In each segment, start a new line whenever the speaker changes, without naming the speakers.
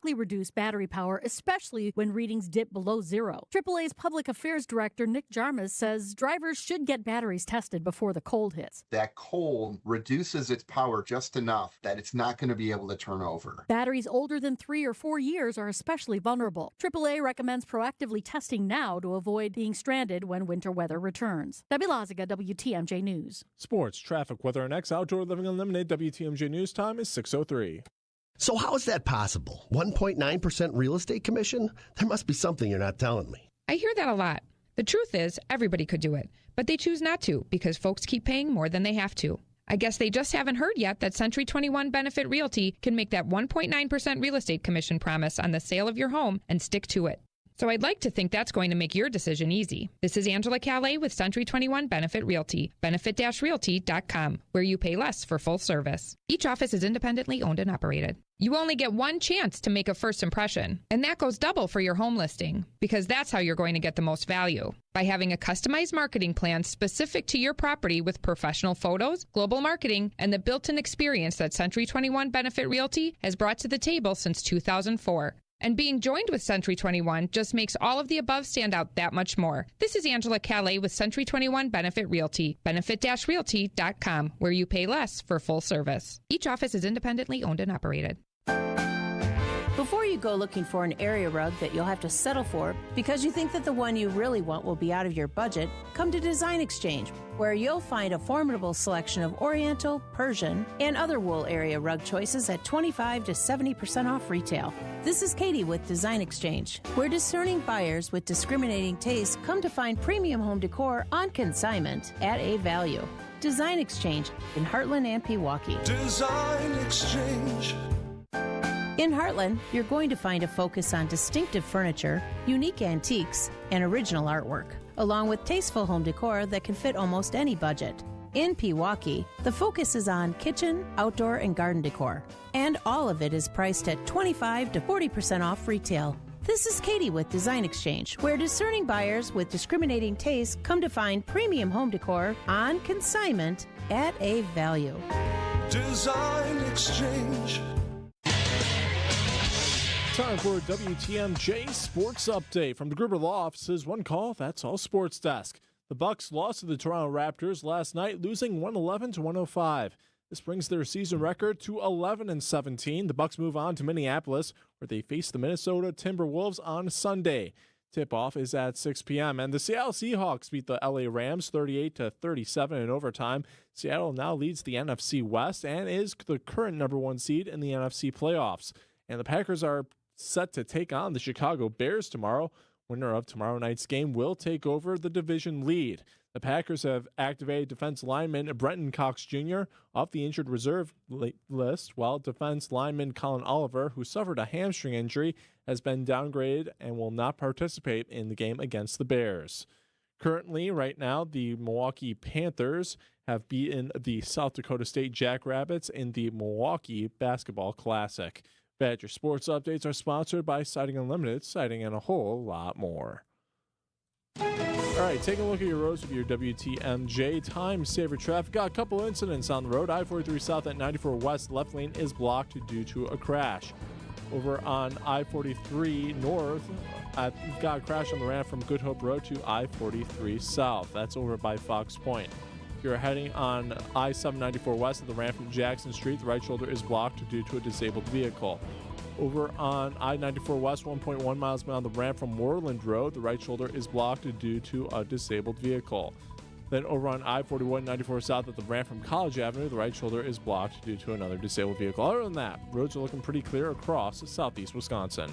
dramatically reduce battery power, especially when readings dip below zero. AAA's Public Affairs Director Nick Jarmus says drivers should get batteries tested before the cold hits.
That cold reduces its power just enough that it's not going to be able to turn over.
Batteries older than 3 or 4 years are especially vulnerable. AAA recommends proactively testing now to avoid being stranded when winter weather returns. Debbie Loziga, WTMJ News.
Sports, traffic, weather, and X Outdoor Living Unlimited. WTMJ News time is 6:03.
So how is that possible? 1.9% real estate commission? There must be something you're not telling me.
I hear that a lot. The truth is, everybody could do it, but they choose not to because folks keep paying more than they have to. I guess they just haven't heard yet that Century 21 Benefit Realty can make that 1.9% real estate commission promise on the sale of your home and stick to it. So I'd like to think that's going to make your decision easy. This is Angela Calais with Century 21 Benefit Realty, benefit-realty.com, where you pay less for full service. Each office is independently owned and operated. You only get one chance to make a first impression, and that goes double for your home listing, because that's how you're going to get the most value. By having a customized marketing plan specific to your property with professional photos, global marketing, and the built-in experience that Century 21 Benefit Realty has brought to the table since 2004. And being joined with Century 21 just makes all of the above stand out that much more. This is Angela Calais with Century 21 Benefit Realty, benefit-realty.com, where you pay less for full service. Each office is independently owned and operated.
Before you go looking for an area rug that you'll have to settle for because you think that the one you really want will be out of your budget, come to Design Exchange, where you'll find a formidable selection of Oriental, Persian, and other wool area rug choices at 25 to 70% off retail. This is Katie with Design Exchange, where discerning buyers with discriminating tastes come to find premium home decor on consignment at a value. Design Exchange in Heartland and Pewaukee.
Design Exchange.
In Heartland, you're going to find a focus on distinctive furniture, unique antiques, and original artwork, along with tasteful home decor that can fit almost any budget. In Pewaukee, the focus is on kitchen, outdoor, and garden decor, and all of it is priced at 25 to 40% off retail. This is Katie with Design Exchange, where discerning buyers with discriminating tastes come to find premium home decor on consignment at a value.
Design Exchange.
Time for a WTMJ Sports Update. From the Gruber Law Offices, one call, that's all sports desk. The Bucks lost to the Toronto Raptors last night, losing 111 to 105. This brings their season record to 11-17. The Bucks move on to Minneapolis, where they face the Minnesota Timberwolves on Sunday. Tip-off is at 6 p.m. And the Seattle Seahawks beat the LA Rams 38-37 in overtime. Seattle now leads the NFC West and is the current number one seed in the NFC playoffs. And the Packers are set to take on the Chicago Bears tomorrow. Winner of tomorrow night's game will take over the division lead. The Packers have activated defense lineman Brenton Cox Jr. off the injured reserve list, while defense lineman Colin Oliver, who suffered a hamstring injury, has been downgraded and will not participate in the game against the Bears. Currently, right now, the Milwaukee Panthers have beaten the South Dakota State Jackrabbits in the Milwaukee Basketball Classic. Badger Sports Updates are sponsored by Siding Unlimited, siding and a whole lot more. All right, take a look at your roads with your WTMJ time saver traffic. Got a couple incidents on the road. I-43 South at 94 West, left lane is blocked due to a crash. Over on I-43 North, we've got a crash on the ramp from Good Hope Road to I-43 South. That's over by Fox Point. You're heading on I-794 West at the ramp from Jackson Street. The right shoulder is blocked due to a disabled vehicle. Over on I-94 West, 1.1 miles beyond the ramp from Moreland Road, the right shoulder is blocked due to a disabled vehicle. Then over on I-41 94 South at the ramp from College Avenue, the right shoulder is blocked due to another disabled vehicle. Other than that, roads are looking pretty clear across southeast Wisconsin.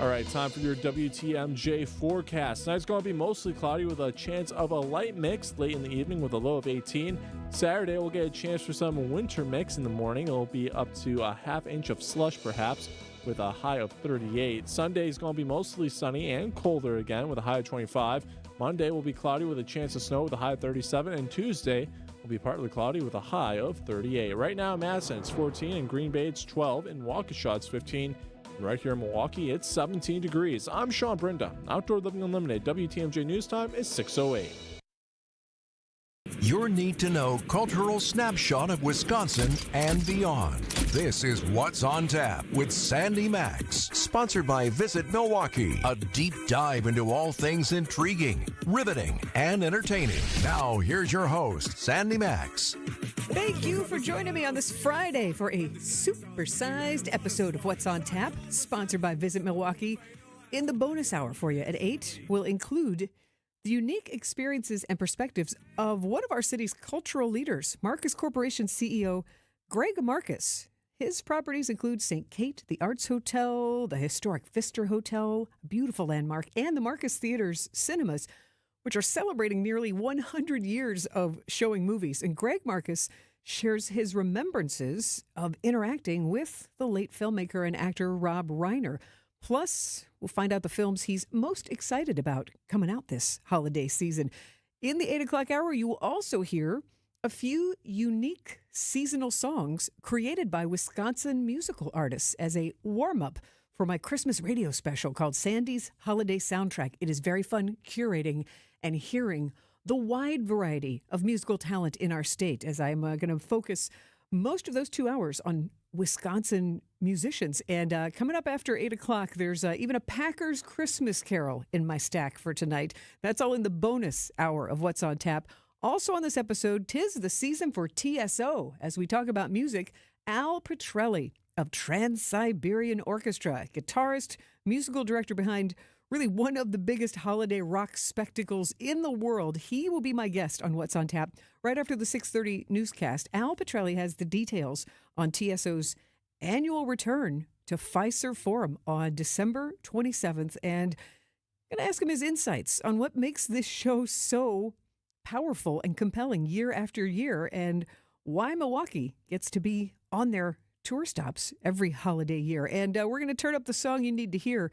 All right, time for your WTMJ forecast. Tonight's going to be mostly cloudy with a chance of a light mix late in the evening with a low of 18. Saturday, we'll get a chance for some winter mix in the morning. It'll be up to a half inch of slush, perhaps, with a high of 38. Sunday is going to be mostly sunny and colder again with a high of 25. Monday will be cloudy with a chance of snow with a high of 37. And Tuesday will be partly cloudy with a high of 38. Right now in Madison, it's 14. In Green Bay, it's 12. In Waukesha, it's 15. Right here in Milwaukee, it's 17 degrees. I'm Sean Brinda. Outdoor Living Unlimited. WTMJ News Time is 6:08.
your need-to-know cultural snapshot of Wisconsin and beyond. This is What's on Tap with Sandy Maxx, sponsored by Visit Milwaukee, a deep dive into all things intriguing, riveting, and entertaining. Now, here's your host, Sandy Maxx.
Thank you for joining me on this Friday for a supersized episode of What's on Tap, sponsored by Visit Milwaukee. In the bonus hour for you at 8, we'll include the unique experiences and perspectives of one of our city's cultural leaders, Marcus Corporation CEO Greg Marcus. His properties include St. Kate, the Arts Hotel, the historic Pfister Hotel, a beautiful landmark, and the Marcus Theater's cinemas, which are celebrating nearly 100 years of showing movies. And Greg Marcus shares his remembrances of interacting with the late filmmaker and actor Rob Reiner. Plus, we'll find out the films he's most excited about coming out this holiday season. In the 8 o'clock hour, you will also hear a few unique seasonal songs created by Wisconsin musical artists as a warm-up for my Christmas radio special called Sandy's Holiday Soundtrack. It is very fun curating and hearing the wide variety of musical talent in our state, as I'm going to focus most of those 2 hours on Wisconsin musicians. And coming up after 8 o'clock, there's even a Packers Christmas Carol in my stack for tonight. That's all in the bonus hour of What's on Tap. Also on this episode, 'tis the season for TSO. As we talk about music, Al Petrelli of Trans-Siberian Orchestra, guitarist, musical director behind really one of the biggest holiday rock spectacles in the world. He will be my guest on What's on Tap right after the 6:30 newscast. Al Petrelli has the details on TSO's annual return to Fiserv Forum on December 27th. And I'm going to ask him his insights on what makes this show so powerful and compelling year after year, and why Milwaukee gets to be on their tour stops every holiday year. And we're going to turn up the song you need to hear,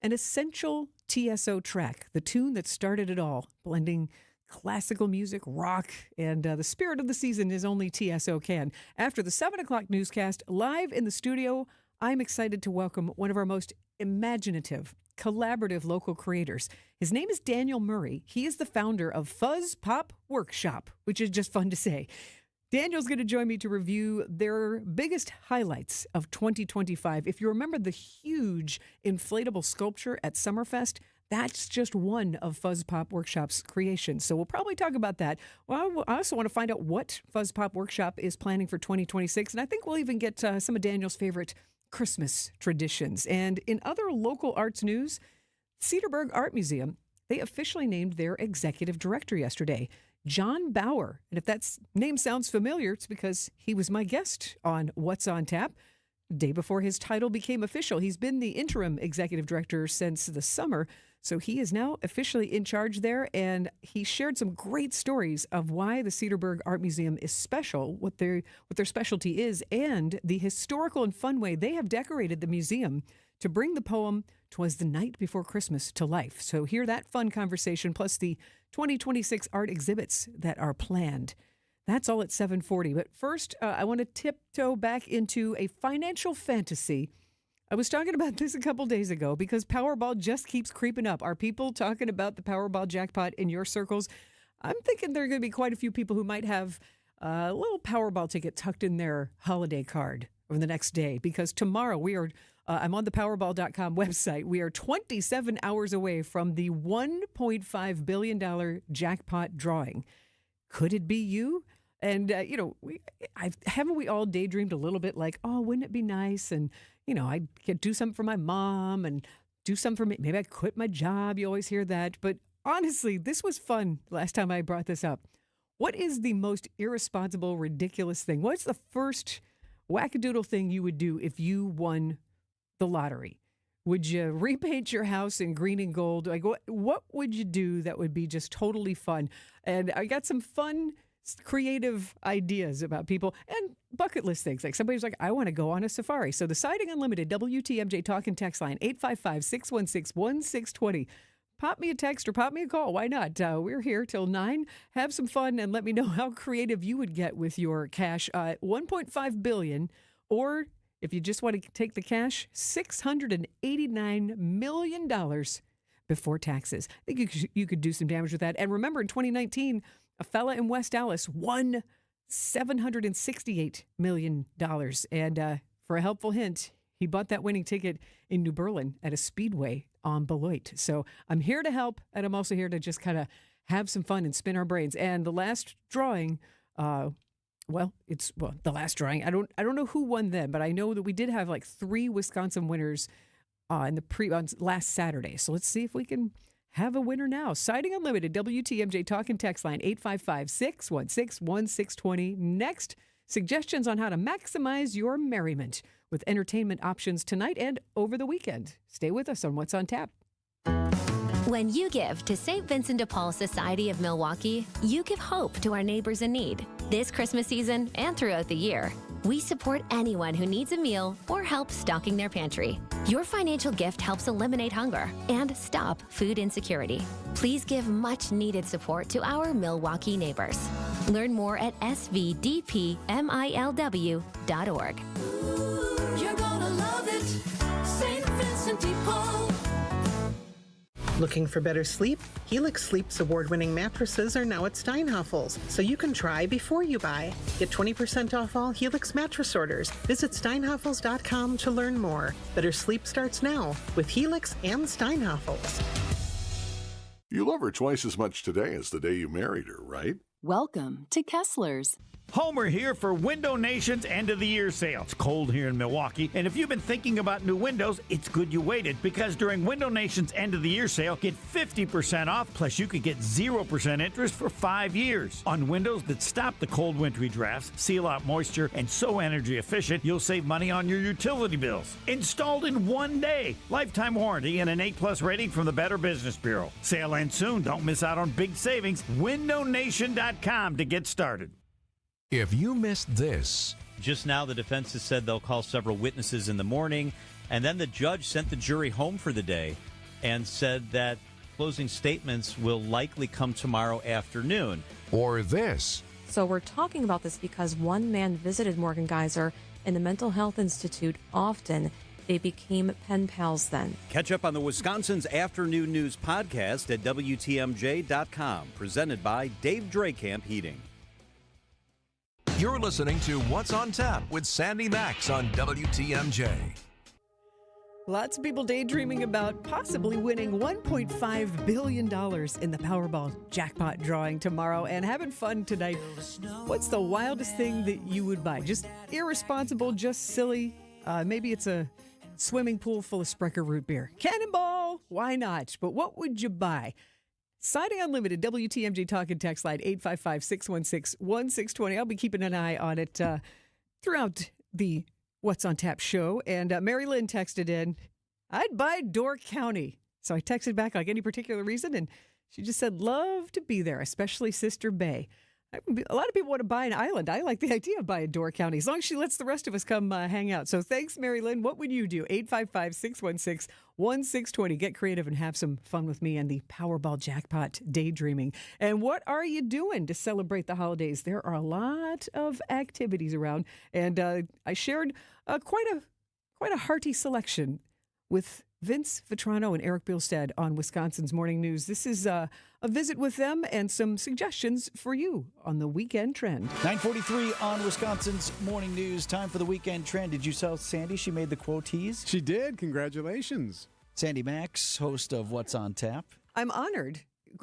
an essential TSO track, the tune that started it all, blending classical music, rock, and the spirit of the season is only TSO can. After the 7 o'clock newscast, live in the studio, I'm excited to welcome one of our most imaginative, collaborative local creators. His name is Daniel Murray. He is the founder of Fuzz Pop Workshop, which is just fun to say. Daniel's going to join me to review their biggest highlights of 2025. If you remember the huge inflatable sculpture at Summerfest, that's just one of Fuzz Pop Workshop's creations. So we'll probably talk about that. Well, I also want to find out what Fuzz Pop Workshop is planning for 2026. And I think we'll even get some of Daniel's favorite Christmas traditions. And in other local arts news, Cedarburg Art Museum, they officially named their executive director yesterday, John Bauer. And if that name sounds familiar, it's because he was my guest on What's on Tap the day before his title became official. He's been the interim executive director since the summer, so he is now officially in charge there. And he shared some great stories of why the Cedarburg Art Museum is special, what their specialty is, and the historical and fun way they have decorated the museum to bring the poem "'Twas the Night Before Christmas" to life. So hear that fun conversation, plus the 2026 art exhibits that are planned. That's all at 7:40. But first, I want to tiptoe back into a financial fantasy. I was talking about this a couple days ago because Powerball just keeps creeping up. Are people talking about the Powerball jackpot in your circles? I'm thinking there are going to be quite a few people who might have a little Powerball ticket tucked in their holiday card over the next day, because tomorrow we are I'm on the Powerball.com website. We are 27 hours away from the $1.5 billion jackpot drawing. Could it be you? And, haven't we all daydreamed a little bit like, oh, wouldn't it be nice? And, I could do something for my mom and do something for me. Maybe I'd quit my job. You always hear that. But honestly, this was fun last time I brought this up. What is the most irresponsible, ridiculous thing? What's the first wackadoodle thing you would do if you won the lottery? Would you repaint your house in green and gold? Like, what would you do that would be just totally fun? And I got some fun, creative ideas about people and bucket list things. Like somebody's like, I want to go on a safari. So the Siding Unlimited WTMJ talk and text line, 855-616-1620. Pop me a text or pop me a call. Why not? We're here till 9. Have some fun and let me know how creative you would get with your cash. $1.5 billion, or if you just want to take the cash, $689 million before taxes. I think you could do some damage with that. And remember, in 2019, a fella in West Dallas won $768 million. And for a helpful hint, he bought that winning ticket in New Berlin at a speedway on Beloit. So I'm here to help, and I'm also here to just kind of have some fun and spin our brains. And the last drawing, the last drawing. I don't know who won then, but I know that we did have like 3 Wisconsin winners on last Saturday. So let's see if we can have a winner now. Siding Unlimited, WTMJ talk and text line 855-616-1620. Next, suggestions on how to maximize your merriment with entertainment options tonight and over the weekend. Stay with us on What's on Tap.
When you give to St. Vincent de Paul Society of Milwaukee, you give hope to our neighbors in need. This Christmas season and throughout the year, we support anyone who needs a meal or help stocking their pantry. Your financial gift helps eliminate hunger and stop food insecurity. Please give much needed support to our Milwaukee neighbors. Learn more at svdpmilw.org.
You're gonna love it, St. Vincent de Paul.
Looking for better sleep? Helix Sleep's award-winning mattresses are now at Steinhafels, so you can try before you buy. Get 20% off all Helix mattress orders. Visit steinhafels.com to learn more. Better sleep starts now with Helix and Steinhafels.
You love her twice as much today as the day you married her, right?
Welcome to Kessler's.
Homer here for Window Nation's end of the year sale. It's cold here in Milwaukee, and if you've been thinking about new windows, it's good you waited, because during Window Nation's end of the year sale, get 50% off, plus you could get 0% interest for 5 years. On windows that stop the cold wintry drafts, seal out moisture, and so energy efficient, you'll save money on your utility bills. Installed in 1 day. Lifetime warranty and an A+ rating from the Better Business Bureau. Sale ends soon. Don't miss out on big savings. WindowNation.com to get started.
If you missed this.
Just now, the defense has said they'll call several witnesses in the morning, and then the judge sent the jury home for the day and said that closing statements will likely come tomorrow afternoon.
Or this.
So we're talking about this because one man visited Morgan Geyser in the Mental Health Institute often. They became pen pals then.
Catch up on the Wisconsin's Afternoon News podcast at WTMJ.com, presented by Dave Drakamp Heating.
You're listening to What's on Tap with Sandy Maxx on WTMJ.
Lots of people daydreaming about possibly winning $1.5 billion in the Powerball jackpot drawing tomorrow and having fun tonight. What's the wildest thing that you would buy? Just irresponsible, just silly. Maybe it's a swimming pool full of Sprecher root beer. Cannonball, why not? But what would you buy? Siding Unlimited, WTMJ talk and text line 855-616-1620. I'll be keeping an eye on it throughout the What's on Tap show. And Mary Lynn texted in, I'd buy Door County. So I texted back like any particular reason, and she just said, love to be there, especially Sister Bay. A lot of people want to buy an island. I like the idea of buying Door County, as long as she lets the rest of us come hang out. So thanks, Mary Lynn. What would you do? 855-616-1620. Get creative and have some fun with me and the Powerball jackpot daydreaming. And what are you doing to celebrate the holidays? There are a lot of activities around, and I shared quite a hearty selection with Vince Vitrano and Eric Bilstead on Wisconsin's Morning News. This is a visit with them and some suggestions for you on the weekend trend.
9:43 on Wisconsin's Morning News. Time for the weekend trend. Did you tell Sandy she made the quotees?
She did. Congratulations.
Sandy Maxx, host of What's on Tap.
I'm honored.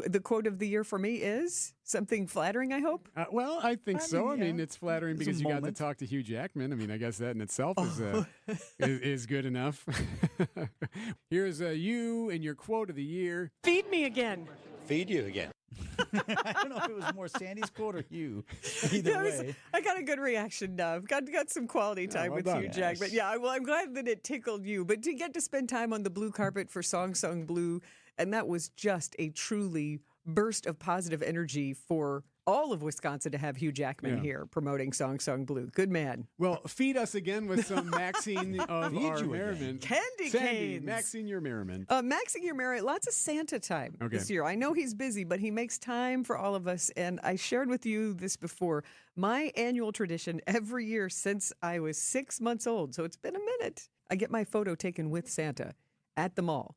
The quote of the year for me is something flattering, I hope.
Well, I think so.
yeah.
I mean, it's flattering because you got to talk to Hugh Jackman. I mean, I guess that in itself is good enough. Here's you and your quote of the year.
Feed me again.
Feed you again.
I don't know if it was more Sandy's quote or you. Either way.
I got a good reaction now. I've got some quality time with Hugh Jackman. Yeah, well, I'm glad that it tickled you. But to get to spend time on the blue carpet for Song Sung Blue, and that was just a truly burst of positive energy for all of Wisconsin to have Hugh Jackman here promoting Song Sung Blue. Good man.
Well, feed us again with some Maxine of our merriment.
Candy canes.
Maxine your merriment.
Maxine your merriment. Lots of Santa time this year. I know he's busy, but he makes time for all of us. And I shared with you this before. My annual tradition every year since I was 6 months old, so it's been a minute, I get my photo taken with Santa at the mall.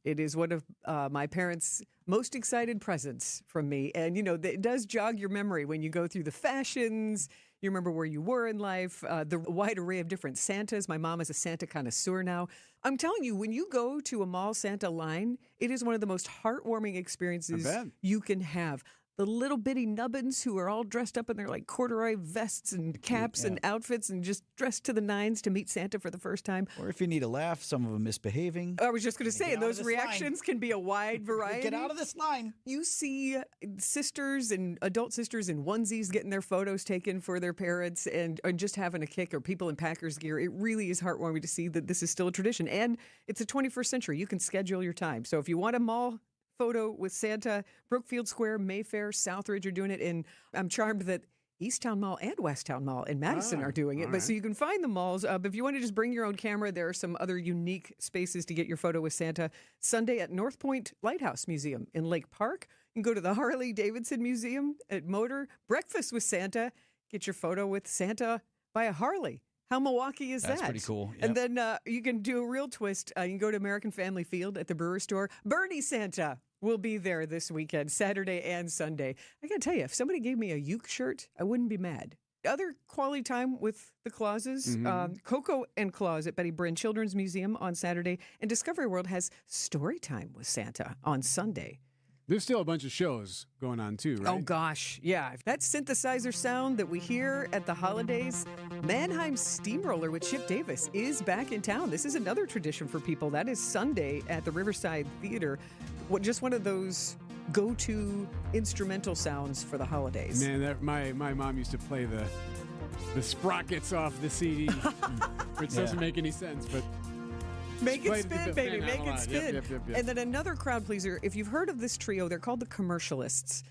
It is one of my parents' most excited presents from me. And, it does jog your memory when you go through the fashions. You remember where you were in life, the wide array of different Santas. My mom is a Santa connoisseur now. I'm telling you, when you go to a mall Santa line, it is one of the most heartwarming experiences you can have. The little bitty nubbins who are all dressed up in their like corduroy vests and caps and outfits and just dressed to the nines to meet Santa for the first time.
Or if you need a laugh, some of them misbehaving.
I was just going to say, and those reactions can be a wide variety.
Get out of this line.
You see sisters and adult sisters in onesies getting their photos taken for their parents and just having a kick, or people in Packers gear. It really is heartwarming to see that this is still a tradition. And it's the 21st century. You can schedule your time. So if you want a mall photo with Santa, Brookfield Square, Mayfair, Southridge are doing it. And I'm charmed that Easttown Mall and Westtown Mall in Madison are doing it. But so you can find the malls. But if you want to just bring your own camera, there are some other unique spaces to get your photo with Santa. Sunday at North Point Lighthouse Museum in Lake Park. You can go to the Harley Davidson Museum at Motor. Breakfast with Santa. Get your photo with Santa by a Harley. How Milwaukee is that?
That's pretty cool. Yep.
And then you can do a real twist. You can go to American Family Field at the Brewer Store. Bernie Santa will be there this weekend, Saturday and Sunday. I got to tell you, if somebody gave me a uke shirt, I wouldn't be mad. Other quality time with the Clauses, Coco and Claus at Betty Bryn Children's Museum on Saturday, and Discovery World has Story Time with Santa on Sunday.
There's still a bunch of shows going on too, right?
Oh, gosh. Yeah. That synthesizer sound that we hear at the holidays, Mannheim Steamroller with Chip Davis is back in town. This is another tradition for people. That is Sunday at the Riverside Theater. Just one of those go-to instrumental sounds for the holidays.
Man, my mom used to play the sprockets off the CD, which doesn't make any sense, but...
Make it spin, baby. Make it spin.
Yep.
And then another crowd pleaser. If you've heard of this trio, they're called the Commercialists.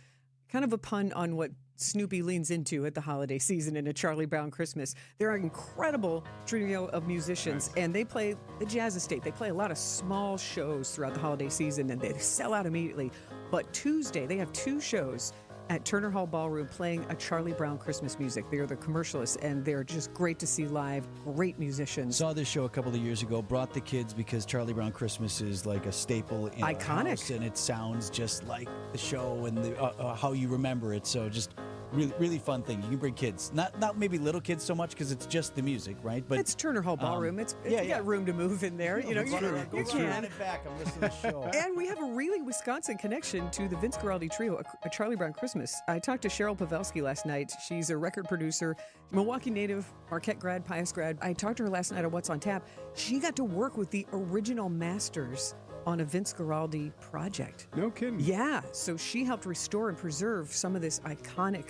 Kind of a pun on what Snoopy leans into at the holiday season in A Charlie Brown Christmas. They're an incredible trio of musicians, and they play the Jazz Estate. They play a lot of small shows throughout the holiday season, and they sell out immediately. But Tuesday, they have 2 shows at Turner Hall Ballroom playing a Charlie Brown Christmas music. They are the Commercialists, and they're just great to see live. Great musicians.
Saw this show a couple of years ago. Brought the kids because Charlie Brown Christmas is like a staple in our house, and it sounds just like the show and how you remember it. So just really fun thing. You can bring kids, not maybe little kids so much because it's just the music, right? But
it's Turner Hall Ballroom. You got room to move in there. You can.
It back. I'm listening to the show.
And we have a really Wisconsin connection to the Vince Guaraldi Trio, a Charlie Brown Christmas. I talked to Cheryl Pavelski last night. She's a record producer, Milwaukee native, Marquette grad, Pius grad. I talked to her last night on What's on Tap. She got to work with the original masters on a Vince Guaraldi project.
No kidding.
Yeah, so she helped restore and preserve some of this iconic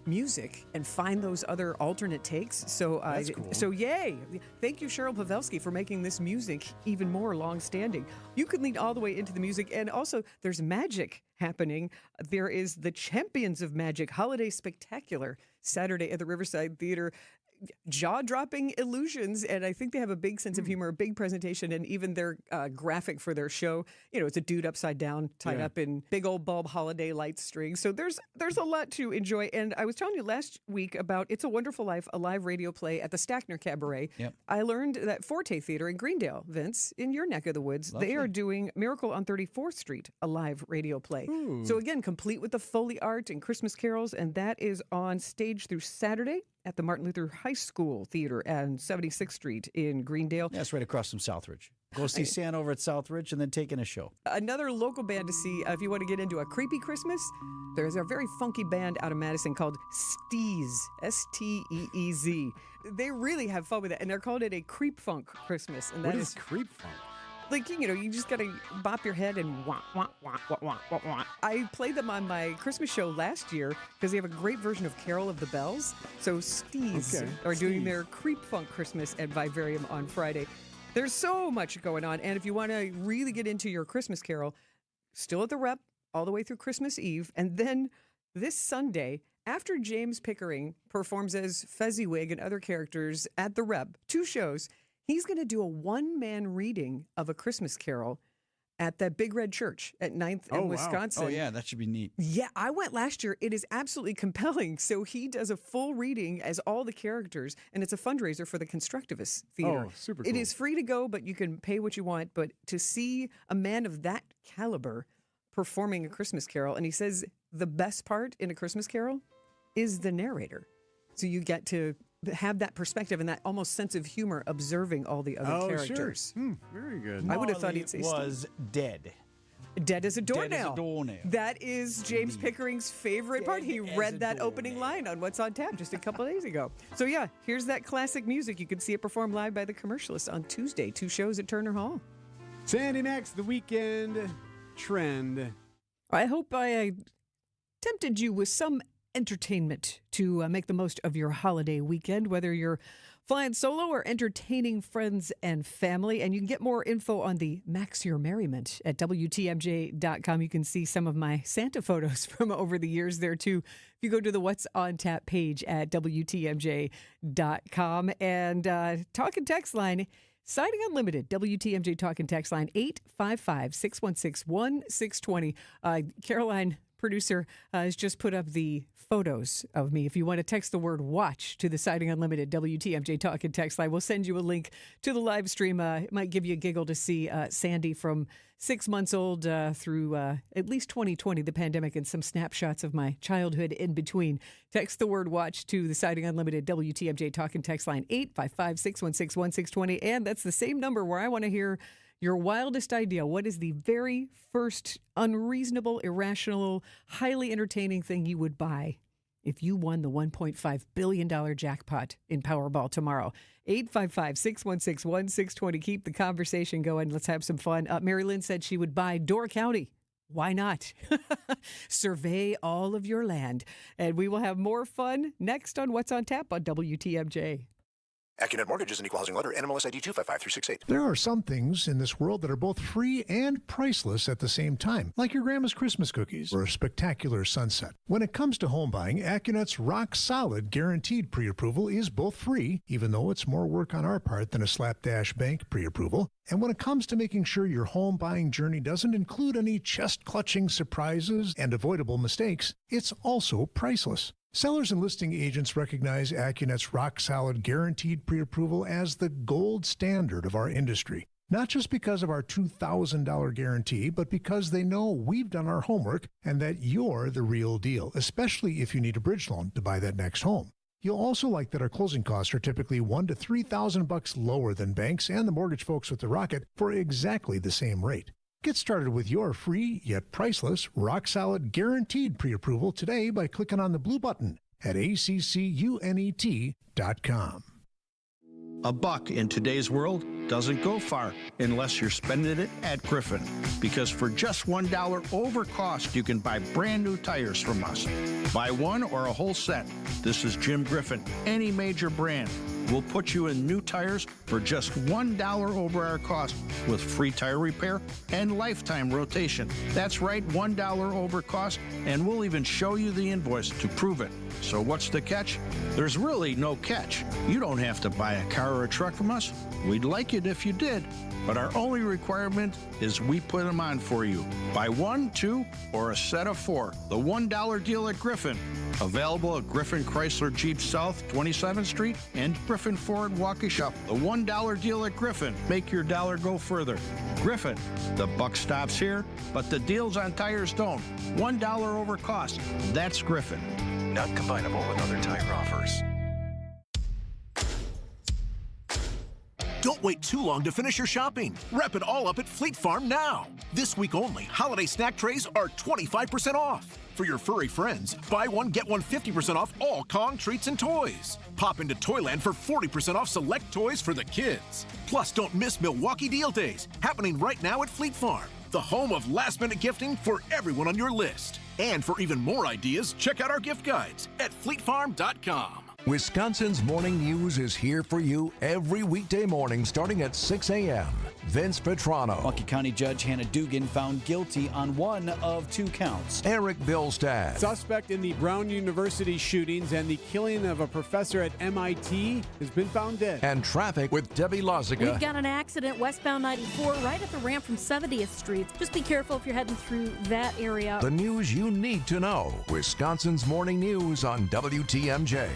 music and find those other alternate takes. So,
That's cool.
So yay! Thank you, Cheryl Pavelski, for making this music even more long-standing. You can lean all the way into the music, and also there's magic happening. There is the Champions of Magic Holiday Spectacular Saturday at the Riverside Theater. Jaw-dropping illusions, and I think they have a big sense of humor, a big presentation, and even their graphic for their show. It's a dude upside down, tied up in big old bulb holiday light strings. So there's a lot to enjoy. And I was telling you last week about It's a Wonderful Life, a live radio play at the Stackner Cabaret.
Yep.
I learned that Forte Theater in Greendale, Vince, in your neck of the woods,
Lovely.
they are doing Miracle on 34th Street, a live radio play.
Ooh.
So again, complete with the Foley art and Christmas carols, and that is on stage through Saturday at the Martin Luther High School Theater on 76th Street in Greendale.
That's right across from Southridge. Go see Santa over at Southridge and then take in a show.
Another local band to see if you want to get into a creepy Christmas. There's a very funky band out of Madison called Steez, S-T-E-E-Z. They really have fun with it, and they're calling it a creep funk Christmas. And
What is creep funk?
Like, you just got to bop your head and wah, wah, wah, wah, wah, wah, wah. I played them on my Christmas show last year because they have a great version of Carol of the Bells. So Steez are doing their Creep Funk Christmas at Vivarium on Friday. There's so much going on. And if you want to really get into your Christmas carol, still at the Rep all the way through Christmas Eve. And then this Sunday, after James Pickering performs as Fezziwig and other characters at the Rep, 2 shows, he's going to do a one-man reading of A Christmas Carol at that Big Red Church at 9th in Wisconsin.
Oh, yeah, that should be neat.
Yeah, I went last year. It is absolutely compelling. So he does a full reading as all the characters, and it's a fundraiser for the Constructivist Theater.
Oh, super cool.
It is free to go, but you can pay what you want. But to see a man of that caliber performing A Christmas Carol, and he says the best part in A Christmas Carol is the narrator. So you get to have that perspective and that almost sense of humor observing all the other characters.
Sure. Very good.
I would have thought he'd say
was dead.
Dead as a doornail.
Dead as a doornail.
That is James Pickering's favorite part. He read that opening line on What's on Tap just a couple days ago. So yeah, here's that classic music. You can see it performed live by the Commercialists on Tuesday. 2 shows at Turner Hall.
Sandy Maxx, the weekend trend.
I hope I tempted you with some entertainment to make the most of your holiday weekend, whether you're flying solo or entertaining friends and family. And you can get more info on the Maxx Your Merriment at WTMJ.com. You can see some of my Santa photos from over the years there, too. If you go to the What's on Tap page at WTMJ.com. And talk and text line, Siding Unlimited, WTMJ talk and text line 855-616-1620. Caroline, producer, has just put up the photos of me. If you want to text the word watch to the Siding Unlimited WTMJ talk and text line, we'll send you a link to the live stream. It might give you a giggle to see Sandy from 6 months old through at least 2020, the pandemic, and some snapshots of my childhood in between. Text the word watch to the Siding Unlimited WTMJ talk and text line 855-616-1620. And that's the same number where I want to hear your wildest idea. What is the very first unreasonable, irrational, highly entertaining thing you would buy if you won the $1.5 billion jackpot in Powerball tomorrow? 855-616-1620. Keep the conversation going. Let's have some fun. Mary Lynn said she would buy Door County. Why not? Survey all of your land. And we will have more fun next on What's on Tap on WTMJ.
AccuNet Mortgage is an equal housing lender. NMLS ID 255368.
There are some things in this world that are both free and priceless at the same time, like your grandma's Christmas cookies or a spectacular sunset. When it comes to home buying, AccuNet's rock-solid guaranteed pre-approval is both free, even though it's more work on our part than a slapdash bank pre-approval. And when it comes to making sure your home buying journey doesn't include any chest-clutching surprises and avoidable mistakes, it's also priceless. Sellers and listing agents recognize AccuNet's rock-solid guaranteed pre-approval as the gold standard of our industry. Not just because of our $2,000 guarantee, but because they know we've done our homework and that you're the real deal, especially if you need a bridge loan to buy that next home. You'll also like that our closing costs are typically $1,000 to $3,000 lower than banks and the mortgage folks with the Rocket for exactly the same rate. Get started with your free, yet priceless, rock-solid, guaranteed pre-approval today by clicking on the blue button at ACCUNET.com.
A buck in today's world doesn't go far unless you're spending it at Griffin. Because for just $1 over cost, you can buy brand new tires from us. Buy one or a whole set. This is Jim Griffin. Any major brand. We'll put you in new tires for just $1 over our cost with free tire repair and lifetime rotation. That's right, $1 over cost, and we'll even show you the invoice to prove it. So what's the catch? There's really no catch. You don't have to buy a car or a truck from us. We'd like it if you did, but our only requirement is we put them on for you. Buy one, two, or a set of 4. The $1 deal at Griffin. Available at Griffin Chrysler Jeep South, 27th Street, and Griffin Ford Waukesha. The $1 deal at Griffin. Make your dollar go further. Griffin, the buck stops here, but the deals on tires don't. $1 over cost. That's Griffin.
Not combinable with other tire offers.
Don't wait too long to finish your shopping. Wrap it all up at Fleet Farm now. This week only, holiday snack trays are 25% off. For your furry friends, buy one, get one 50% off all Kong treats and toys. Pop into Toyland for 40% off select toys for the kids. Plus, don't miss Milwaukee Deal Days, happening right now at Fleet Farm, the home of last-minute gifting for everyone on your list. And for even more ideas, check out our gift guides at fleetfarm.com.
Wisconsin's Morning News is here for you every weekday morning starting at 6 a.m. Vince Petrano.
Milwaukee County Judge Hannah Dugan found guilty on one of 2 counts.
Eric Billstad.
Suspect in the Brown University shootings and the killing of a professor at MIT has been found dead.
And traffic with Debbie Loziga.
We've got an accident westbound 94 right at the ramp from 70th Street. Just be careful if you're heading through that area.
The news you need to know. Wisconsin's Morning News on WTMJ.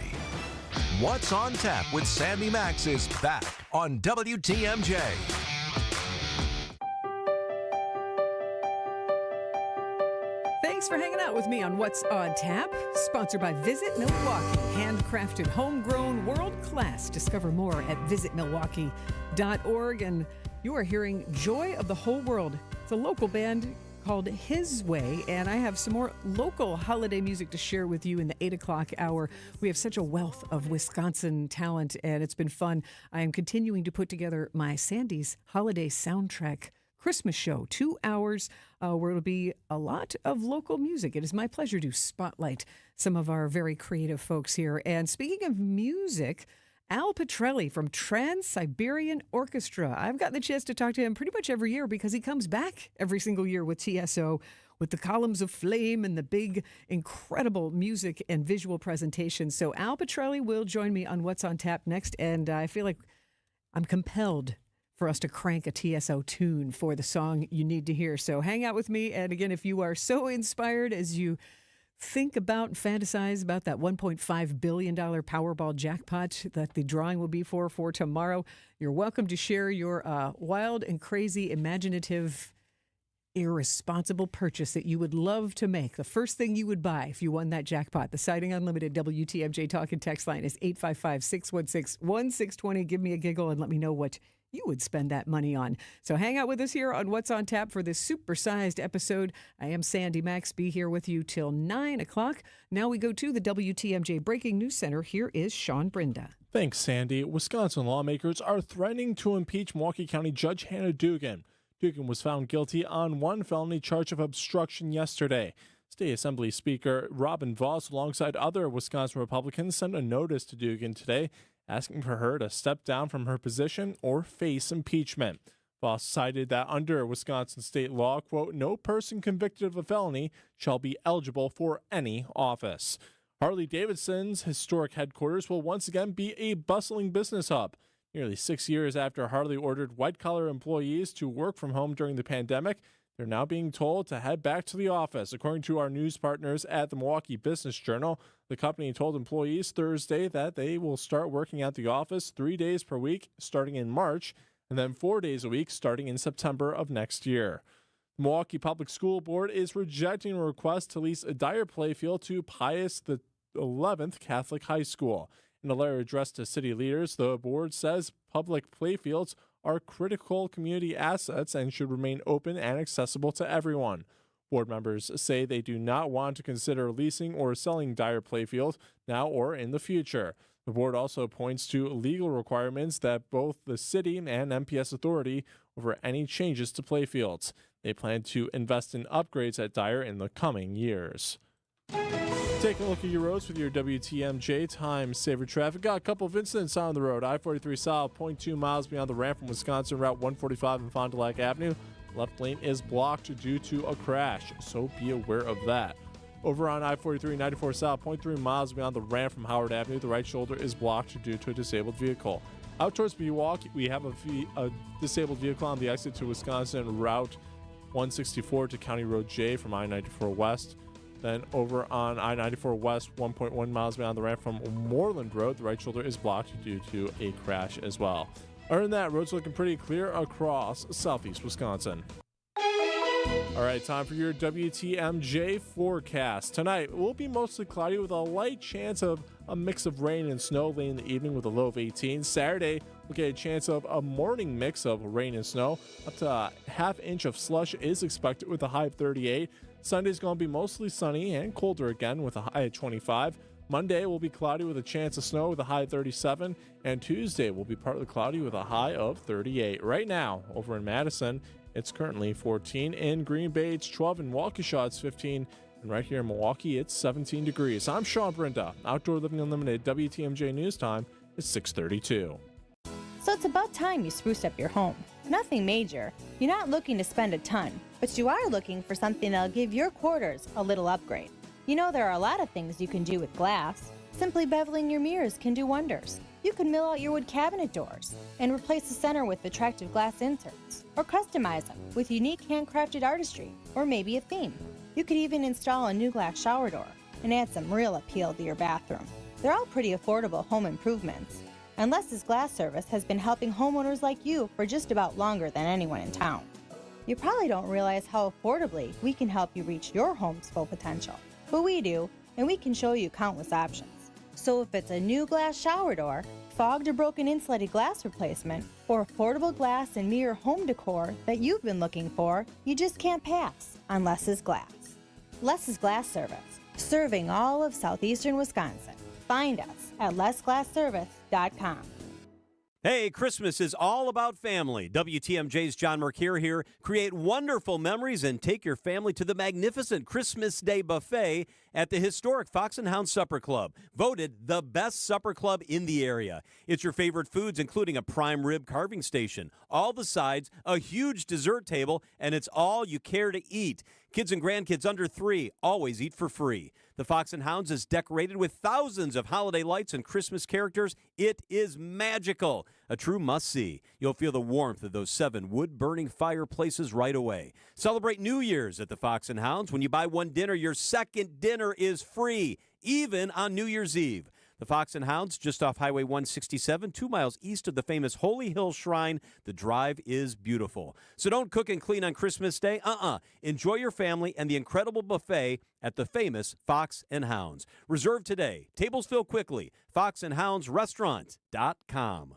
What's on Tap with Sandy Maxx is back on WTMJ.
Thanks for hanging out with me on What's on Tap, sponsored by Visit Milwaukee. Handcrafted, homegrown, world class. Discover more at visitmilwaukee.org. And you are hearing Joy of the Whole World. It's a local band called His Way, and I have some more local holiday music to share with you in the 8 o'clock hour. We have such a wealth of Wisconsin talent, and it's been fun. I am continuing to put together my Sandy's Holiday Soundtrack Christmas show, 2 hours, where it'll be a lot of local music. It is my pleasure to spotlight some of our very creative folks here. And speaking of music, Al Petrelli from Trans-Siberian Orchestra. I've gotten the chance to talk to him pretty much every year because he comes back every single year with TSO, with the Columns of Flame and the big, incredible music and visual presentations. So Al Petrelli will join me on What's on Tap next, and I feel like I'm compelled for us to crank a TSO tune for the song you need to hear. So hang out with me, and again, if you are so inspired as you think about and fantasize about that $1.5 billion Powerball jackpot that the drawing will be for tomorrow, you're welcome to share your wild and crazy, imaginative, irresponsible purchase that you would love to make. The first thing you would buy if you won that jackpot. The Siding Unlimited WTMJ Talk and Text line is 855-616-1620. Give me a giggle and let me know what you would spend that money on. So hang out with us here on What's on Tap for this supersized episode. I am Sandy Maxx. Be here with you till 9 o'clock. Now we go to the WTMJ Breaking News Center. Here is Sean Brinda.
Thanks, Sandy. Wisconsin lawmakers are threatening to impeach Milwaukee County Judge Hannah Dugan. Dugan was found guilty on one felony charge of obstruction yesterday. State Assembly Speaker Robin Voss, alongside other Wisconsin Republicans, sent a notice to Dugan today asking for her to step down from her position or face impeachment. Voss cited that under Wisconsin state law, quote, no person convicted of a felony shall be eligible for any office. Harley-Davidson's historic headquarters will once again be a bustling business hub. Nearly 6 years after Harley ordered white-collar employees to work from home during the pandemic, they're now being told to head back to the office. According to our news partners at the Milwaukee Business Journal, the company told employees Thursday that they will start working at the office 3 days per week starting in March, and then 4 days a week starting in September of next year. The Milwaukee Public School Board is rejecting a request to lease a Dyer playfield to Pius XI Catholic High School. In a letter addressed to city leaders, the board says public playfields are critical community assets and should remain open and accessible to everyone. Board members say they do not want to consider leasing or selling Dyer playfield now or in the future. The board also points to legal requirements that both the city and MPS authority over any changes to playfields. They plan to invest in upgrades at Dyer in the coming years. Take a look at your roads with your WTMJ time saver traffic. Got a couple of incidents on the road. I-43 south, 0.2 miles beyond the ramp from Wisconsin, Route 145 and Fond du Lac Avenue. Left lane is blocked due to a crash, so be aware of that. Over on I-43, 94 south, 0.3 miles beyond the ramp from Howard Avenue, the right shoulder is blocked due to a disabled vehicle. Out towards Milwaukee, we have a disabled vehicle on the exit to Wisconsin, Route 164 to County Road J from I-94 west. Then over on I-94 west, 1.1 miles beyond the ramp from Moreland Road, the right shoulder is blocked due to a crash as well. Other than that, roads looking pretty clear across southeast Wisconsin. All right, time for your WTMJ forecast. Tonight, it will be mostly cloudy with a light chance of a mix of rain and snow late in the evening with a low of 18. Saturday, we'll get a chance of a morning mix of rain and snow. Up to a half inch of slush is expected with a high of 38. Sunday's going to be mostly sunny and colder again with a high of 25. Monday will be cloudy with a chance of snow with a high of 37. And Tuesday will be partly cloudy with a high of 38. Right now, over in Madison, it's currently 14. In Green Bay, it's 12. In Waukesha, it's 15. And right here in Milwaukee, it's 17 degrees. I'm Sean Brinda. Outdoor Living Unlimited WTMJ News Time is 6:32.
So it's about time you spruced up your home. Nothing major. You're not looking to spend a ton, but you are looking for something that'll give your quarters a little upgrade. You know, there are a lot of things you can do with glass. Simply beveling your mirrors can do wonders. You can mill out your wood cabinet doors and replace the center with attractive glass inserts, or customize them with unique handcrafted artistry, or maybe a theme. You could even install a new glass shower door and add some real appeal to your bathroom. They're all pretty affordable home improvements, and Les's Glass Service has been helping homeowners like you for just about longer than anyone in town. You probably don't realize how affordably we can help you reach your home's full potential, but we do, and we can show you countless options. So if it's a new glass shower door, fogged or broken insulated glass replacement, or affordable glass and mirror home decor that you've been looking for, you just can't pass on Les's Glass. Les's Glass Service, serving all of southeastern Wisconsin. Find us at lesglassservice.com.
Hey, Christmas is all about family. WTMJ's John Mercure here. Create wonderful memories and take your family to the magnificent Christmas Day buffet at the historic Fox and Hound Supper Club, voted the best supper club in the area. It's your favorite foods, including a prime rib carving station, all the sides, a huge dessert table, and it's all you care to eat. Kids and grandkids under 3 always eat for free. The Fox and Hounds is decorated with thousands of holiday lights and Christmas characters. It is magical. A true must-see. You'll feel the warmth of those 7 wood-burning fireplaces right away. Celebrate New Year's at the Fox and Hounds. When you buy one dinner, your second dinner is free, even on New Year's Eve. The Fox and Hounds, just off Highway 167, 2 miles east of the famous Holy Hill Shrine. The drive is beautiful. So don't cook and clean on Christmas Day. Enjoy your family and the incredible buffet at the famous Fox and Hounds. Reserve today. Tables fill quickly. foxandhoundsrestaurant.com.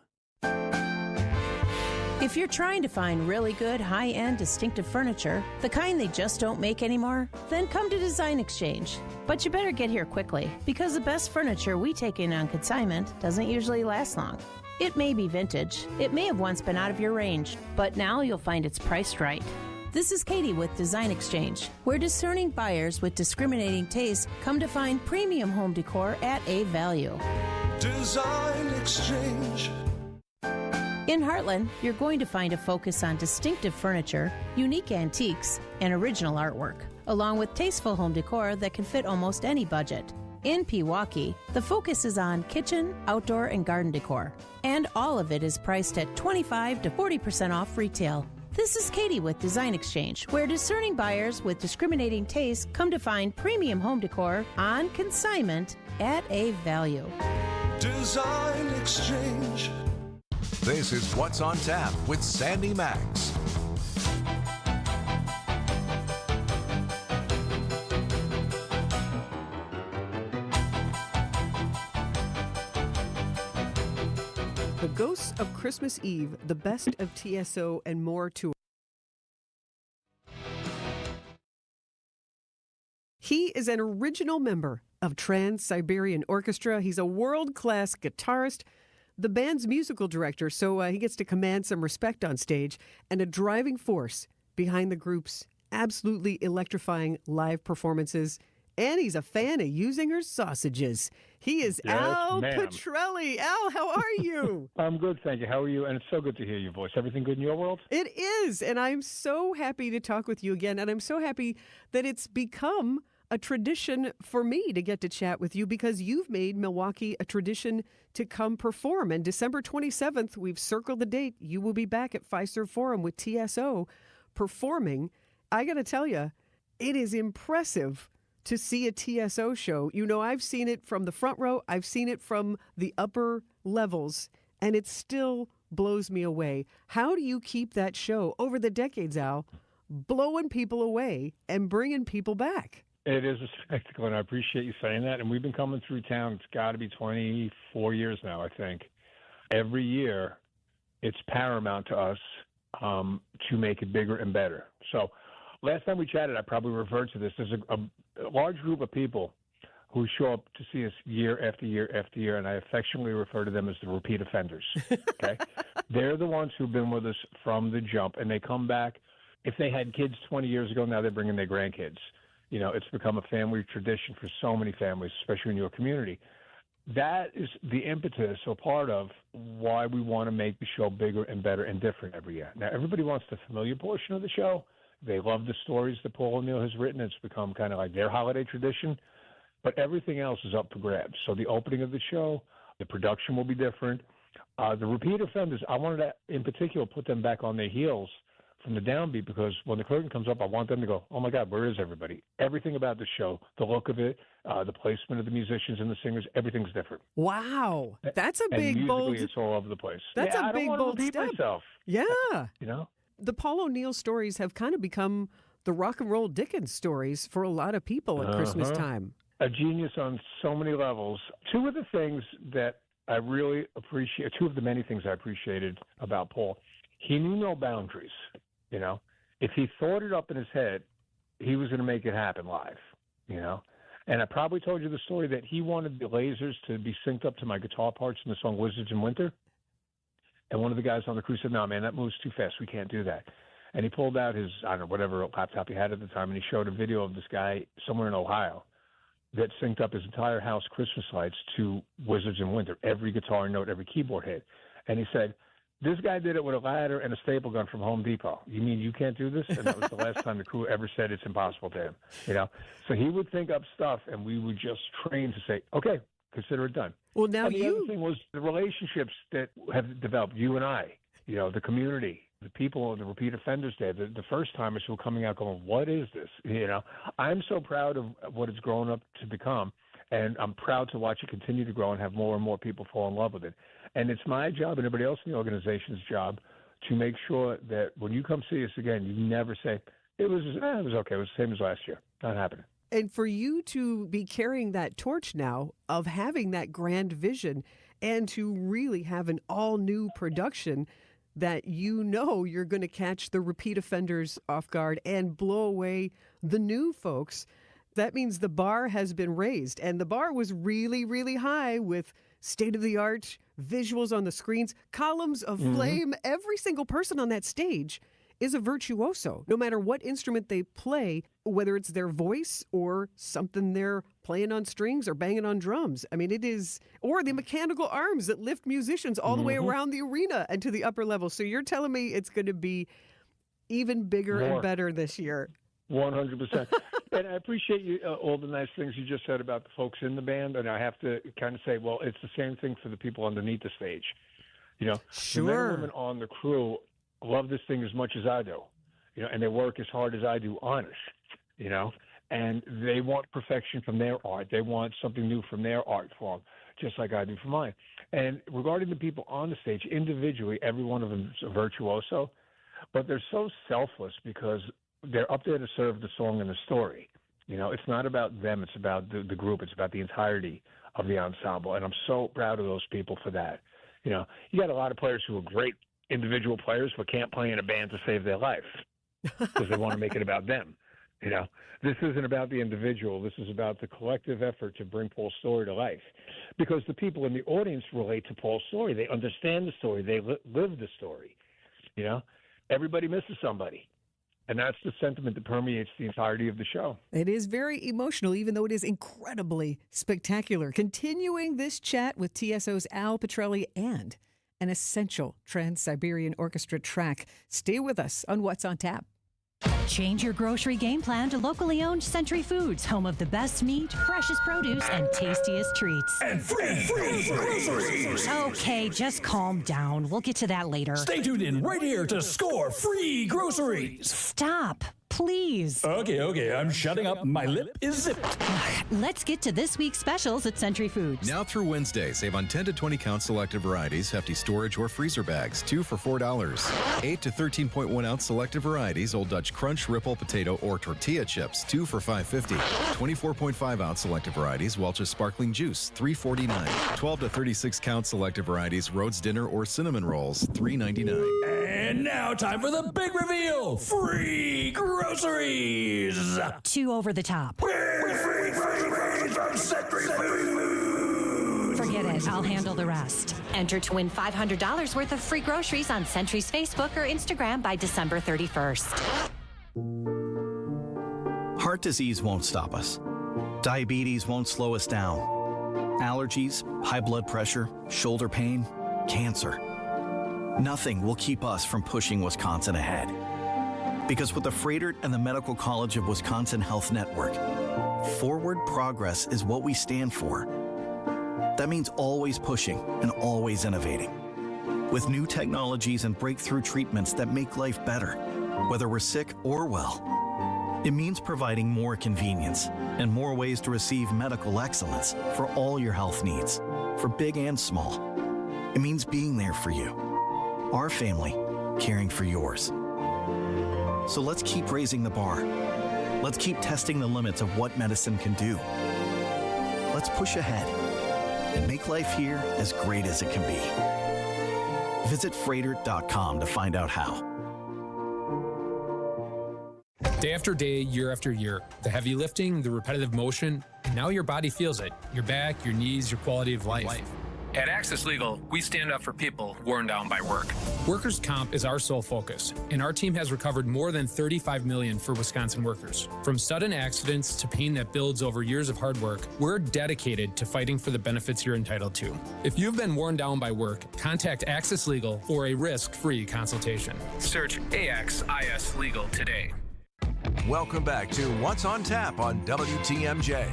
If you're trying to find really good, high-end, distinctive furniture, the kind they just don't make anymore, then come to Design Exchange. But you better get here quickly, because the best furniture we take in on consignment doesn't usually last long. It may be vintage, it may have once been out of your range, but now you'll find it's priced right. This is Katie with Design Exchange, where discerning buyers with discriminating tastes come to find premium home decor at a value.
Design Exchange.
In Heartland, you're going to find a focus on distinctive furniture, unique antiques, and original artwork, along with tasteful home decor that can fit almost any budget. In Pewaukee, the focus is on kitchen, outdoor, and garden decor, and all of it is priced at 25 to 40% off retail. This is Katie with Design Exchange, where discerning buyers with discriminating tastes come to find premium home decor on consignment at a value.
Design Exchange.
This is What's on Tap with Sandy Maxx.
The Ghosts of Christmas Eve, the best of TSO and more tour. He is an original member of Trans-Siberian Orchestra. He's a world-class guitarist, the band's musical director, so he gets to command some respect on stage, and a driving force behind the group's absolutely electrifying live performances. And he's a fan of using her sausages. He is Al Petrelli. Al, how are you?
I'm good, thank you. How are you? And it's so good to hear your voice. Everything good in your world?
It is, and I'm so happy to talk with you again, and I'm so happy that it's become a tradition for me to get to chat with you because you've made Milwaukee a tradition to come perform. And December 27th, we've circled the date. You will be back at Fiserv Forum with TSO performing. I got to tell you, it is impressive to see a TSO show. You know, I've seen it from the front row. I've seen it from the upper levels, and it still blows me away. How do you keep that show over the decades, Al, blowing people away and bringing people back?
It is a spectacle, and I appreciate you saying that. And we've been coming through town, it's got to be 24 years now, I think. Every year, it's paramount to us to make it bigger and better. So last time we chatted, I probably referred to this. There's a large group of people who show up to see us year after year after year, and I affectionately refer to them as the repeat offenders. Okay, they're the ones who've been with us from the jump, and they come back. If they had kids 20 years ago, now they're bringing their grandkids. You know, it's become a family tradition for so many families, especially in your community. that is the impetus or part of why we want to make the show bigger and better and different every year. Now, everybody wants the familiar portion of the show. They love the stories that Paul O'Neill has written. It's become kind of like their holiday tradition. But everything else is up for grabs. So the opening of the show, the production will be different. The repeat offenders, I wanted to, in particular, put them back on their heels from the downbeat, because when the curtain comes up, I want them to go, oh, my God, where is everybody? Everything about the show, the look of it, the placement of the musicians and the singers, everything's different.
Wow. That's a big,
and
bold...
it's all over the place.
That's a big, bold
step. Myself.
Yeah.
You know?
The Paul O'Neill stories have kind of become the rock and roll Dickens stories for a lot of people at Christmas time.
A genius on so many levels. Two of the things that I really appreciate, two of the many things I appreciated about Paul, he knew no boundaries. You know, if he thought it up in his head, he was going to make it happen live, you know. And I probably told you the story that he wanted the lasers to be synced up to my guitar parts in the song Wizards in Winter. And one of the guys on the crew said, no, man, that moves too fast. We can't do that. And he pulled out his, I don't know, whatever laptop he had at the time, and he showed a video of this guy somewhere in Ohio that synced up his entire house Christmas lights to Wizards in Winter, every guitar note, every keyboard hit. And he said, this guy did it with a ladder and a staple gun from Home Depot. You mean you can't do this? And that was the last time the crew ever said it's impossible to him. You know, so he would think up stuff, and we would just train to say, okay, consider it done.
Well, now
and the other thing was the relationships that have developed, you and I, you know, the community, the people, the repeat offenders there, the first timers who are coming out going, what is this? You know, I'm so proud of what it's grown up to become, and I'm proud to watch it continue to grow and have more and more people fall in love with it. And it's my job and everybody else in the organization's job to make sure that when you come see us again, you never say, it was okay, it was the same as last year. Not happening.
And for you to be carrying that torch now of having that grand vision and to really have an all-new production that you know you're going to catch the repeat offenders off guard and blow away the new folks, that means the bar has been raised. And the bar was really, really high with state-of-the-art visuals on the screens, columns of flame. Every single person on that stage is a virtuoso, no matter what instrument they play, whether it's their voice or something they're playing on strings or banging on drums. I mean, it is, or the mechanical arms that lift musicians all the way around the arena and to the upper level. So you're telling me it's going to be even bigger and better this year.
100%. And I appreciate you all the nice things you just said about the folks in the band. And I have to kind of say, well, it's the same thing for the people underneath the stage. You know, the men and women on the crew love this thing as much as I do, you know, and they work as hard as I do on it, you know, and they want perfection from their art. They want something new from their art form, just like I do from mine. And regarding the people on the stage, individually, every one of them is a virtuoso, but they're so selfless because they're up there to serve the song and the story. You know, it's not about them. It's about the group. It's about the entirety of the ensemble. And I'm so proud of those people for that. You know, you got a lot of players who are great individual players but can't play in a band to save their life because they want to make it about them. You know, this isn't about the individual. This is about the collective effort to bring Paul's story to life, because the people in the audience relate to Paul's story. They understand the story. They live the story. You know, everybody misses somebody. And that's the sentiment that permeates the entirety of the show.
It is very emotional, even though it is incredibly spectacular. Continuing this chat with TSO's Al Petrelli and an essential Trans-Siberian Orchestra track. Stay with us on What's on Tap.
Change your grocery game plan to locally owned Century Foods, home of the best meat, freshest produce, and tastiest treats.
And free groceries.
Okay, just calm down. We'll get to that later.
Stay tuned in right here to score free groceries.
Stop, please.
Okay, I'm shutting up. My lip is zipped.
Let's get to this week's specials at Century Foods.
Now through Wednesday, save on 10 to 20 count selected varieties, hefty storage or freezer bags, 2 for $4. 8 to 13.1 ounce selected varieties, Old Dutch Crunch, Ripple, Potato, or Tortilla chips, 2 for $5.50. 24.5 ounce selected varieties, Welch's Sparkling Juice, $3.49. 12 to 36 count selected varieties, Rhodes Dinner or Cinnamon Rolls, $3.99.
And now time for the big reveal. Free groceries.
2 over the top.
Free from Century Foods.
Forget it. I'll handle the rest. Enter to win $500 worth of free groceries on Century's Facebook or Instagram by December 31st.
Heart disease won't stop us. Diabetes won't slow us down.
allergies, high blood pressure, shoulder pain, cancer. Nothing will keep us from pushing Wisconsin ahead. Because with the Freighter and the Medical College of Wisconsin Health Network, forward progress is what we stand for. That means always pushing and always innovating. With new technologies and breakthrough treatments that make life better, whether we're sick or well. It means providing more convenience and more ways to receive medical excellence for all your health needs, for big and small. It means being there for you, our family, caring for yours. So let's keep raising the bar. Let's keep testing the limits of what medicine can do. Let's push ahead and make life here as great as it can be. Visit Freighter.com to find out how.
Day after day, year after year, the heavy lifting, the repetitive motion, and now your body feels it. Your back, your knees, your quality of life.
At Access Legal, we stand up for people worn down by work.
Workers' comp is our sole focus, and our team has recovered more than $35 million for Wisconsin workers. From sudden accidents to pain that builds over years of hard work, we're dedicated to fighting for the benefits you're entitled to. If you've been worn down by work, contact Access Legal for a risk-free consultation.
Search AXIS Legal today.
Welcome back to What's on Tap on WTMJ.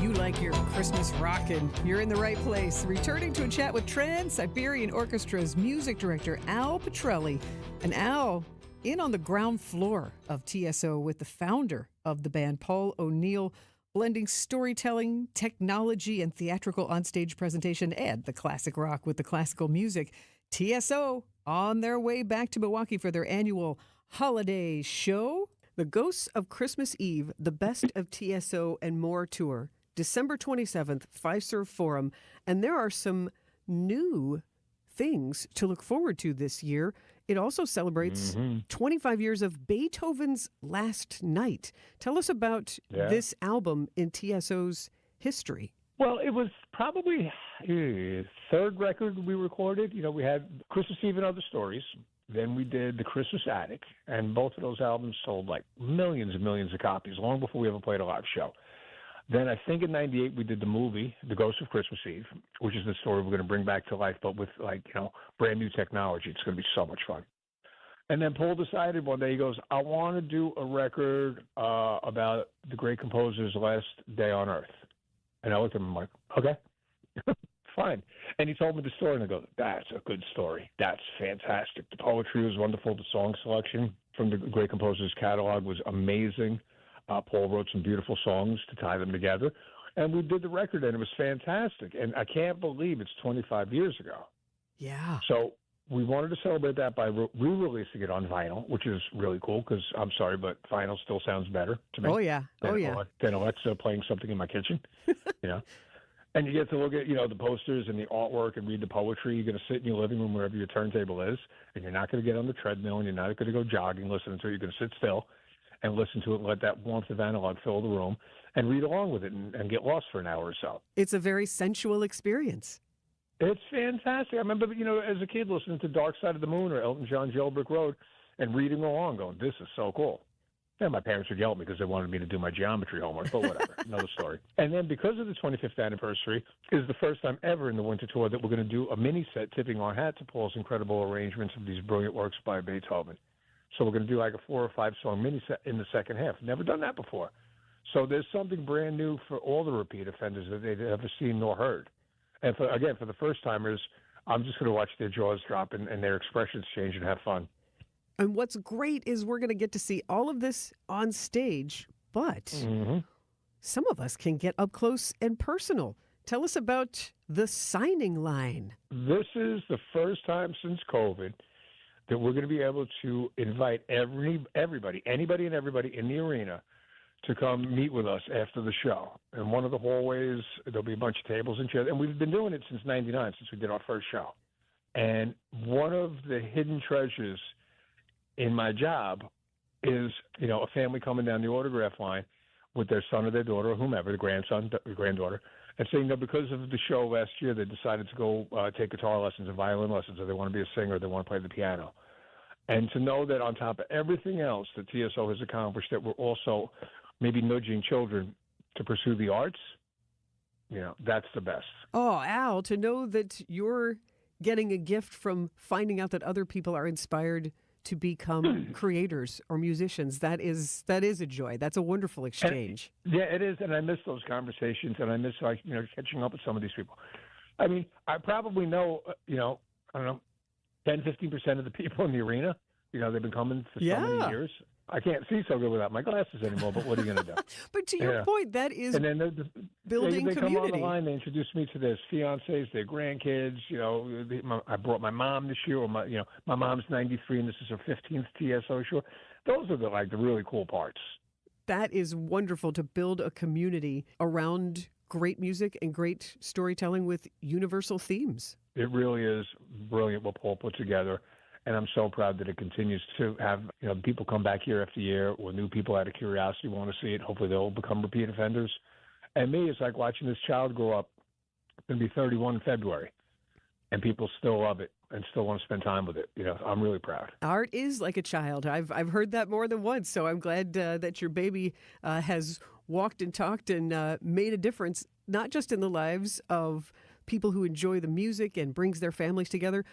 You like your Christmas rockin', you're in the right place. Returning to a chat with Trans-Siberian Orchestra's music director, Al Petrelli. And Al, in on the ground floor of TSO with the founder of the band, Paul O'Neill, blending storytelling, technology, and theatrical onstage presentation, and the classic rock with the classical music. TSO on their way back to Milwaukee for their annual holiday show. The Ghosts of Christmas Eve, the Best of TSO and More Tour. December 27th, Fiserv Forum. And there are some new things to look forward to this year. It also celebrates 25 years of Beethoven's Last Night. Tell us about this album in TSO's history.
Well, it was probably third record we recorded. You know, we had Christmas Eve and Other Stories. Then we did The Christmas Attic. And both of those albums sold like millions and millions of copies long before we ever played a live show. Then I think in '98 we did the movie, The Ghost of Christmas Eve, which is the story we're going to bring back to life, but with brand new technology. It's going to be so much fun. And then Paul decided one day, he goes, I want to do a record about the great composer's last day on Earth. And I looked at him and I'm like, okay, fine. And he told me the story and I go, that's a good story. That's fantastic. The poetry was wonderful. The song selection from the great composer's catalog was amazing. Paul wrote some beautiful songs to tie them together. And we did the record, and it was fantastic. And I can't believe it's 25 years ago.
Yeah.
So we wanted to celebrate that by re-releasing it on vinyl, which is really cool because, I'm sorry, but vinyl still sounds better to me.
Oh, yeah.
Than Alexa playing something in my kitchen, you know. And you get to look at, the posters and the artwork and read the poetry. You're going to sit in your living room wherever your turntable is, and you're not going to get on the treadmill, and you're not going to go jogging, listening to it. You're going to sit still and listen to it and let that warmth of analog fill the room and read along with it and get lost for an hour or so.
It's a very sensual experience.
It's fantastic. I remember, as a kid listening to Dark Side of the Moon or Elton John Jailbreak Road and reading along going, this is so cool. And my parents would yell at me because they wanted me to do my geometry homework, but whatever, another story. And then because of the 25th anniversary is the first time ever in the winter tour that we're going to do a mini set tipping our hat to Paul's incredible arrangements of these brilliant works by Beethoven. So we're going to do like a 4 or 5 song mini set in the second half. Never done that before. So there's something brand new for all the repeat offenders that they've never seen nor heard. And for the first timers, I'm just going to watch their jaws drop and their expressions change and have fun.
And what's great is we're going to get to see all of this on stage, but some of us can get up close and personal. Tell us about the signing line.
This is the first time since COVID that we're going to be able to invite everybody, anybody and everybody in the arena to come meet with us after the show. In one of the hallways, there'll be a bunch of tables and chairs. And we've been doing it since '99, since we did our first show. And one of the hidden treasures in my job is, a family coming down the autograph line with their son or their daughter or whomever, the grandson, the granddaughter, and saying that because of the show last year, they decided to go take guitar lessons and violin lessons, or they want to be a singer, or they want to play the piano. And to know that on top of everything else that TSO has accomplished, that we're also maybe nudging children to pursue the arts, that's the best.
Oh, Al, to know that you're getting a gift from finding out that other people are inspired to become creators or musicians, that is a joy. That's a wonderful exchange.
It is, and I miss those conversations, and I miss catching up with some of these people. I mean, I probably know, I don't know, 10, 15% of the people in the arena. They've been coming for so many years. I can't see so good without my glasses anymore, but what are you going to do?
But to your point, that is
and then
building
they
community.
come on the line, they introduce me to their fiancés, their grandkids. I brought my mom this year, or my mom's 93, and this is her 15th TSO show. Those are the really cool parts.
That is wonderful, to build a community around great music and great storytelling with universal themes.
It really is brilliant what Paul put together. And I'm so proud that it continues to have, people come back year after year, or new people out of curiosity want to see it. Hopefully they'll become repeat offenders. And me, it's like watching this child grow up. It's going to be 31 in February, and people still love it and still want to spend time with it. I'm really proud.
Art is like a child. I've heard that more than once. So I'm glad that your baby has walked and talked and made a difference, not just in the lives of people who enjoy the music and brings their families together,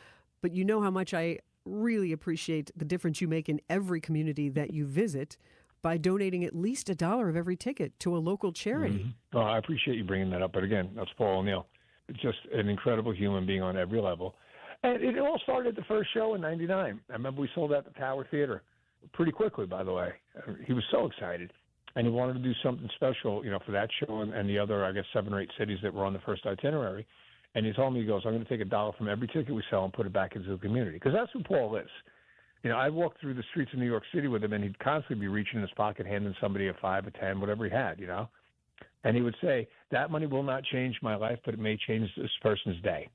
but you know how much I really appreciate the difference you make in every community that you visit by donating at least $1 of every ticket to a local charity.
Mm-hmm. I appreciate you bringing that up. But again, that's Paul O'Neill. Just an incredible human being on every level. And it all started at the first show in '99. I remember we sold out the Tower Theater pretty quickly, by the way. He was so excited. And he wanted to do something special, for that show and the other, 7 or 8 cities that were on the first itinerary. And he told me, he goes, I'm going to take $1 from every ticket we sell and put it back into the community. Because that's who Paul is. I walked through the streets of New York City with him, and he'd constantly be reaching in his pocket, handing somebody a 5, a 10, whatever he had, And he would say, that money will not change my life, but it may change this person's day.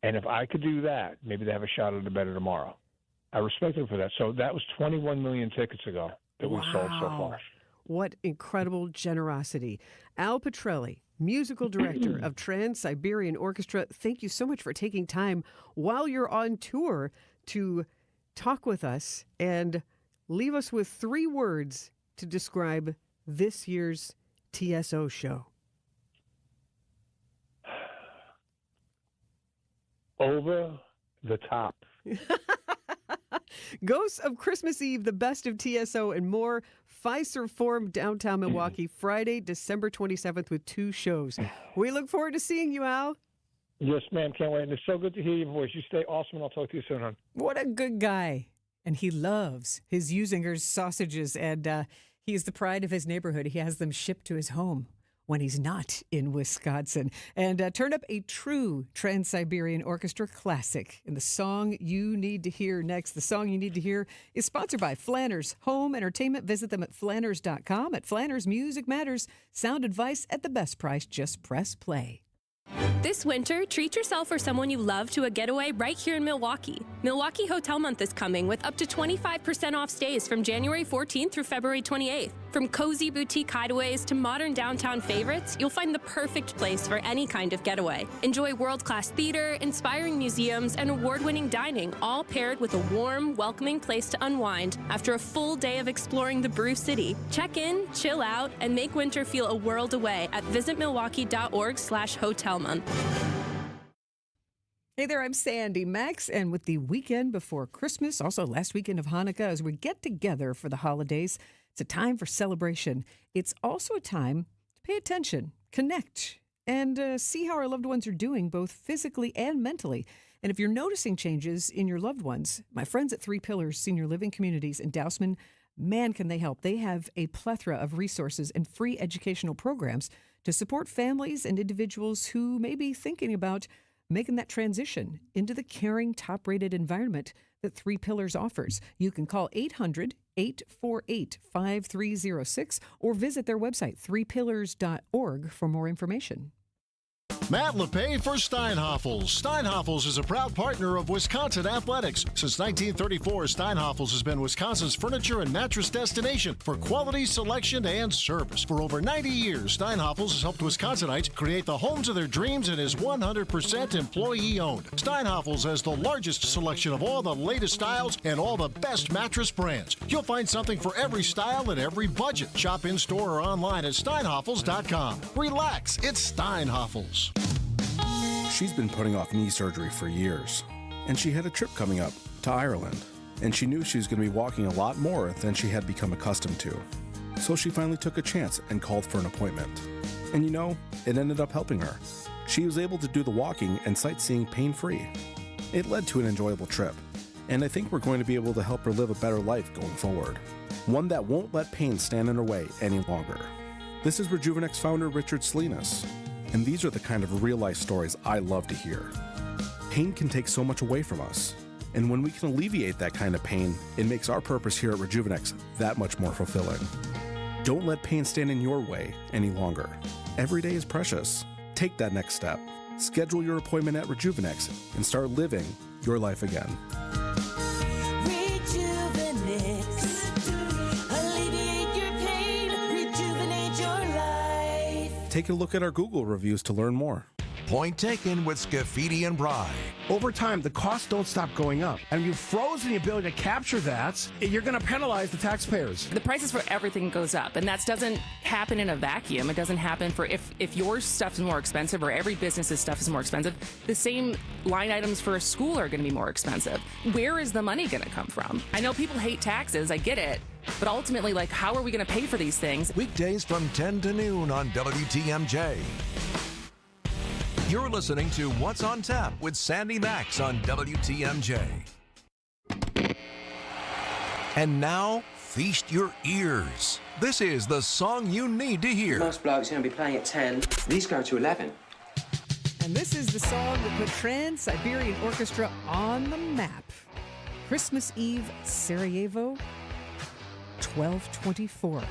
And if I could do that, maybe they have a shot at it better tomorrow. I respect him for that. So that was 21 million tickets ago that we sold so far.
What incredible generosity. Al Petrelli, musical director of Trans-Siberian Orchestra, thank you so much for taking time while you're on tour to talk with us and leave us with 3 words to describe this year's TSO show.
Over the top.
Ghosts of Christmas Eve, the best of TSO and more. Fiserv Forum, downtown Milwaukee, Friday, December 27th with 2 shows. We look forward to seeing you, Al.
Yes, ma'am. Can't wait. And it's so good to hear your voice. You stay awesome, and I'll talk to you soon, hon.
What a good guy. And he loves his Usinger's sausages, and he is the pride of his neighborhood. He has them shipped to his home when he's not in Wisconsin. And turn up a true Trans-Siberian Orchestra classic in the song you need to hear next. The song you need to hear is sponsored by Flanners Home Entertainment. Visit them at flanners.com. At Flanners, music matters. Sound advice at the best price. Just press play.
This winter, treat yourself or someone you love to a getaway right here in Milwaukee. Milwaukee Hotel Month is coming with up to 25% off stays from January 14th through February 28th. From cozy boutique hideaways to modern downtown favorites, you'll find the perfect place for any kind of getaway. Enjoy world-class theater, inspiring museums, and award-winning dining, all paired with a warm, welcoming place to unwind after a full day of exploring the Brew City. Check in, chill out, and make winter feel a world away at visitmilwaukee.org/hotelmonth.
Hey there, I'm Sandy Maxx, and with the weekend before Christmas, also last weekend of Hanukkah, as we get together for the holidays, it's a time for celebration. It's also a time to pay attention, connect, and see how our loved ones are doing, both physically and mentally. And if you're noticing changes in your loved ones, my friends at 3 Pillars Senior Living Communities in Dousman, man, can they help. They have a plethora of resources and free educational programs to support families and individuals who may be thinking about making that transition into the caring, top-rated environment that 3 Pillars offers. You can call 800-848-5306 or visit their website, 3pillars.org, for more information.
Matt LePay for Steinhoffels. Steinhoffels is a proud partner of Wisconsin Athletics. Since 1934, Steinhoffels has been Wisconsin's furniture and mattress destination for quality, selection, and service. For over 90 years, Steinhoffels has helped Wisconsinites create the homes of their dreams and is 100% employee-owned. Steinhoffels has the largest selection of all the latest styles and all the best mattress brands. You'll find something for every style and every budget. Shop in-store or online at steinhoffels.com. Relax, it's Steinhoffels.
She's been putting off knee surgery for years, and she had a trip coming up to Ireland, and she knew she was going to be walking a lot more than she had become accustomed to. So she finally took a chance and called for an appointment. And you know, it ended up helping her. She was able to do the walking and sightseeing pain-free. It led to an enjoyable trip, and I think we're going to be able to help her live a better life going forward. One that won't let pain stand in her way any longer. This is Rejuvenex founder Richard Salinas. And these are the kind of real-life stories I love to hear. Pain can take so much away from us. And when we can alleviate that kind of pain, it makes our purpose here at Rejuvenex that much more fulfilling. Don't let pain stand in your way any longer. Every day is precious. Take that next step. Schedule your appointment at Rejuvenex and start living your life again. Take a look at our Google reviews to learn more.
Point taken with Scafidi and Bry.
Over time, the costs don't stop going up. And you've frozen the ability to capture that, you're going to penalize the taxpayers.
The prices for everything goes up, and that doesn't happen in a vacuum. It doesn't happen for if your stuff is more expensive or every business's stuff is more expensive, the same line items for a school are going to be more expensive. Where is the money going to come from? I know people hate taxes, I get it. But ultimately, how are we going to pay for these things?
Weekdays from 10 to noon on WTMJ. You're listening to What's on Tap with Sandy Maxx on WTMJ. And now, feast your ears. This is the song you need to hear.
Most blokes are going to be playing at 10. These go to 11.
And this is the song that put Trans-Siberian Orchestra on the map. Christmas Eve, Sarajevo, 1224.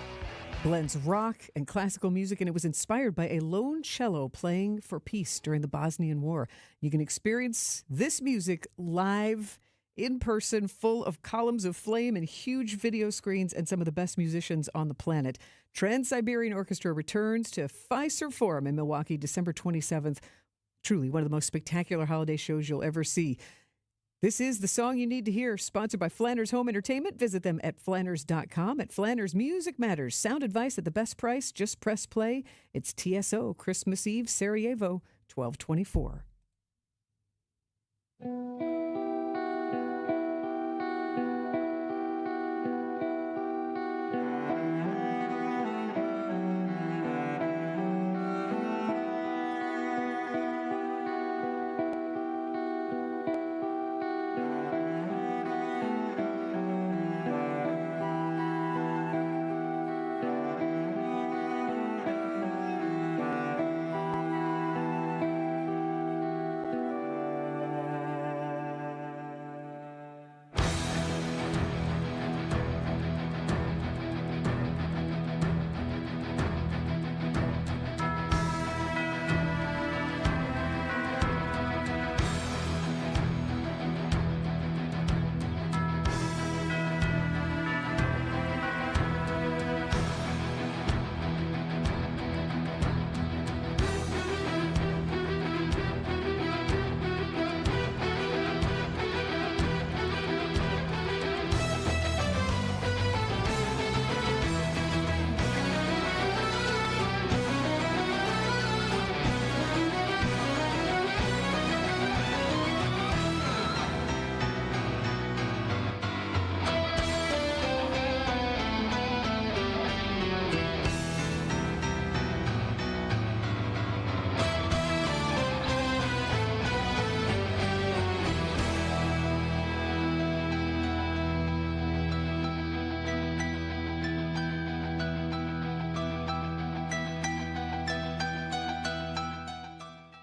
Blends rock and classical music, and it was inspired by a lone cello playing for peace during the Bosnian War. You can experience this music live, in person, full of columns of flame and huge video screens and some of the best musicians on the planet. Trans-Siberian Orchestra returns to Fiserv Forum in Milwaukee, December 27th. Truly one of the most spectacular holiday shows you'll ever see. This is the song you need to hear, sponsored by Flanders Home Entertainment. Visit them at Flanders.com. At Flanders, music matters. Sound advice at the best price. Just press play. It's TSO, Christmas Eve, Sarajevo, 1224.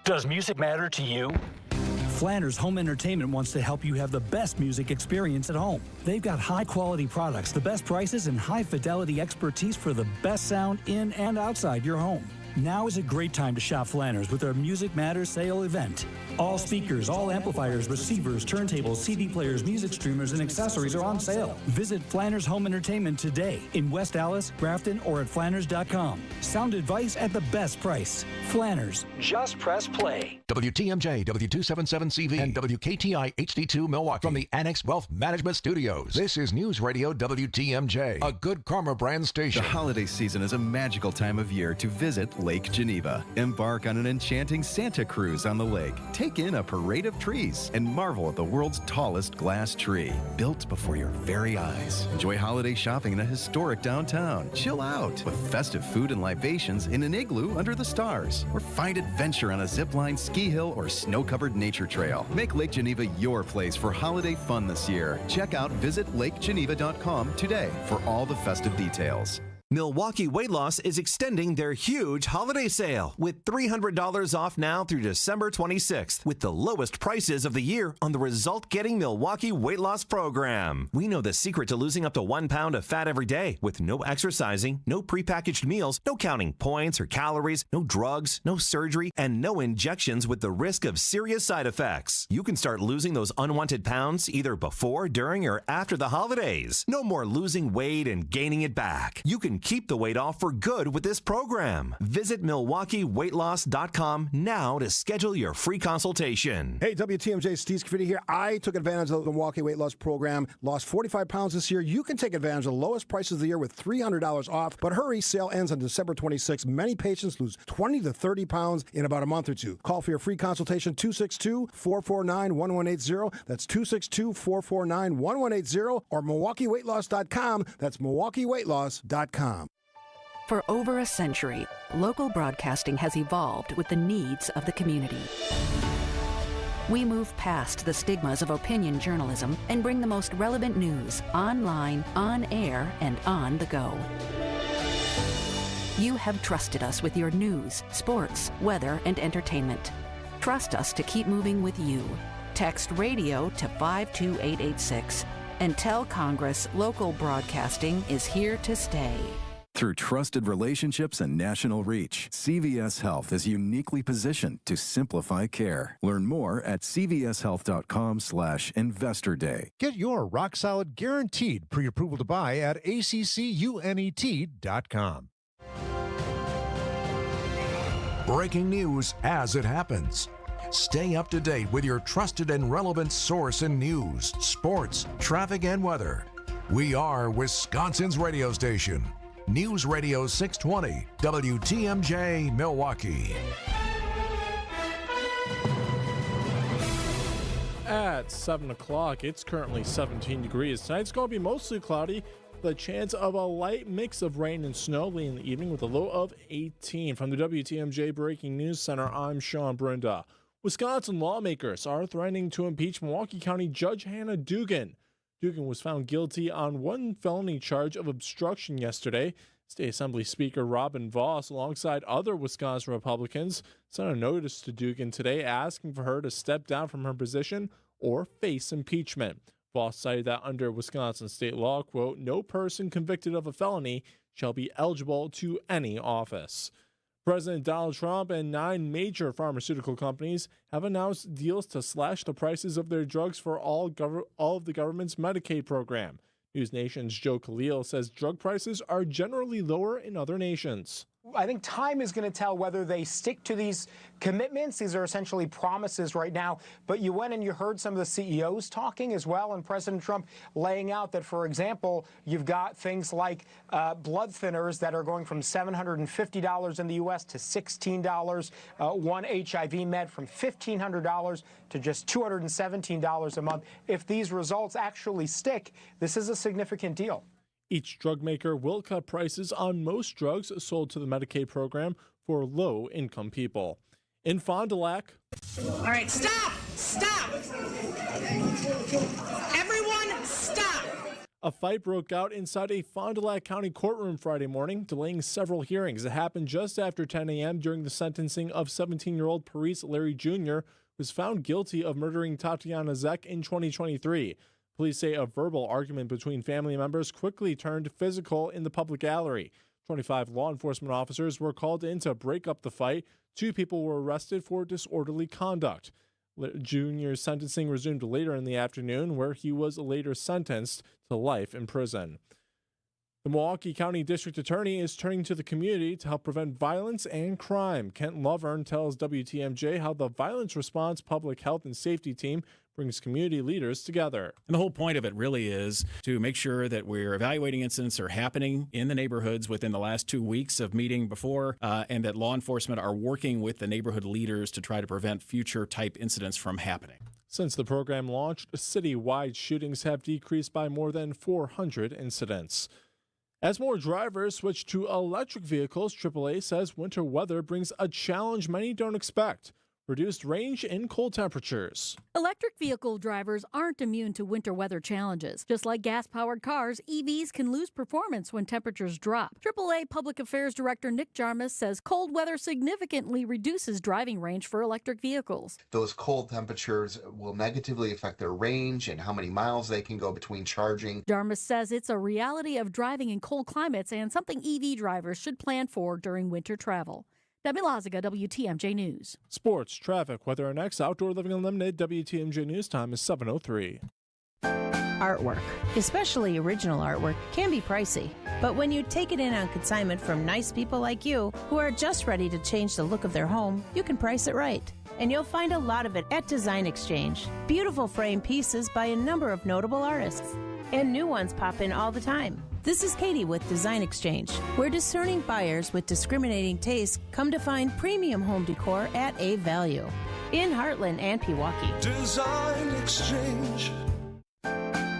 Does music matter to you? Flanders Home Entertainment wants to help you have the best music experience at home. They've got high-quality products, the best prices, and high-fidelity expertise for the best sound in and outside your home. Now is a great time to shop Flanners with their Music Matters sale event. All speakers, all amplifiers, receivers, turntables, CD players, music streamers, and accessories are on sale. Visit Flanners Home Entertainment today in West Allis, Grafton, or at flanners.com. Sound advice at the best price. Flanners. Just press play.
WTMJ, W277CV, and WKTI HD2 Milwaukee from the Annex Wealth Management Studios. This is News Radio WTMJ, a Good Karma brand station.
The holiday season is a magical time of year to visit Lake Geneva. Embark on an enchanting Santa cruise on the lake. Take in a parade of trees and marvel at the world's tallest glass tree, built before your very eyes. Enjoy holiday shopping in a historic downtown. Chill out with festive food and libations in an igloo under the stars. Or find adventure on a zipline, ski hill, or snow-covered nature trail. Make Lake Geneva your place for holiday fun this year. Check out visitlakegeneva.com today for all the festive details.
Milwaukee Weight Loss is extending their huge holiday sale with $300 off now through December 26th with the lowest prices of the year on the result-getting Milwaukee Weight Loss program. We know the secret to losing up to 1 pound of fat every day with no exercising, no prepackaged meals, no counting points or calories, no drugs, no surgery, and no injections with the risk of serious side effects. You can start losing those unwanted pounds either before, during, or after the holidays. No more losing weight and gaining it back. You can keep the weight off for good with this program. Visit MilwaukeeWeightLoss.com now to schedule your free consultation.
Hey, WTMJ, Steve Scafidi here. I took advantage of the Milwaukee Weight Loss Program, lost 45 pounds this year. You can take advantage of the lowest prices of the year with $300 off. But hurry, sale ends on December 26th. Many patients lose 20 to 30 pounds in about a month or two. Call for your free consultation, 262-449-1180. That's 262-449-1180 or MilwaukeeWeightLoss.com. That's MilwaukeeWeightLoss.com.
For over a century, local broadcasting has evolved with the needs of the community. We move past the stigmas of opinion journalism and bring the most relevant news online, on air, and on the go. You have trusted us with your news, sports, weather, and entertainment. Trust us to keep moving with you. Text radio to 52886 and tell Congress local broadcasting is here to stay.
Through trusted relationships and national reach, CVS Health is uniquely positioned to simplify care. Learn more at cvshealth.com/investor day.
Get your rock solid guaranteed pre-approval to buy at accunet.com.
Breaking news as it happens. Stay up to date with your trusted and relevant source in news, sports, traffic, and weather. We are Wisconsin's radio station. News Radio 620, WTMJ, Milwaukee.
At 7 o'clock, it's currently 17 degrees. Tonight's going to be mostly cloudy, with a chance of a light mix of rain and snow late in the evening with a low of 18. From the WTMJ Breaking News Center, I'm Sean Brenda. Wisconsin lawmakers are threatening to impeach Milwaukee County Judge Hannah Dugan. Dugan was found guilty on one felony charge of obstruction yesterday. State Assembly Speaker Robin Vos, alongside other Wisconsin Republicans, sent a notice to Dugan today asking for her to step down from her position or face impeachment. Vos cited that under Wisconsin state law, quote, no person convicted of a felony shall be eligible to any office. President Donald Trump and 9 major pharmaceutical companies have announced deals to slash the prices of their drugs for all of the government's Medicaid program. News Nation's Joe Khalil says drug prices are generally lower in other nations.
I think time is going to tell whether they stick to these commitments. These are essentially promises right now. But you went and you heard some of the CEOs talking as well, and President Trump laying out that, for example, you've got things like blood thinners that are going from $750 in the U.S. to $16, one HIV med from $1,500 to just $217 a month. If these results actually stick, this is a significant deal.
Each drug maker will cut prices on most drugs sold to the Medicaid program for low-income people. In Fond du Lac.
All right, stop! Stop! Everyone, stop!
A fight broke out inside a Fond du Lac County courtroom Friday morning, delaying several hearings. It happened just after 10 a.m. during the sentencing of 17-year-old Paris Larry Jr., who was found guilty of murdering Tatiana Zek in 2023. Police say a verbal argument between family members quickly turned physical in the public gallery. 25 law enforcement officers were called in to break up the fight. 2 people were arrested for disorderly conduct. Junior's sentencing resumed later in the afternoon, where he was later sentenced to life in prison. The Milwaukee County District Attorney is turning to the community to help prevent violence and crime. Kent Lovern tells WTMJ how the Violence Response Public Health and Safety Team brings community leaders together.
And the whole point of it really is to make sure that we're evaluating incidents that are happening in the neighborhoods within the last 2 weeks of meeting before, and that law enforcement are working with the neighborhood leaders to try to prevent future type incidents from happening.
Since the program launched, citywide shootings have decreased by more than 400 incidents. As more drivers switch to electric vehicles, AAA says winter weather brings a challenge many don't expect: reduced range in cold temperatures.
Electric vehicle drivers aren't immune to winter weather challenges. Just like gas-powered cars, EVs can lose performance when temperatures drop. AAA Public Affairs Director Nick Jarmus says cold weather significantly reduces driving range for electric vehicles.
Those cold temperatures will negatively affect their range and how many miles they can go between charging.
Jarmus says it's a reality of driving in cold climates and something EV drivers should plan for during winter travel. Debbie Loziga, WTMJ News.
Sports, traffic, weather, and next Outdoor Living Unlimited. WTMJ News time is 7:03.
Artwork, especially original artwork, can be pricey. But when you take it in on consignment from nice people like you who are just ready to change the look of their home, you can price it right. And you'll find a lot of it at Design Exchange. Beautiful frame pieces by a number of notable artists. And new ones pop in all the time. This is Katie with Design Exchange, where discerning buyers with discriminating tastes come to find premium home decor at a value. In Heartland and Pewaukee.
Design Exchange.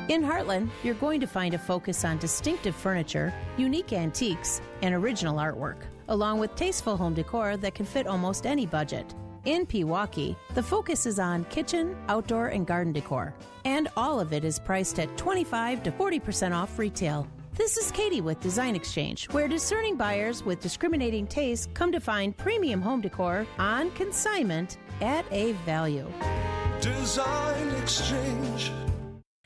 In Heartland, you're going to find a focus on distinctive furniture, unique antiques, and original artwork, along with tasteful home decor that can fit almost any budget. In Pewaukee, the focus is on kitchen, outdoor, and garden decor, and all of it is priced at 25 to 40% off retail. This is Katie with Design Exchange, where discerning buyers with discriminating tastes come to find premium home decor on consignment at a value.
Design Exchange.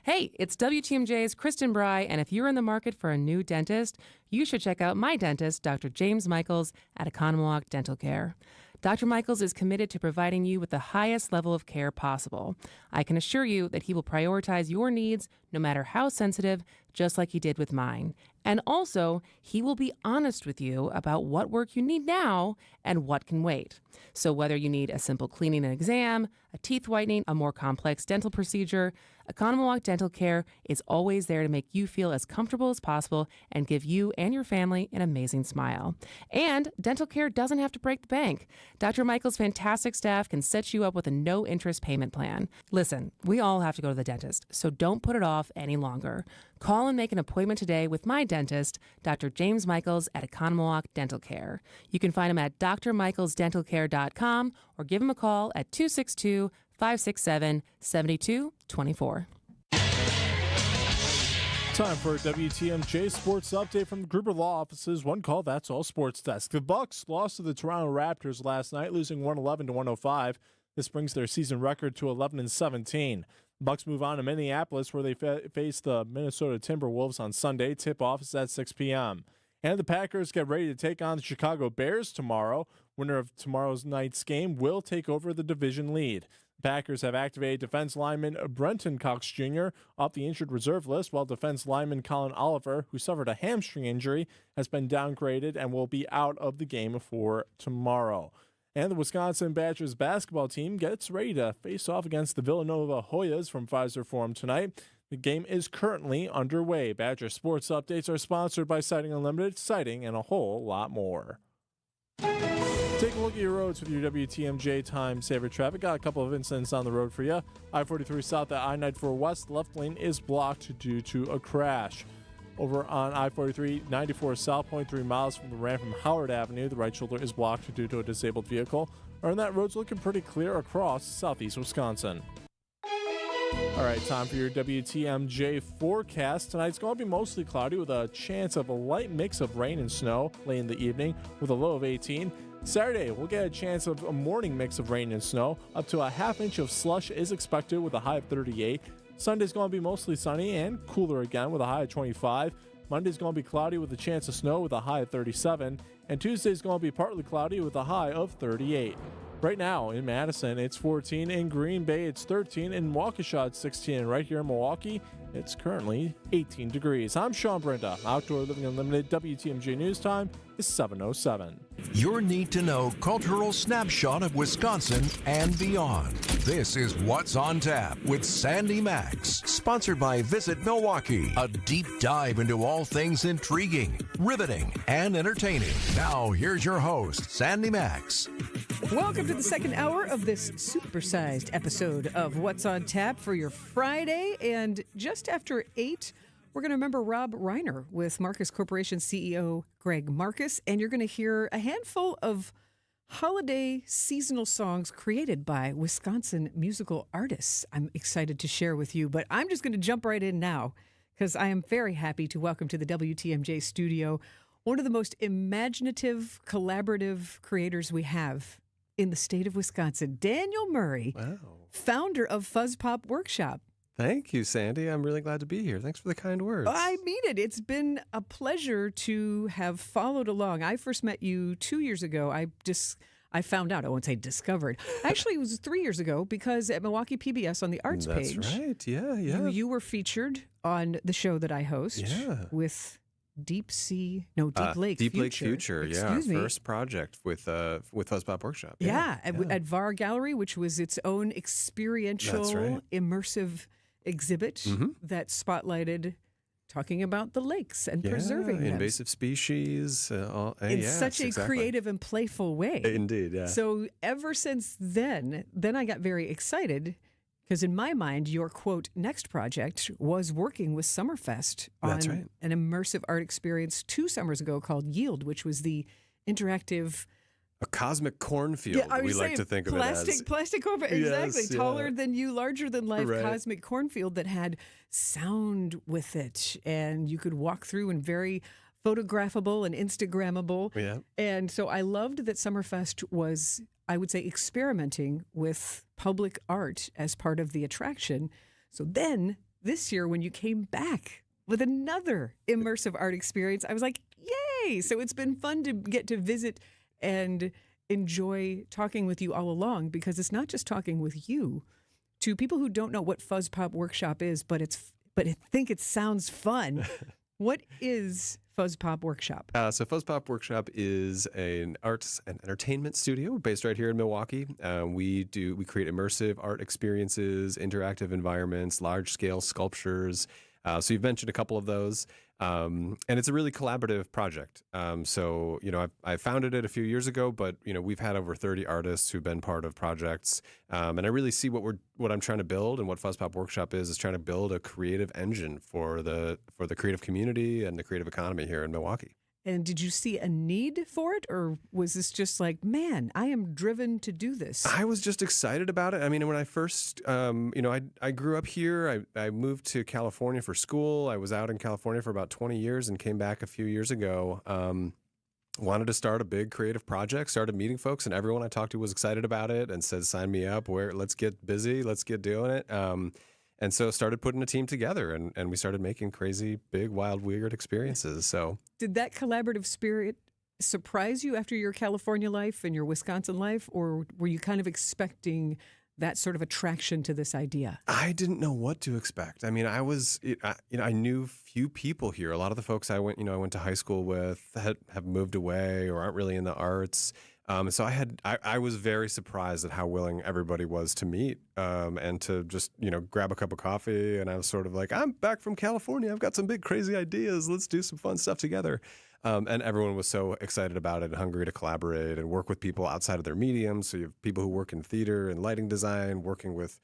Hey, it's WTMJ's Kristen Bry, and if you're in the market for a new dentist, you should check out my dentist, Dr. James Michaels at Economowoc Dental Care. Dr. Michaels is committed to providing you with the highest level of care possible. I can assure you that he will prioritize your needs, no matter how sensitive, just like he did with mine. And also, he will be honest with you about what work you need now and what can wait. So whether you need a simple cleaning and exam, a teeth whitening, a more complex dental procedure, Economowoc Dental Care is always there to make you feel as comfortable as possible and give you and your family an amazing smile. And dental care doesn't have to break the bank. Dr. Michael's fantastic staff can set you up with a no-interest payment plan. Listen, we all have to go to the dentist, so don't put it off any longer. Call and make an appointment today with my dentist, Dr. James Michaels at Economowoc Dental Care. You can find him at drmichaelsdentalcare.com or give him a call at 262-567-7224.
Time for a WTMJ Sports Update from the Gruber Law Office's One Call, That's All Sports Desk. The Bucks lost to the Toronto Raptors last night, losing 111 to 105. This brings their season record to 11-17. Bucks move on to Minneapolis, where they face the Minnesota Timberwolves on Sunday. Tip-off is at 6 p.m. And the Packers get ready to take on the Chicago Bears tomorrow. Winner of tomorrow's night's game will take over the division lead. The Packers have activated defense lineman Brenton Cox Jr. off the injured reserve list, while defense lineman Colin Oliver, who suffered a hamstring injury, has been downgraded and will be out of the game for tomorrow. And the Wisconsin Badgers basketball team gets ready to face off against the Villanova Hoyas from Pfizer Forum tonight. The game is currently underway. Badger Sports Updates are sponsored by Sighting Unlimited, Sighting, and a whole lot more. Take a look at your roads with your WTMJ Time Saver traffic. Got a couple of incidents on the road for you. I-43 south at I-94 west. Left lane is blocked due to a crash. Over on I-43, 94 south, 0.3 miles from the ramp from Howard Avenue. The right shoulder is blocked due to a disabled vehicle. And that road's looking pretty clear across southeast Wisconsin. All right, time for your WTMJ forecast. Tonight's going to be mostly cloudy with a chance of a light mix of rain and snow late in the evening with a low of 18. Saturday, we'll get a chance of a morning mix of rain and snow. Up to a half inch of slush is expected with a high of 38. Sunday's going to be mostly sunny and cooler again with a high of 25. Monday's going to be cloudy with a chance of snow with a high of 37. And Tuesday's going to be partly cloudy with a high of 38. Right now in Madison, it's 14. In Green Bay, it's 13. In Waukesha, it's 16. And right here in Milwaukee, it's currently 18 degrees. I'm Sean Brenda. Outdoor Living Unlimited. WTMJ News Time is 7:07.
Your need-to-know cultural snapshot of Wisconsin and beyond. This is What's on Tap with Sandy Maxx, sponsored by Visit Milwaukee. A deep dive into all things intriguing, riveting, and entertaining. Now, here's your host, Sandy Maxx.
Welcome to the second hour of this supersized episode of What's on Tap for your Friday. And just after 8, we're going to remember Rob Reiner with Marcus Corporation CEO Greg Marcus. And you're going to hear a handful of holiday seasonal songs created by Wisconsin musical artists. I'm excited to share with you, but I'm just going to jump right in now because I am very happy to welcome to the WTMJ studio one of the most imaginative, collaborative creators we have in the state of Wisconsin, Daniel Murray, founder of Fuzz Pop Workshop.
Thank you, Sandy. I'm really glad to be here. Thanks for the kind words.
I mean it. It's been a pleasure to have followed along. I first met you 2 years ago. I found out, I won't say discovered. Actually, it was 3 years ago because at Milwaukee PBS on the arts page.
That's right. Yeah.
You were featured on the show that I host with Deep Lake Future.
Excuse me. First project with Fuzz Pop Workshop.
At VAR Gallery, which was its own experiential, immersive exhibit that spotlighted talking about the lakes and preserving them.
Invasive species.
In such a creative and playful way.
Indeed, yeah.
So ever since then I got very excited because in my mind, your, quote, next project was working with Summerfest on an immersive art experience 2 summers ago called Yield, which was the interactive...
A cosmic cornfield, we like to think of it as.
Plastic cornfield, exactly. Taller than you, larger than life cosmic cornfield that had sound with it. And you could walk through and very photographable and Instagrammable.
Yeah.
And so I loved that Summerfest was, I would say, experimenting with public art as part of the attraction. So then this year when you came back with another immersive art experience, I was like, yay! So it's been fun to get to visit and enjoy talking with you all along because it's not just talking with you. To people who don't know what Fuzz Pop Workshop is, but I think it sounds fun. What is Fuzz Pop Workshop?
So Fuzz Pop Workshop is an arts and entertainment studio based right here in Milwaukee. We create immersive art experiences, interactive environments, large-scale sculptures. So you've mentioned a couple of those. And it's a really collaborative project. So, I founded it a few years ago, but, we've had over 30 artists who've been part of projects. And I really see what I'm trying to build and what Fuzz Pop Workshop is trying to build a creative engine for the creative community and the creative economy here in Milwaukee.
And did you see a need for it, or was this just like, man, I am driven to do this?
I was just excited about it. I mean, when I first, I grew up here. I moved to California for school. I was out in California for about 20 years and came back a few years ago. Wanted to start a big creative project, started meeting folks, and everyone I talked to was excited about it and said, sign me up. Let's get busy. Let's get doing it. And so started putting a team together, and we started making crazy, big, wild, weird experiences. So
did that collaborative spirit surprise you after your California life and your Wisconsin life, or were you kind of expecting that sort of attraction to this idea?
I didn't know what to expect. I mean, I knew few people here. A lot of the folks I went to high school with have moved away or aren't really in the arts. So I was very surprised at how willing everybody was to meet and to just, grab a cup of coffee. And I was sort of like, I'm back from California. I've got some big, crazy ideas. Let's do some fun stuff together. And everyone was so excited about it and hungry to collaborate and work with people outside of their medium. So you have people who work in theater and lighting design, working with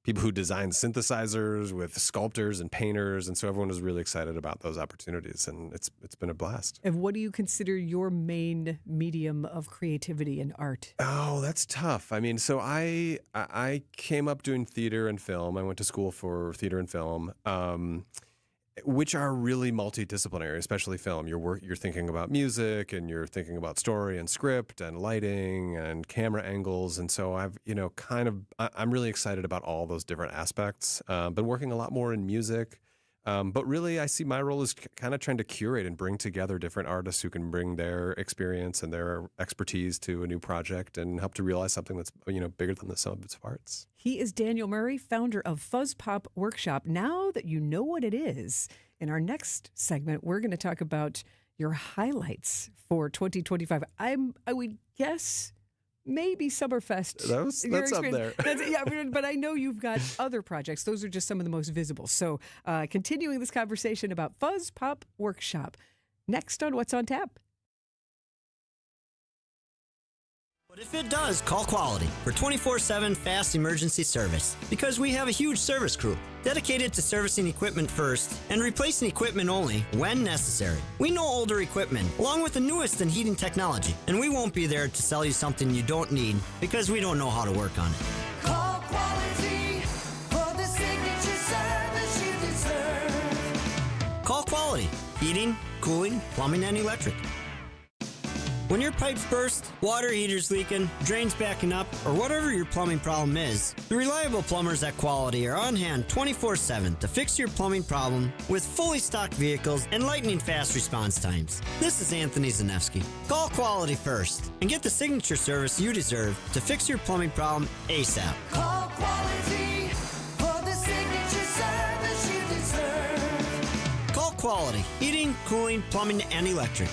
people who design synthesizers, with sculptors and painters. And so everyone was really excited about those opportunities. And it's been a blast.
And what do you consider your main medium of creativity and art?
Oh, that's tough. I mean, so I came up doing theater and film. I went to school for theater and film, which are really multidisciplinary, especially film. You're thinking about music, and you're thinking about story and script and lighting and camera angles. And so I'm really excited about all those different aspects. Been working a lot more in music. But really, I see my role as kind of trying to curate and bring together different artists who can bring their experience and their expertise to a new project and help to realize something that's bigger than the sum of its parts.
He is Daniel Murray, founder of Fuzz Pop Workshop. Now that you know what it is, in our next segment, we're going to talk about your highlights for 2025. I would guess maybe Summerfest.
That's up there.
But I know you've got other projects. Those are just some of the most visible. So continuing this conversation about Fuzz Pop Workshop. Next on What's on Tap.
But if it does, call Quality for 24/7 fast emergency service. Because we have a huge service crew dedicated to servicing equipment first and replacing equipment only when necessary. We know older equipment, along with the newest in heating technology, and we won't be there to sell you something you don't need because we don't know how to work on it.
Call Quality for the signature service you deserve.
Call Quality. Heating, cooling, plumbing, and electric. When your pipes burst, water heater's leaking, drains backing up, or whatever your plumbing problem is, the reliable plumbers at Quality are on hand 24/7 to fix your plumbing problem with fully stocked vehicles and lightning-fast response times. This is Anthony Zanevsky. Call Quality first and get the signature service you deserve to fix your plumbing problem ASAP.
Call Quality for the signature service you deserve.
Call Quality. Heating, cooling, plumbing, and electric.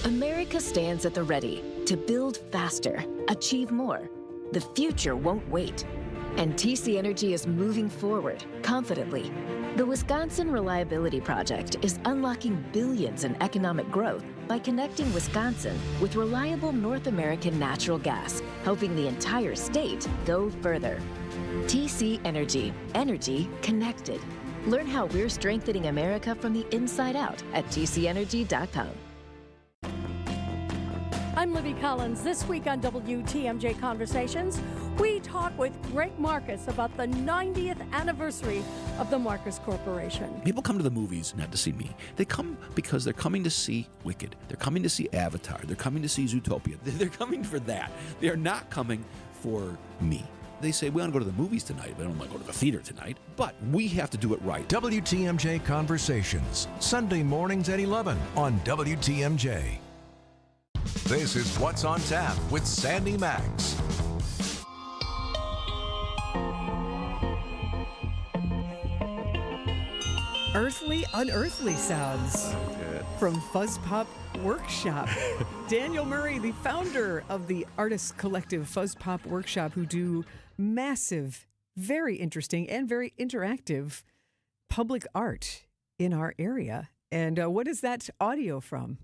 America stands at the ready to build faster, achieve more. The future won't wait. And TC Energy is moving forward confidently. The Wisconsin Reliability Project is unlocking billions in economic growth by connecting Wisconsin with reliable North American natural gas, helping the entire state go further. TC Energy. Energy connected. Learn how we're strengthening America from the inside out at tcenergy.com.
I'm Libby Collins. This week on WTMJ Conversations, we talk with Greg Marcus about the 90th anniversary of the Marcus Corporation.
People come to the movies not to see me. They come because they're coming to see Wicked. They're coming to see Avatar. They're coming to see Zootopia. They're coming for that. They are not coming for me. They say, we want to go to the movies tonight. We don't want to go to the theater tonight. But we have to do it right.
WTMJ Conversations, Sunday mornings at 11 on WTMJ. This is What's on Tap with Sandy Maxx.
Earthly, unearthly sounds from Fuzz Pop Workshop. Daniel Murray, the founder of the artist collective Fuzz Pop Workshop, who do massive, very interesting, and very interactive public art in our area. And what is that audio from?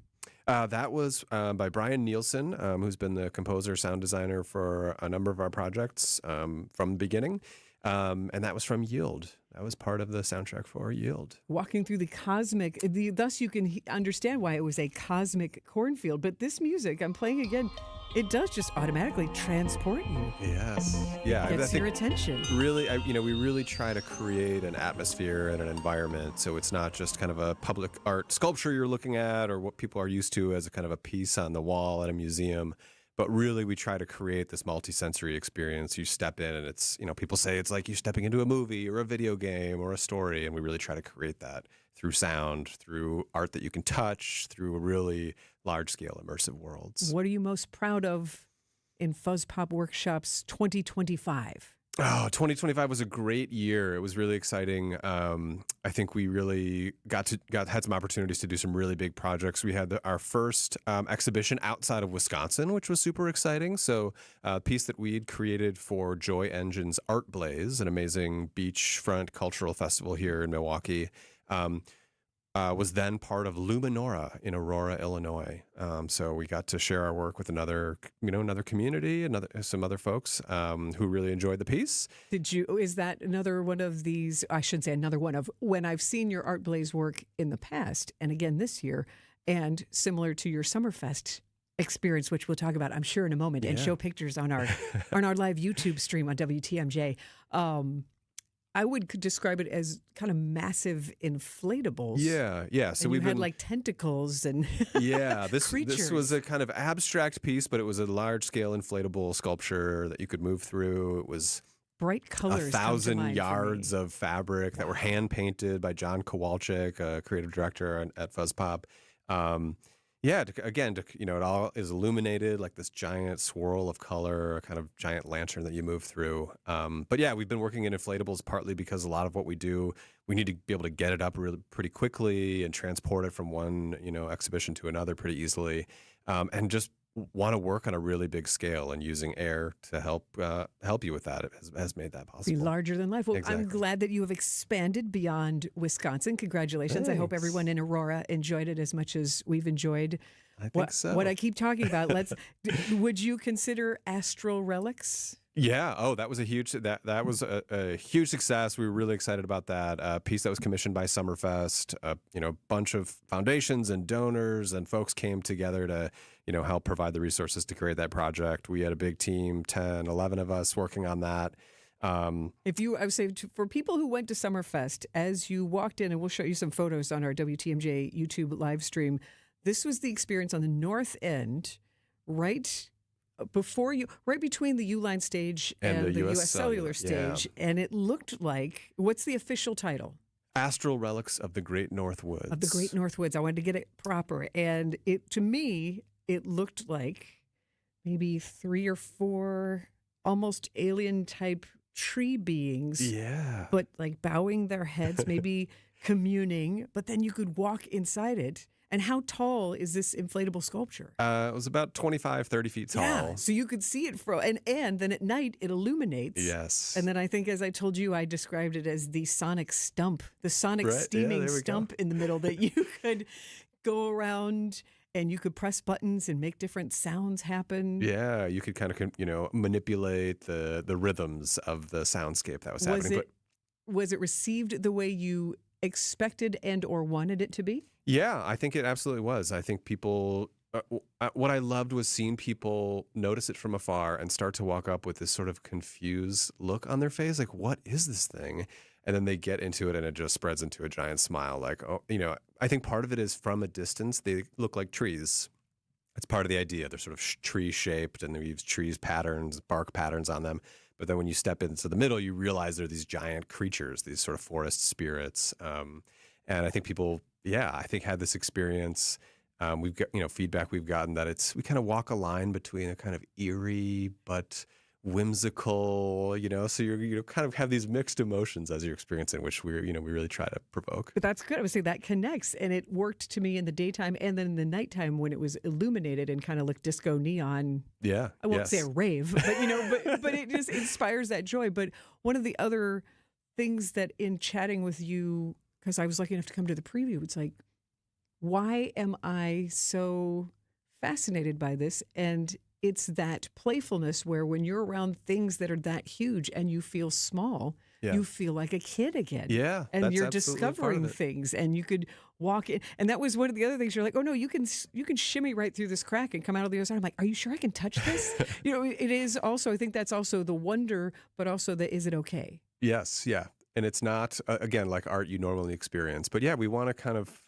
That was by Brian Nielsen, who's been the composer, sound designer for a number of our projects from the beginning. And that was from Yield. That was part of the soundtrack for Yield.
Walking through the cosmic, thus you can understand why it was a cosmic cornfield. But this music, I'm playing again, it does just automatically transport you.
Yes. Yeah.
Gets your attention.
Really, we really try to create an atmosphere and an environment. So it's not just kind of a public art sculpture you're looking at or what people are used to as a kind of a piece on the wall at a museum. But really, we try to create this multi-sensory experience. You step in and it's, people say it's like you stepping into a movie or a video game or a story. And we really try to create that through sound, through art that you can touch, through a really large-scale immersive worlds.
What are you most proud of in Fuzz Pop Workshop's 2025?
Oh, 2025 was a great year. It was really exciting. I think we really had some opportunities to do some really big projects. We had our first exhibition outside of Wisconsin, which was super exciting. So a piece that we'd created for Joy Engine's Art Blaze, an amazing beachfront cultural festival here in Milwaukee, was then part of Luminora in Aurora, Illinois. So we got to share our work with another community, some other folks who really enjoyed the piece.
Is that another one of these? I shouldn't say another one of when I've seen your Art Blaze work in the past, and again this year, and similar to your Summerfest experience, which we'll talk about, I'm sure, in a moment, and show pictures on our live YouTube stream on WTMJ. I would describe it as kind of massive inflatables.
Yeah. So
we
had
like tentacles and
this was a kind of abstract piece, but it was a large scale inflatable sculpture that you could move through. It was
bright colors.
1,000 yards of fabric that were hand painted by John Kowalczyk, a creative director at FuzzPop. It all is illuminated like this giant swirl of color, a kind of giant lantern that you move through. We've been working in inflatables partly because a lot of what we do, we need to be able to get it up really pretty quickly and transport it from one, exhibition to another pretty easily, and just want to work on a really big scale, and using air to help you with that has made that possible.
Be larger than life. Well,
Exactly.
I'm glad that you have expanded beyond Wisconsin. Congratulations. I hope
Thanks.
everyone in Aurora enjoyed it as much as we've enjoyed
I think so.
what I keep talking about. Would you consider Astral Relics?
Yeah. Oh, that was a huge a huge success. We were really excited about that. A piece that was commissioned by Summerfest. A bunch of foundations and donors and folks came together to help provide the resources to create that project. We had a big team, 10, 11 of us working on that.
I would say for people who went to Summerfest, as you walked in, and we'll show you some photos on our WTMJ YouTube live stream, this was the experience on the north end, right between the Uline stage and the US Cellular stage.
Yeah.
And it looked like, what's the official title?
Astral Relics of the Great North Woods.
Of the Great North Woods. I wanted to get it proper. And to me, it looked like maybe 3 or 4 almost alien type tree beings.
Yeah.
But like bowing their heads, maybe communing, but then you could walk inside it. And how tall is this inflatable sculpture?
It was about 25, 30 feet tall.
Yeah, so you could see it and then at night it illuminates.
Yes.
And then I think, as I told you, I described it as the sonic stump, the sonic steaming stump in the middle that you could go around and you could press buttons and make different sounds happen.
Yeah, you could kind of manipulate the rhythms of the soundscape that was happening.
Was it received the way you expected and or wanted it to be?
Yeah, I think it absolutely was. I think people, what I loved was seeing people notice it from afar and start to walk up with this sort of confused look on their face, like, what is this thing? And then they get into it and it just spreads into a giant smile. Like, I think part of it is from a distance, they look like trees. It's part of the idea. They're sort of tree shaped and they use trees patterns, bark patterns on them. But then when you step into the middle, you realize they're these giant creatures, these sort of forest spirits. And I think people, had this experience. We've got, feedback we've gotten that we kind of walk a line between a kind of eerie but whimsical, so you kind of have these mixed emotions as you're experiencing, which we really try to provoke.
But that's good. I would say that connects, and it worked to me in the daytime and then in the nighttime when it was illuminated and kind of looked disco neon.
Yeah,
I won't say a rave, but but it just inspires that joy. But one of the other things that in chatting with you, because I was lucky enough to come to the preview, it's like, why am I so fascinated by this? And it's that playfulness where when you're around things that are that huge and you feel small, you feel like a kid again.
Yeah.
And you're discovering things and you could walk in. And that was one of the other things. You're like, oh no, you can shimmy right through this crack and come out of the other side. I'm like, are you sure I can touch this? It is also, I think that's also the wonder, but also the, is it okay?
Yes. Yeah. And it's not, again, like art you normally experience. But yeah, we want to kind of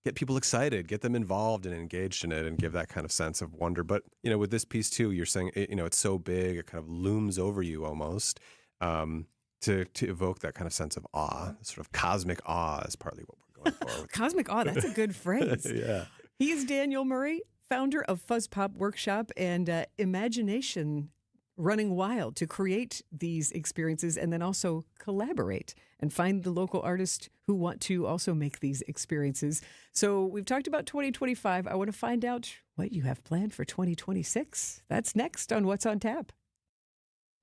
get people excited, get them involved and engaged in it and give that kind of sense of wonder. But, with this piece too, you're saying, it's so big, it kind of looms over you almost to evoke that kind of sense of awe, sort of cosmic awe is partly what we're going for.
Cosmic awe, that's a good phrase.
Yeah.
He is Daniel Murray, founder of Fuzz Pop Workshop and Imagination Running Wild to create these experiences and then also collaborate and find the local artists who want to also make these experiences. So we've talked about 2025. I want to find out what you have planned for 2026. That's next on What's on Tap.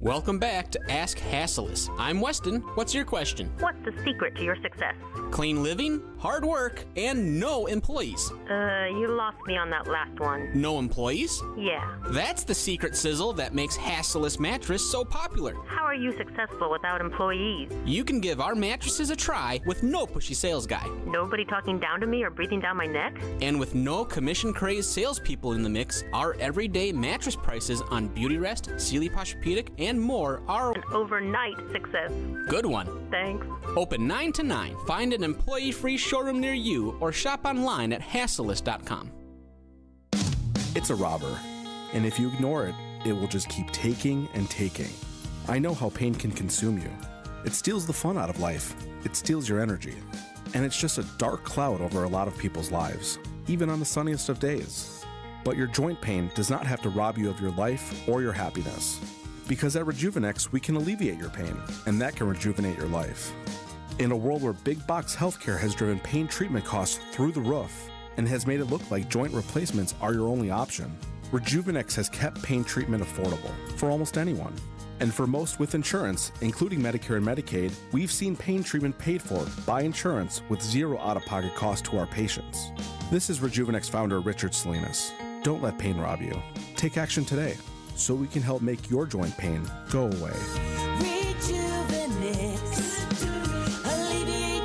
Welcome back to Ask Hasselus. I'm Weston. What's your question?
What's the secret to your success?
Clean living, hard work, and no employees.
You lost me on that last one.
No employees?
Yeah.
That's the secret sizzle that makes Hasselus Mattress so popular.
How are you successful without employees?
You can give our mattresses a try with no pushy sales guy.
Nobody talking down to me or breathing down my neck?
And with no commission-crazed salespeople in the mix, our everyday mattress prices on Beautyrest, Sealy Posturepedic, and more are
an overnight success.
Good one.
Thanks.
Open 9 to 9. Find an employee-free showroom near you or shop online at Hasselus.com.
It's a robber, and if you ignore it, it will just keep taking and taking.
I know how pain can consume you. It steals the fun out of life. It steals your energy. And it's just a dark cloud over a lot of people's lives, even on the sunniest of days. But your joint pain does not have to rob you of your life or your happiness. Because at Rejuvenex, we can alleviate your pain, and that can rejuvenate your life. In a world where big box healthcare has driven pain treatment costs through the roof and has made it look like joint replacements are your only option, Rejuvenex has kept pain treatment affordable for almost anyone. And for most with insurance, including Medicare and Medicaid, we've seen pain treatment paid for by insurance with zero out-of-pocket cost to our patients. This is Rejuvenex founder Richard Salinas. Don't let pain rob you. Take action today so we can help make your joint pain go away.
Alleviate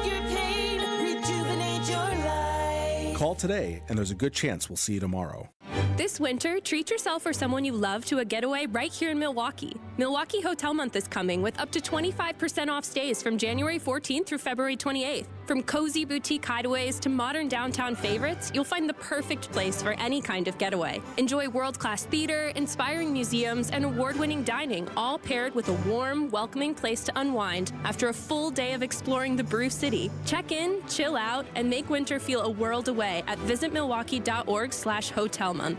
your pain, rejuvenate your life.
Call today and there's a good chance we'll see you tomorrow.
This winter, treat yourself or someone you love to a getaway right here in Milwaukee. Milwaukee Hotel Month is coming with up to 25% off stays from January 14th through February 28th. From cozy boutique hideaways to modern downtown favorites, you'll find the perfect place for any kind of getaway. Enjoy world-class theater, inspiring museums, and award-winning dining, all paired with a warm, welcoming place to unwind after a full day of exploring the Brew City. Check in, chill out, and make winter feel a world away at visitmilwaukee.org/hotelmonth.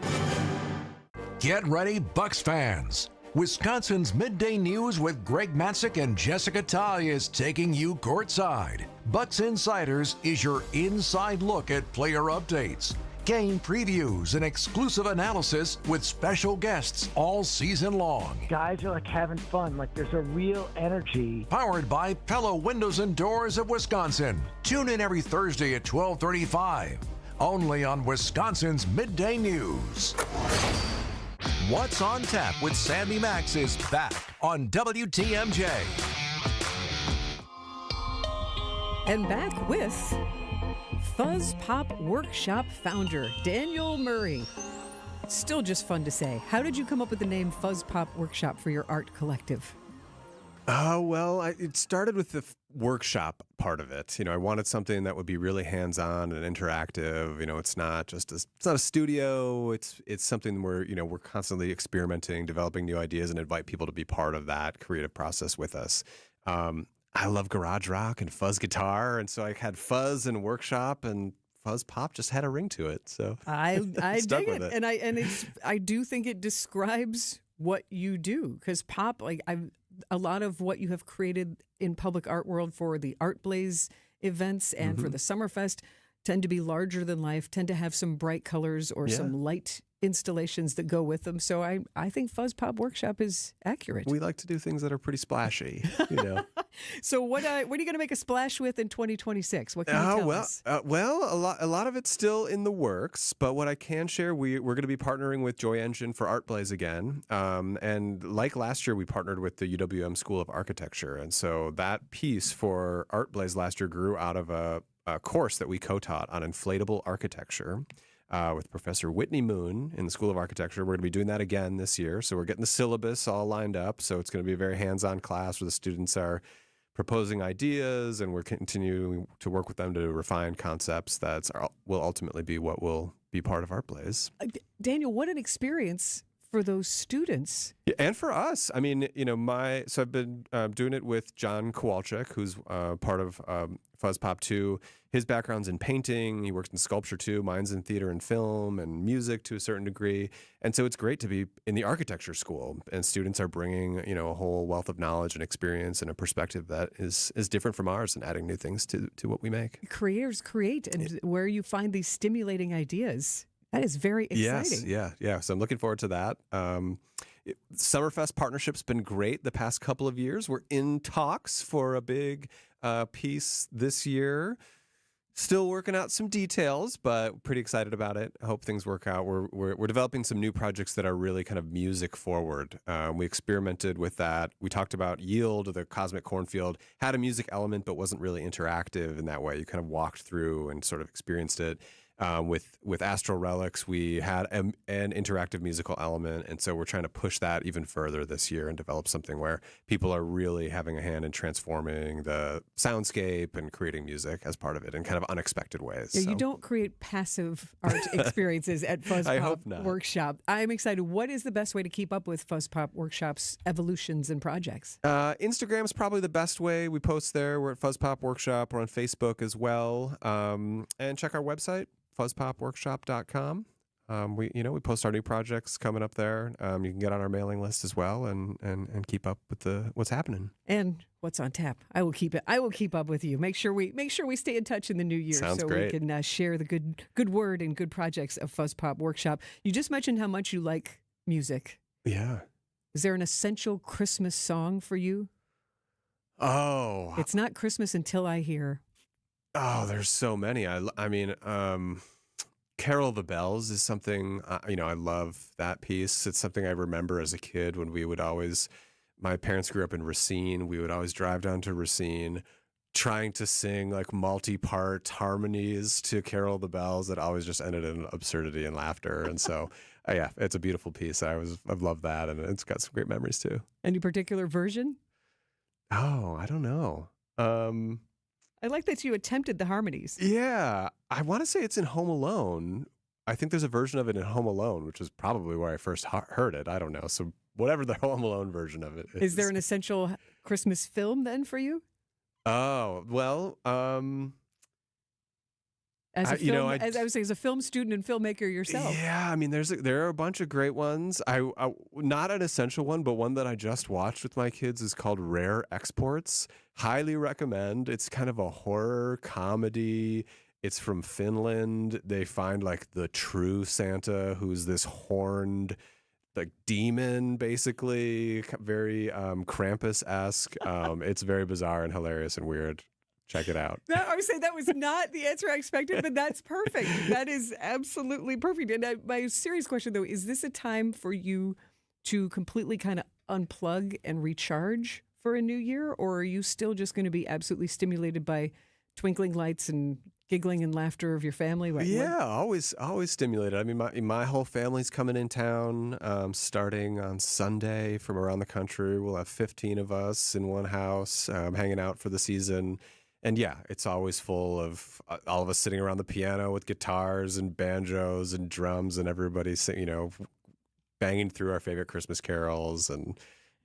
Get ready, Bucks fans. Wisconsin's Midday News with Greg Matzik and Jessica Ty is taking you courtside. Bucks Insiders is your inside look at player updates, game previews, and exclusive analysis with special guests all season long.
Guys are like having fun, like there's a real energy.
Powered by Pello Windows and Doors of Wisconsin. Tune in every Thursday at 12:35. Only on Wisconsin's Midday News. What's on Tap with Sandy Maxx is back on WTMJ.
And back with Fuzz Pop Workshop founder Daniel Murray. Still just fun to say. How did you come up with the name Fuzz Pop Workshop for your art collective?
It started with the workshop part of it. I wanted something that would be really hands-on and interactive. It's not a studio. It's something where, we're constantly experimenting, developing new ideas, and invite people to be part of that creative process with us. I love garage rock and fuzz guitar, and so I had fuzz and workshop, and Fuzz Pop just had a ring to it. So
I
stuck
dig
with it.
And I do think it describes what you do, because pop, a lot of what you have created in public art world for the Art Blaze events and for the Summerfest tend to be larger than life, tend to have some bright colors or some light installations that go with them. So I think Fuzz Pop Workshop is accurate.
We like to do things that are pretty splashy,
So what are you going to make a splash with in 2026? What can you tell us?
A lot of it's still in the works, but what I can share, we're going to be partnering with Joy Engine for Art Blaze again. And like last year, we partnered with the UWM School of Architecture. And so that piece for Art Blaze last year grew out of a course that we co-taught on inflatable architecture. With Professor Whitney Moon in the School of Architecture. We're going to be doing that again this year. So we're getting the syllabus all lined up. So it's going to be a very hands-on class where the students are proposing ideas, and we're continuing to work with them to refine concepts that will ultimately be what will be part of Art Blaze.
Daniel, what an experience for those students.
Yeah, and for us. I mean, so I've been doing it with John Kowalczyk, who's part of Fuzz Pop 2. His background's in painting. He works in sculpture too. Mine's in theater and film and music to a certain degree. And so it's great to be in the architecture school, and students are bringing, a whole wealth of knowledge and experience and a perspective that is different from ours, and adding new things to what we make.
Creators create, and where you find these stimulating ideas. That is very exciting.
Yes, yeah. So I'm looking forward to that. Summerfest partnership's been great the past couple of years. We're in talks for a big piece this year. Still working out some details, but pretty excited about it. I hope things work out. We're developing some new projects that are really kind of music forward. We experimented with that. We talked about Yield, the Cosmic Cornfield, had a music element but wasn't really interactive in that way. You kind of walked through and sort of experienced it. With Astral Relics, we had an interactive musical element, and so we're trying to push that even further this year and develop something where people are really having a hand in transforming the soundscape and creating music as part of it in kind of unexpected ways.
Yeah,
so.
you don't create passive art experiences at Fuzz
I
Pop
hope not.
Workshop. I'm excited. What is the best way to keep up with Fuzz Pop Workshop's evolutions and projects?
Instagram is probably the best way. We post there. We're at Fuzz Pop Workshop. We're on Facebook as well. And check our website, fuzzpopworkshop.com. We post our new projects coming up there. You can get on our mailing list as well and keep up with what's happening.
And what's on tap? I will keep up with you. Make sure we stay in touch in the new year.
Sounds
so
great.
We can share the good word and good projects of Fuzz Pop Workshop. You just mentioned how much you like music.
Yeah.
Is there an essential Christmas song for you?
Oh.
It's not Christmas until I hear.
Oh, there's so many. I mean, Carol of the Bells is something, I love that piece. It's something I remember as a kid when my parents grew up in Racine. We would always drive down to Racine trying to sing like multi-part harmonies to Carol of the Bells that always just ended in absurdity and laughter. And so, yeah, it's a beautiful piece. I've loved that, and it's got some great memories too.
Any particular version?
Oh, I don't know.
I like that you attempted the harmonies.
Yeah, I want to say it's in Home Alone. I think there's a version of it in Home Alone, which is probably where I first heard it. I don't know. So whatever the Home Alone version of it is.
Is there an essential Christmas film then for you?
Oh, well,
as a film student and filmmaker yourself.
Yeah, I mean, there are a bunch of great ones. I not an essential one, but one that I just watched with my kids is called Rare Exports. Highly recommend. It's kind of a horror comedy. It's from Finland. They find like the true Santa, who's this horned like demon, basically, very Krampus-esque. It's very bizarre and hilarious and weird. Check it out.
I would say that was not the answer I expected, but that's perfect. That is absolutely perfect. And my serious question, though, is this a time for you to completely kind of unplug and recharge for a new year? Or are you still just going to be absolutely stimulated by twinkling lights and giggling and laughter of your family?
Always stimulated. I mean, my whole family's coming in town starting on Sunday from around the country. We'll have 15 of us in one house hanging out for the season. And yeah, it's always full of all of us sitting around the piano with guitars and banjos and drums and everybody, banging through our favorite Christmas carols and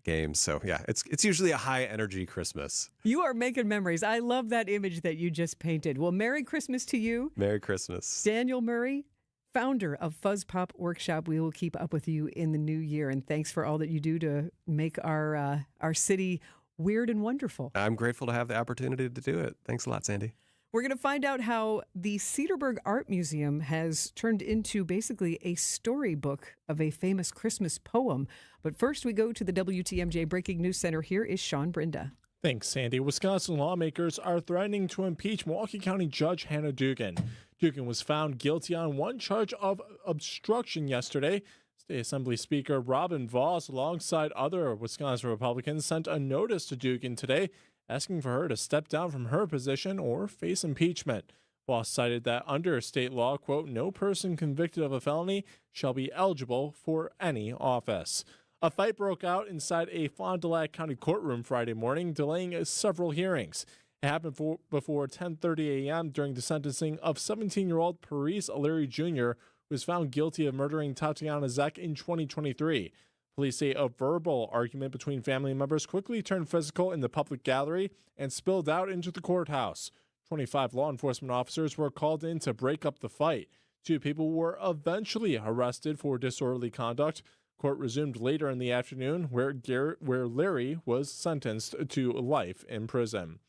games. So yeah, it's usually a high energy Christmas.
You are making memories. I love that image that you just painted. Well, Merry Christmas to you.
Merry Christmas.
Daniel Murray, founder of Fuzz Pop Workshop. We will keep up with you in the new year. And thanks for all that you do to make our city weird and wonderful.
I'm grateful to have the opportunity to do it. Thanks a lot, Sandy.
We're going to find out how the Cedarburg Art Museum has turned into basically a storybook of a famous Christmas poem. But first, we go to the WTMJ Breaking News Center. Here is Sean Brinda.
Thanks, Sandy. Wisconsin lawmakers are threatening to impeach Milwaukee County Judge Hannah Dugan. Dugan was found guilty on one charge of obstruction yesterday. State Assembly Speaker Robin Vos, alongside other Wisconsin Republicans, sent a notice to Dugan today asking for her to step down from her position or face impeachment. Vos cited that under state law, quote, no person convicted of a felony shall be eligible for any office. A fight broke out inside a Fond du Lac County courtroom Friday morning, delaying several hearings. It happened before 10:30 a.m. during the sentencing of 17-year-old Parise O'Leary Jr., was found guilty of murdering Tatiana Zek in 2023. Police say a verbal argument between family members quickly turned physical in the public gallery and spilled out into the courthouse. 25 law enforcement officers were called in to break up the fight. 2 people were eventually arrested for disorderly conduct. Court resumed later in the afternoon, where Larry was sentenced to life in prison.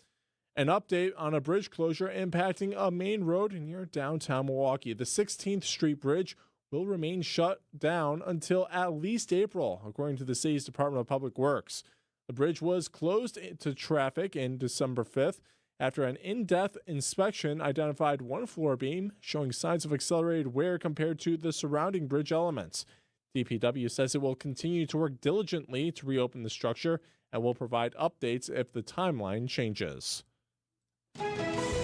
An update on a bridge closure impacting a main road near downtown Milwaukee. The 16th Street Bridge will remain shut down until at least April, according to the city's Department of Public Works. The bridge was closed to traffic in December 5th after an in-depth inspection identified one floor beam showing signs of accelerated wear compared to the surrounding bridge elements. DPW says it will continue to work diligently to reopen the structure and will provide updates if the timeline changes.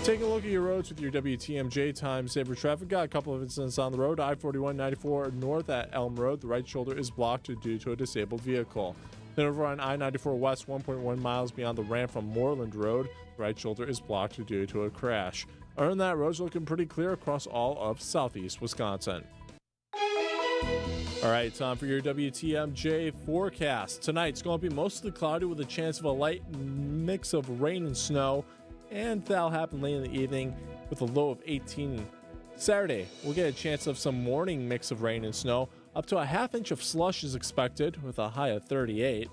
Taking a look at your roads with your WTMJ time saver traffic. Got a couple of incidents on the road. I-41 94 north at Elm Road. The right shoulder is blocked due to a disabled vehicle. Then over on I-94 west, 1.1 miles beyond the ramp from Moreland Road, the right shoulder is blocked due to a crash. Other than that, roads looking pretty clear across all of southeast Wisconsin. All right, time for your WTMJ forecast. Tonight's going to be mostly cloudy with a chance of a light mix of rain and snow, and that'll happen late in the evening with a low of 18. Saturday, we'll get a chance of some morning mix of rain and snow. Up to a half inch of slush is expected with a high of 38.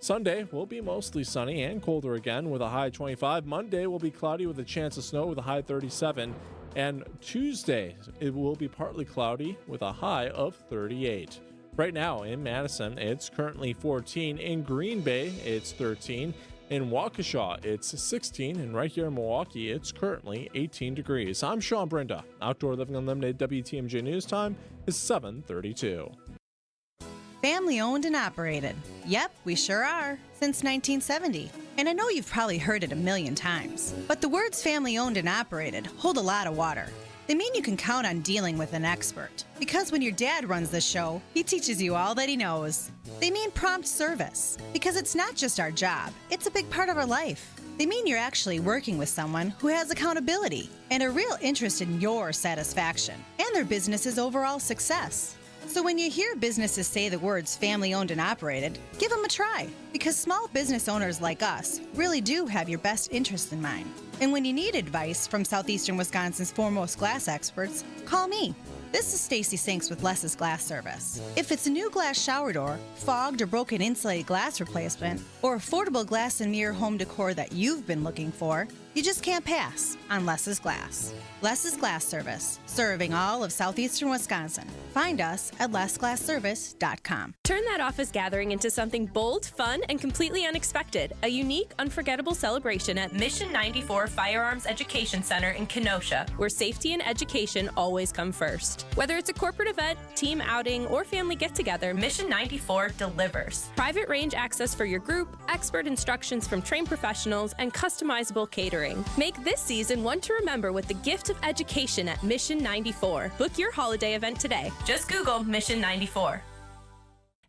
Sunday will be mostly sunny and colder again with a high of 25. Monday will be cloudy with a chance of snow with a high of 37. And Tuesday, it will be partly cloudy with a high of 38. Right now in Madison, it's currently 14. In Green Bay, it's 13. In Waukesha, it's 16. And right here in Milwaukee, it's currently 18 degrees. I'm Sean Brinda. Outdoor Living Unlimited WTMJ News Time is 7:32.
Family owned and operated. Yep, we sure are. Since 1970. And I know you've probably heard it a million times. But the words family owned and operated hold a lot of water. They mean you can count on dealing with an expert. Because when your dad runs the show, he teaches you all that he knows. They mean prompt service. Because it's not just our job, it's a big part of our life. They mean you're actually working with someone who has accountability and a real interest in your satisfaction and their business's overall success. So when you hear businesses say the words family owned and operated, give them a try, because small business owners like us really do have your best interest in mind. And when you need advice from Southeastern Wisconsin's foremost glass experts, call me. This is Stacy Sinks with Less's Glass Service. If it's a new glass shower door, fogged or broken insulated glass replacement, or affordable glass and mirror home decor that you've been looking for, you just can't pass on Less's Glass. Less's Glass Service, serving all of southeastern Wisconsin. Find us at lessglassservice.com.
Turn that office gathering into something bold, fun, and completely unexpected. A unique, unforgettable celebration at Mission 94 Firearms Education Center in Kenosha, where safety and education always come first. Whether it's a corporate event, team outing, or family get-together, Mission 94 delivers. Private range access for your group, expert instructions from trained professionals, and customizable catering. Make this season one to remember with the gift of education at Mission 94. Book your holiday event today. Just Google Mission 94.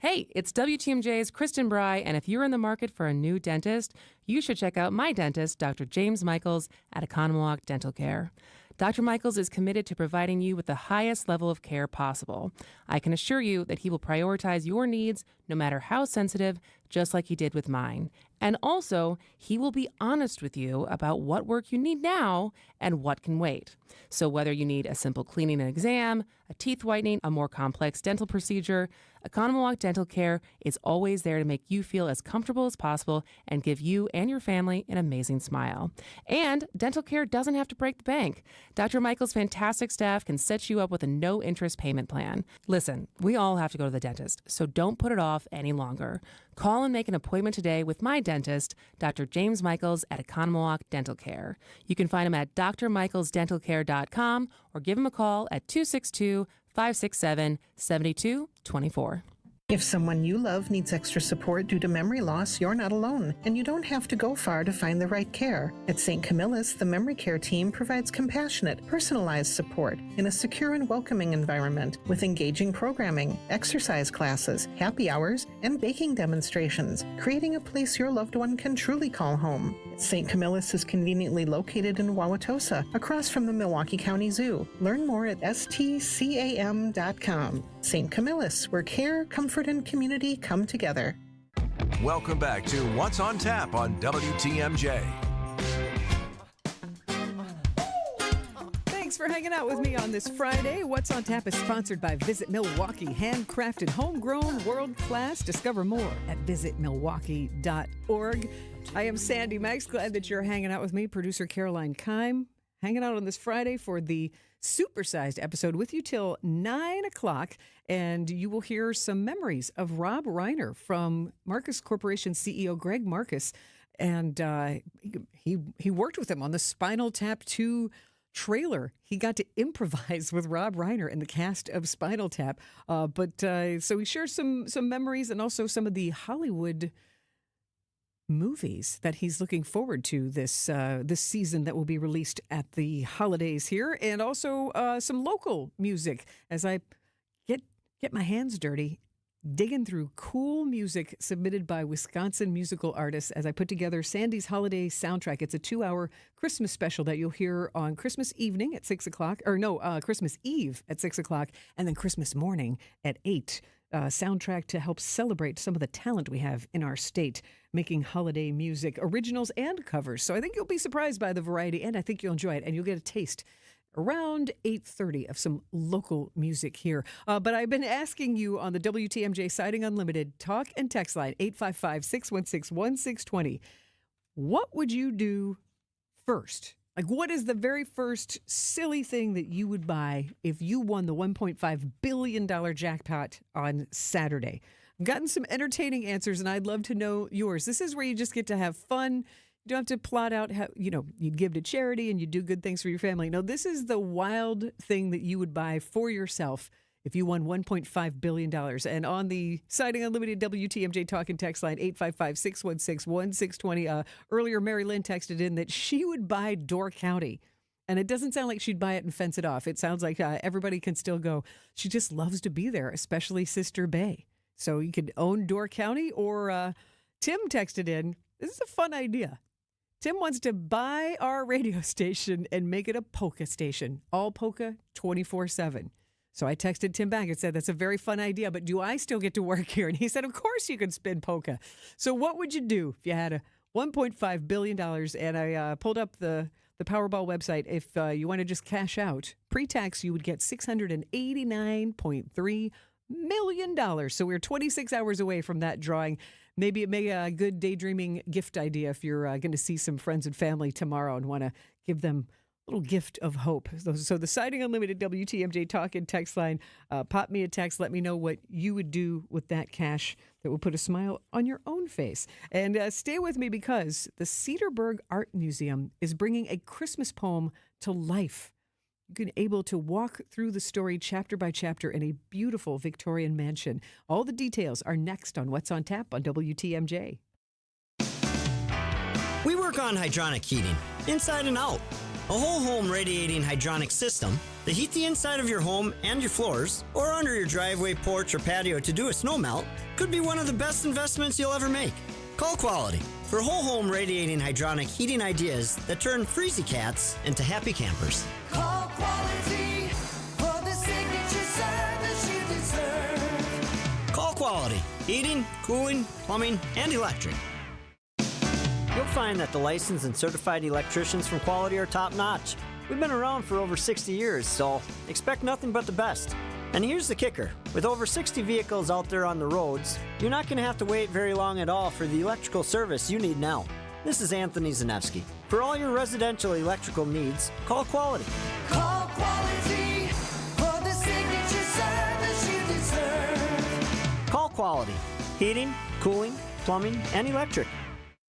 Hey, it's WTMJ's Kristen Bry, and if you're in the market for a new dentist, you should check out my dentist, Dr. James Michaels at Economwalk Dental Care. Dr. Michaels is committed to providing you with the highest level of care possible. I can assure you that he will prioritize your needs, no matter how sensitive, just like he did with mine. And also, he will be honest with you about what work you need now and what can wait. So whether you need a simple cleaning and exam, a teeth whitening, a more complex dental procedure, Economwalk Dental Care is always there to make you feel as comfortable as possible and give you and your family an amazing smile. And dental care doesn't have to break the bank. Dr. Michael's fantastic staff can set you up with a no-interest payment plan. Listen, we all have to go to the dentist, so don't put it off any longer. Call and make an appointment today with my dentist, Dr. James Michaels at Economwalk Dental Care. You can find him at drmichaelsdentalcare.com or give him a call at 262-567-7224.
If someone you love needs extra support due to memory loss, you're not alone, and you don't have to go far to find the right care. At St. Camillus, the memory care team provides compassionate, personalized support in a secure and welcoming environment with engaging programming, exercise classes, happy hours, and baking demonstrations, creating a place your loved one can truly call home. St. Camillus is conveniently located in Wauwatosa, across from the Milwaukee County Zoo. Learn more at stcam.com. St. Camillus, where care, comfort, and community come together.
Welcome back to What's on Tap on WTMJ.
Thanks for hanging out with me on this Friday. What's on Tap is sponsored by Visit Milwaukee. Handcrafted, homegrown, world-class. Discover more at visitmilwaukee.org. I am Sandy Maxx. Glad that you're hanging out with me. Producer Caroline Kime hanging out on this Friday for the supersized episode with you till 9 o'clock. And you will hear some memories of Rob Reiner from Marcus Corporation CEO Greg Marcus. And he worked with him on the Spinal Tap 2 trailer. He got to improvise with Rob Reiner in the cast of Spinal Tap. So he shares some memories and also some of the Hollywood movies that he's looking forward to this season that will be released at the holidays here, and also some local music as I get my hands dirty digging through cool music submitted by Wisconsin musical artists as I put together Sandy's holiday soundtrack. It's a 2-hour Christmas special that you'll hear on Christmas evening at 6 o'clock, Christmas Eve at 6 o'clock, and then Christmas morning at 8. Soundtrack to help celebrate some of the talent we have in our state, making holiday music, originals and covers. So I think you'll be surprised by the variety, and I think you'll enjoy it, and you'll get a taste around 8:30 of some local music here. But I've been asking you on the WTMJ Siding Unlimited talk and text line, 855-616-1620, what would you do first? Like, what is the very first silly thing that you would buy if you won the $1.5 billion jackpot on Saturday? I've gotten some entertaining answers, and I'd love to know yours. This is where you just get to have fun. You don't have to plot out how, you'd give to charity and you do good things for your family. No, this is the wild thing that you would buy for yourself if you won $1.5 billion. And on the Siding Unlimited WTMJ talk and text line, 855-616-1620, earlier Mary Lynn texted in that she would buy Door County. And it doesn't sound like she'd buy it and fence it off. It sounds like everybody can still go. She just loves to be there, especially Sister Bay. So you could own Door County, or Tim texted in, this is a fun idea. Tim wants to buy our radio station and make it a polka station, all polka 24/7. So I texted Tim back and said, that's a very fun idea, but do I still get to work here? And he said, of course you can spin polka. So what would you do if you had a $1.5 billion? And I pulled up the Powerball website. If you want to just cash out, pre-tax, you would get $689.3 million. So we're 26 hours away from that drawing. Maybe it may be a good daydreaming gift idea if you're going to see some friends and family tomorrow and want to give them a little gift of hope. So the Siding Unlimited WTMJ talk and text line, pop me a text. Let me know what you would do with that cash that will put a smile on your own face. And stay with me because the Cedarburg Art Museum is bringing a Christmas poem to life. You're able to walk through the story chapter by chapter in a beautiful Victorian mansion. All the details are next on What's on Tap on WTMJ.
We work on hydronic heating, inside and out. A whole home radiating hydronic system to heat the inside of your home and your floors, or under your driveway, porch, or patio to do a snow melt, could be one of the best investments you'll ever make. Call Quality for whole home radiating hydronic heating ideas that turn freezy cats into happy campers.
Call Quality for the signature service you deserve.
Call Quality. Heating, cooling, plumbing, and electric. You'll find that the licensed and certified electricians from Quality are top-notch. We've been around for over 60 years, so expect nothing but the best. And here's the kicker. With over 60 vehicles out there on the roads, you're not going to have to wait very long at all for the electrical service you need now. This is Anthony Zanevsky. For all your residential electrical needs, call Quality.
Call Quality for the signature service you deserve.
Call Quality. Heating, cooling, plumbing, and electric.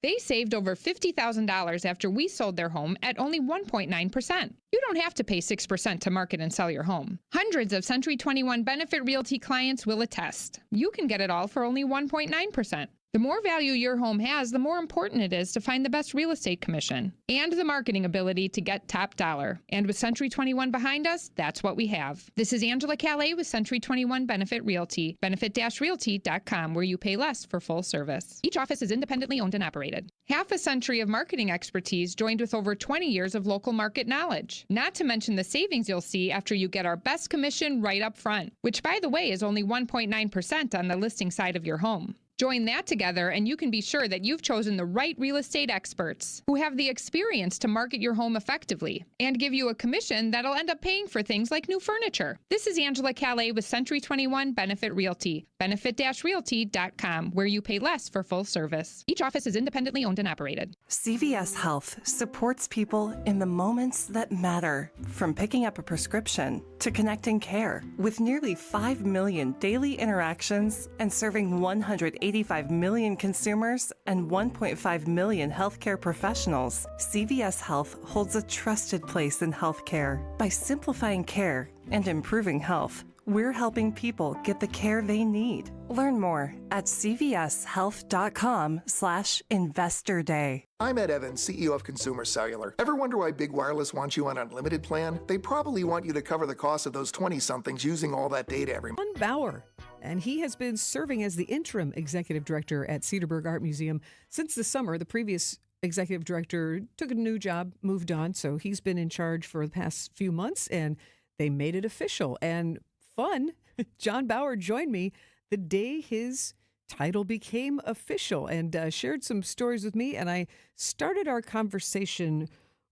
They saved over $50,000 after we sold their home at only 1.9%. You don't have to pay 6% to market and sell your home. Hundreds of Century 21 Benefit Realty clients will attest. You can get it all for only 1.9%. The more value your home has, the more important it is to find the best real estate commission and the marketing ability to get top dollar. And with Century 21 behind us, that's what we have. This is Angela Calais with Century 21 Benefit Realty, benefit-realty.com, where you pay less for full service. Each office is independently owned and operated. Half a century of marketing expertise joined with over 20 years of local market knowledge. Not to mention the savings you'll see after you get our best commission right up front, which, by the way, is only 1.9% on the listing side of your home. Join that together and you can be sure that you've chosen the right real estate experts who have the experience to market your home effectively and give you a commission that'll end up paying for things like new furniture. This is Angela Calais with Century 21 Benefit Realty, benefit-realty.com, where you pay less for full service. Each office is independently owned and operated.
CVS Health supports people in the moments that matter, from picking up a prescription to connecting care. With nearly 5 million daily interactions and serving 185 million consumers and 1.5 million healthcare professionals, CVS Health holds a trusted place in healthcare. By simplifying care and improving health, we're helping people get the care they need. Learn more at cvshealth.com/investor day.
I'm Ed Evans, CEO of Consumer Cellular. Ever wonder why Big Wireless wants you on an unlimited plan? They probably want you to cover the cost of those 20-somethings using all that data every month.
John Bauer, and he has been serving as the interim executive director at Cedarburg Art Museum since the summer. The previous executive director took a new job, moved on, so he's been in charge for the past few months, and they made it official and fun. John Bauer joined me the day his title became official and shared some stories with me, and I started our conversation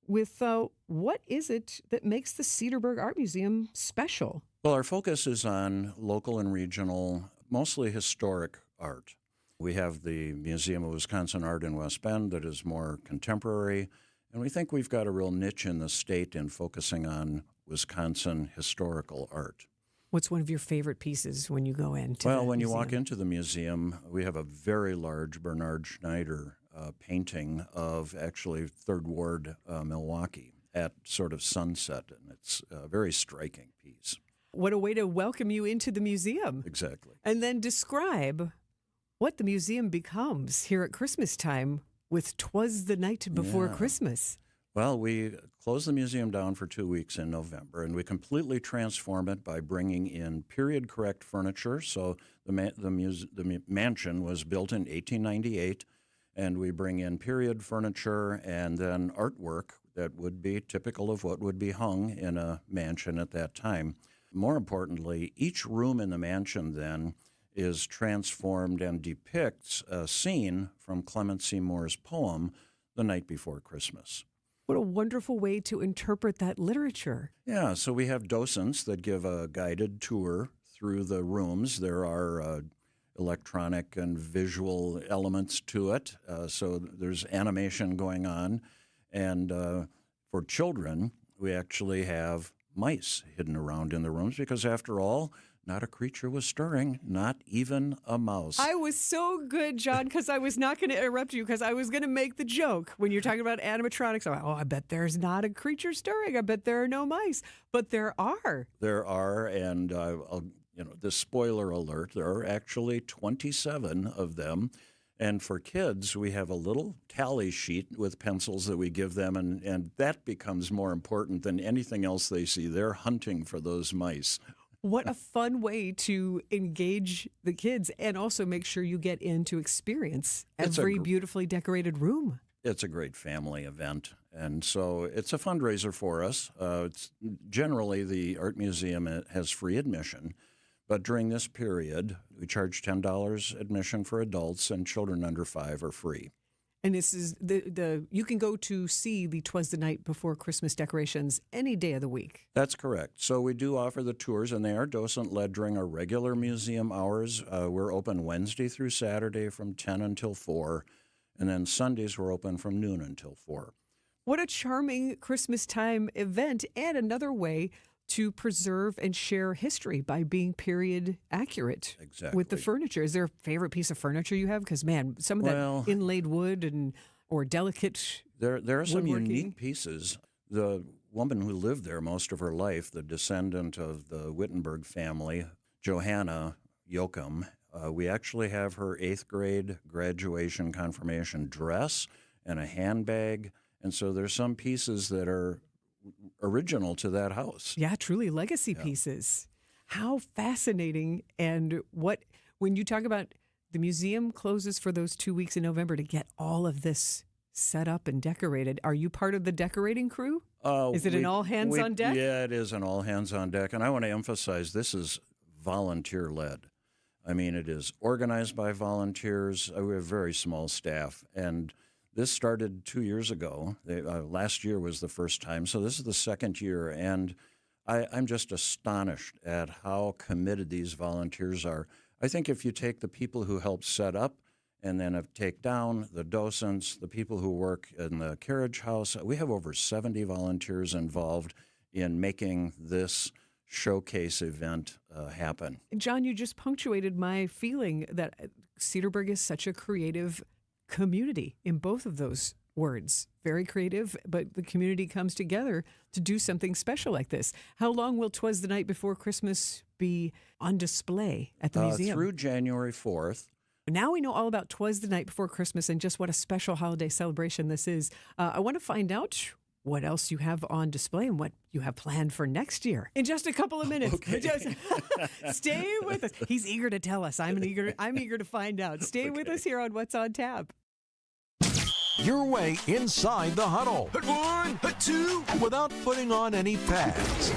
with what is it that makes the Cedarburg Art Museum special?
Well, our focus is on local and regional, mostly historic art. We have the Museum of Wisconsin Art in West Bend that is more contemporary, and we think we've got a real niche in the state in focusing on Wisconsin historical art.
What's one of your favorite pieces when you go into
Well,
the
when you
museum?
walk into the museum, we have a very large Bernard Schneider painting of actually Third Ward, Milwaukee at sort of sunset, and it's a very striking piece.
What a way to welcome you into the museum.
Exactly.
And then describe what the museum becomes here at Christmas time with 'Twas the Night Before
Yeah.
Christmas.
Well, we close the museum down for 2 weeks in November, and we completely transform it by bringing in period-correct furniture. So the mansion was built in 1898, and we bring in period furniture and then artwork that would be typical of what would be hung in a mansion at that time. More importantly, each room in the mansion then is transformed and depicts a scene from Clement Seymour's poem, The Night Before Christmas.
What a wonderful way to interpret that literature.
Yeah, so we have docents that give a guided tour through the rooms. There are electronic and visual elements to it, so there's animation going on. And for children, we actually have mice hidden around in the rooms because, after all, not a creature was stirring, not even a mouse.
I was so good, John, because I was not going to interrupt you because I was going to make the joke when you're talking about animatronics. I'm like, I bet there's not a creature stirring. I bet there are no mice. But there are.
There are, and the spoiler alert, there are actually 27 of them. And for kids, we have a little tally sheet with pencils that we give them, and that becomes more important than anything else they see. They're hunting for those mice.
What a fun way to engage the kids and also make sure you get in to experience every beautifully decorated room.
It's a great family event, and so it's a fundraiser for us. It's generally, the Art Museum has free admission, but during this period, we charge $10 admission for adults, and children under 5 are free.
And this is you can go to see the 'Twas the Night Before Christmas decorations any day of the week.
That's correct. So we do offer the tours, and they are docent-led during our regular museum hours. We're open Wednesday through Saturday from 10 until 4, and then Sundays we're open from noon until 4.
What a charming Christmas time event, and another way to preserve and share history by being period accurate with the furniture. Is there a favorite piece of furniture you have? Because, man, some of that inlaid wood or delicate
There are some
woodworking.
unique pieces. The woman who lived there most of her life, the descendant of the Wittenberg family, Johanna Yoakum, we actually have her 8th grade graduation confirmation dress and a handbag. And so there's some pieces that are original to that house.
Yeah, truly legacy pieces. How fascinating. And when you talk about the museum closes for those 2 weeks in November to get all of this set up and decorated, are you part of the decorating crew? Is it an all hands on deck?
Yeah, it is an all hands on deck. And I want to emphasize this is volunteer led. I mean, it is organized by volunteers. We have a very small staff. And this started 2 years ago. Last year was the first time. So this is the second year. And I'm just astonished at how committed these volunteers are. I think if you take the people who helped set up and then take down, the docents, the people who work in the carriage house, we have over 70 volunteers involved in making this showcase event happen.
John, you just punctuated my feeling that Cedarburg is such a creative community in both of those words. Very creative, but the community comes together to do something special like this. How long will 'Twas the Night Before Christmas be on display at the museum?
Through January 4th.
Now we know all about 'Twas the Night Before Christmas and just what a special holiday celebration this is. I want to find out what else you have on display and what you have planned for next year in just a couple of minutes.
Okay.
Just stay with us. He's eager to tell us. I'm eager to find out. Stay with us here on What's on Tap.
Your way inside the huddle.
Hut one, hut two.
Without putting on any pads.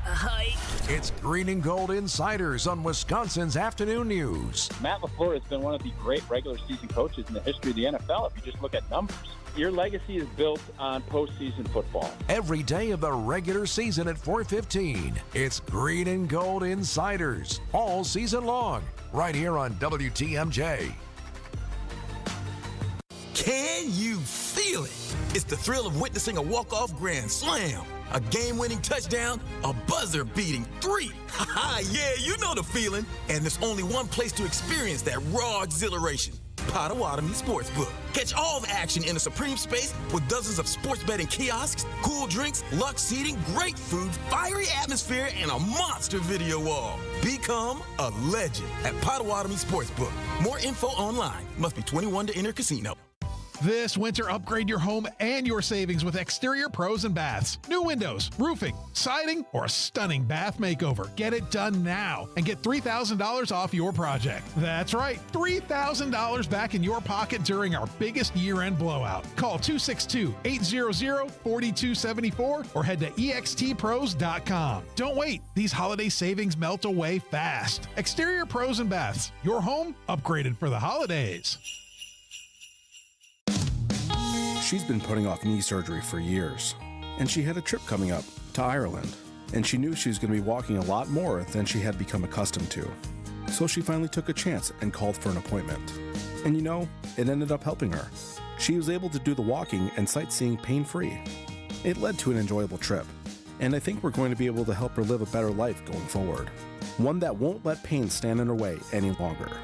Hi.
It's Green and Gold Insiders on Wisconsin's Afternoon News.
Matt LaFleur has been one of the great regular season coaches in the history of the NFL if you just look at numbers. Your legacy is built on postseason football.
Every day of the regular season at 4:15, it's Green and Gold Insiders all season long, right here on WTMJ.
Can you feel it? It's the thrill of witnessing a walk-off grand slam, a game-winning touchdown, a buzzer-beating 3. Ha-ha, yeah, you know the feeling. And there's only one place to experience that raw exhilaration. Potawatomi Sportsbook. Catch all the action in a supreme space with dozens of sports betting kiosks, cool drinks, luxe seating, great food, fiery atmosphere, and a monster video wall. Become a legend at Potawatomi Sportsbook. More info online. Must be 21 to enter casino.
This winter, upgrade your home and your savings with Exterior Pros and Baths. New windows, roofing, siding, or a stunning bath makeover. Get it done now and get $3,000 off your project. That's right, $3,000 back in your pocket during our biggest year-end blowout. Call 262-800-4274 or head to extpros.com. Don't wait. These holiday savings melt away fast. Exterior Pros and Baths. Your home upgraded for the holidays.
She's been putting off knee surgery for years, and she had a trip coming up to Ireland, and she knew she was going to be walking a lot more than she had become accustomed to. So she finally took a chance and called for an appointment. And you know, it ended up helping her. She was able to do the walking and sightseeing pain-free. It led to an enjoyable trip, and I think we're going to be able to help her live a better life going forward. One that won't let pain stand in her way any longer.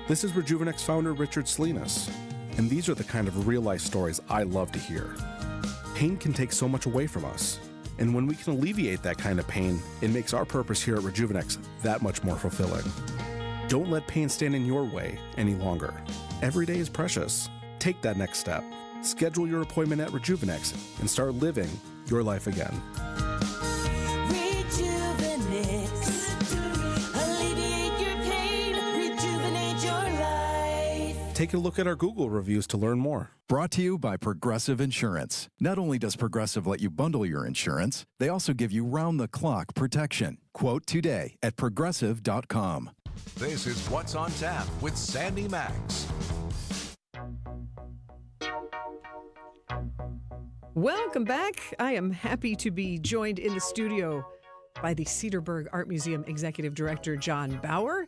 This is Rejuvenex founder Richard Salinas. And these are the kind of real-life stories I love to hear. Pain can take so much away from us. And when we can alleviate that kind of pain, it makes our purpose here at Rejuvenex that much more fulfilling. Don't let pain stand in your way any longer. Every day is precious. Take that next step. Schedule your appointment at Rejuvenex and start living your life again. Take a look at our Google reviews to learn more.
Brought to you by Progressive Insurance. Not only does Progressive let you bundle your insurance, they also give you round-the-clock protection. Quote today at progressive.com.
This is What's on Tap with Sandy Maxx.
Welcome back. I am happy to be joined in the studio by the Cedarburg Art Museum Executive Director, John Bauer.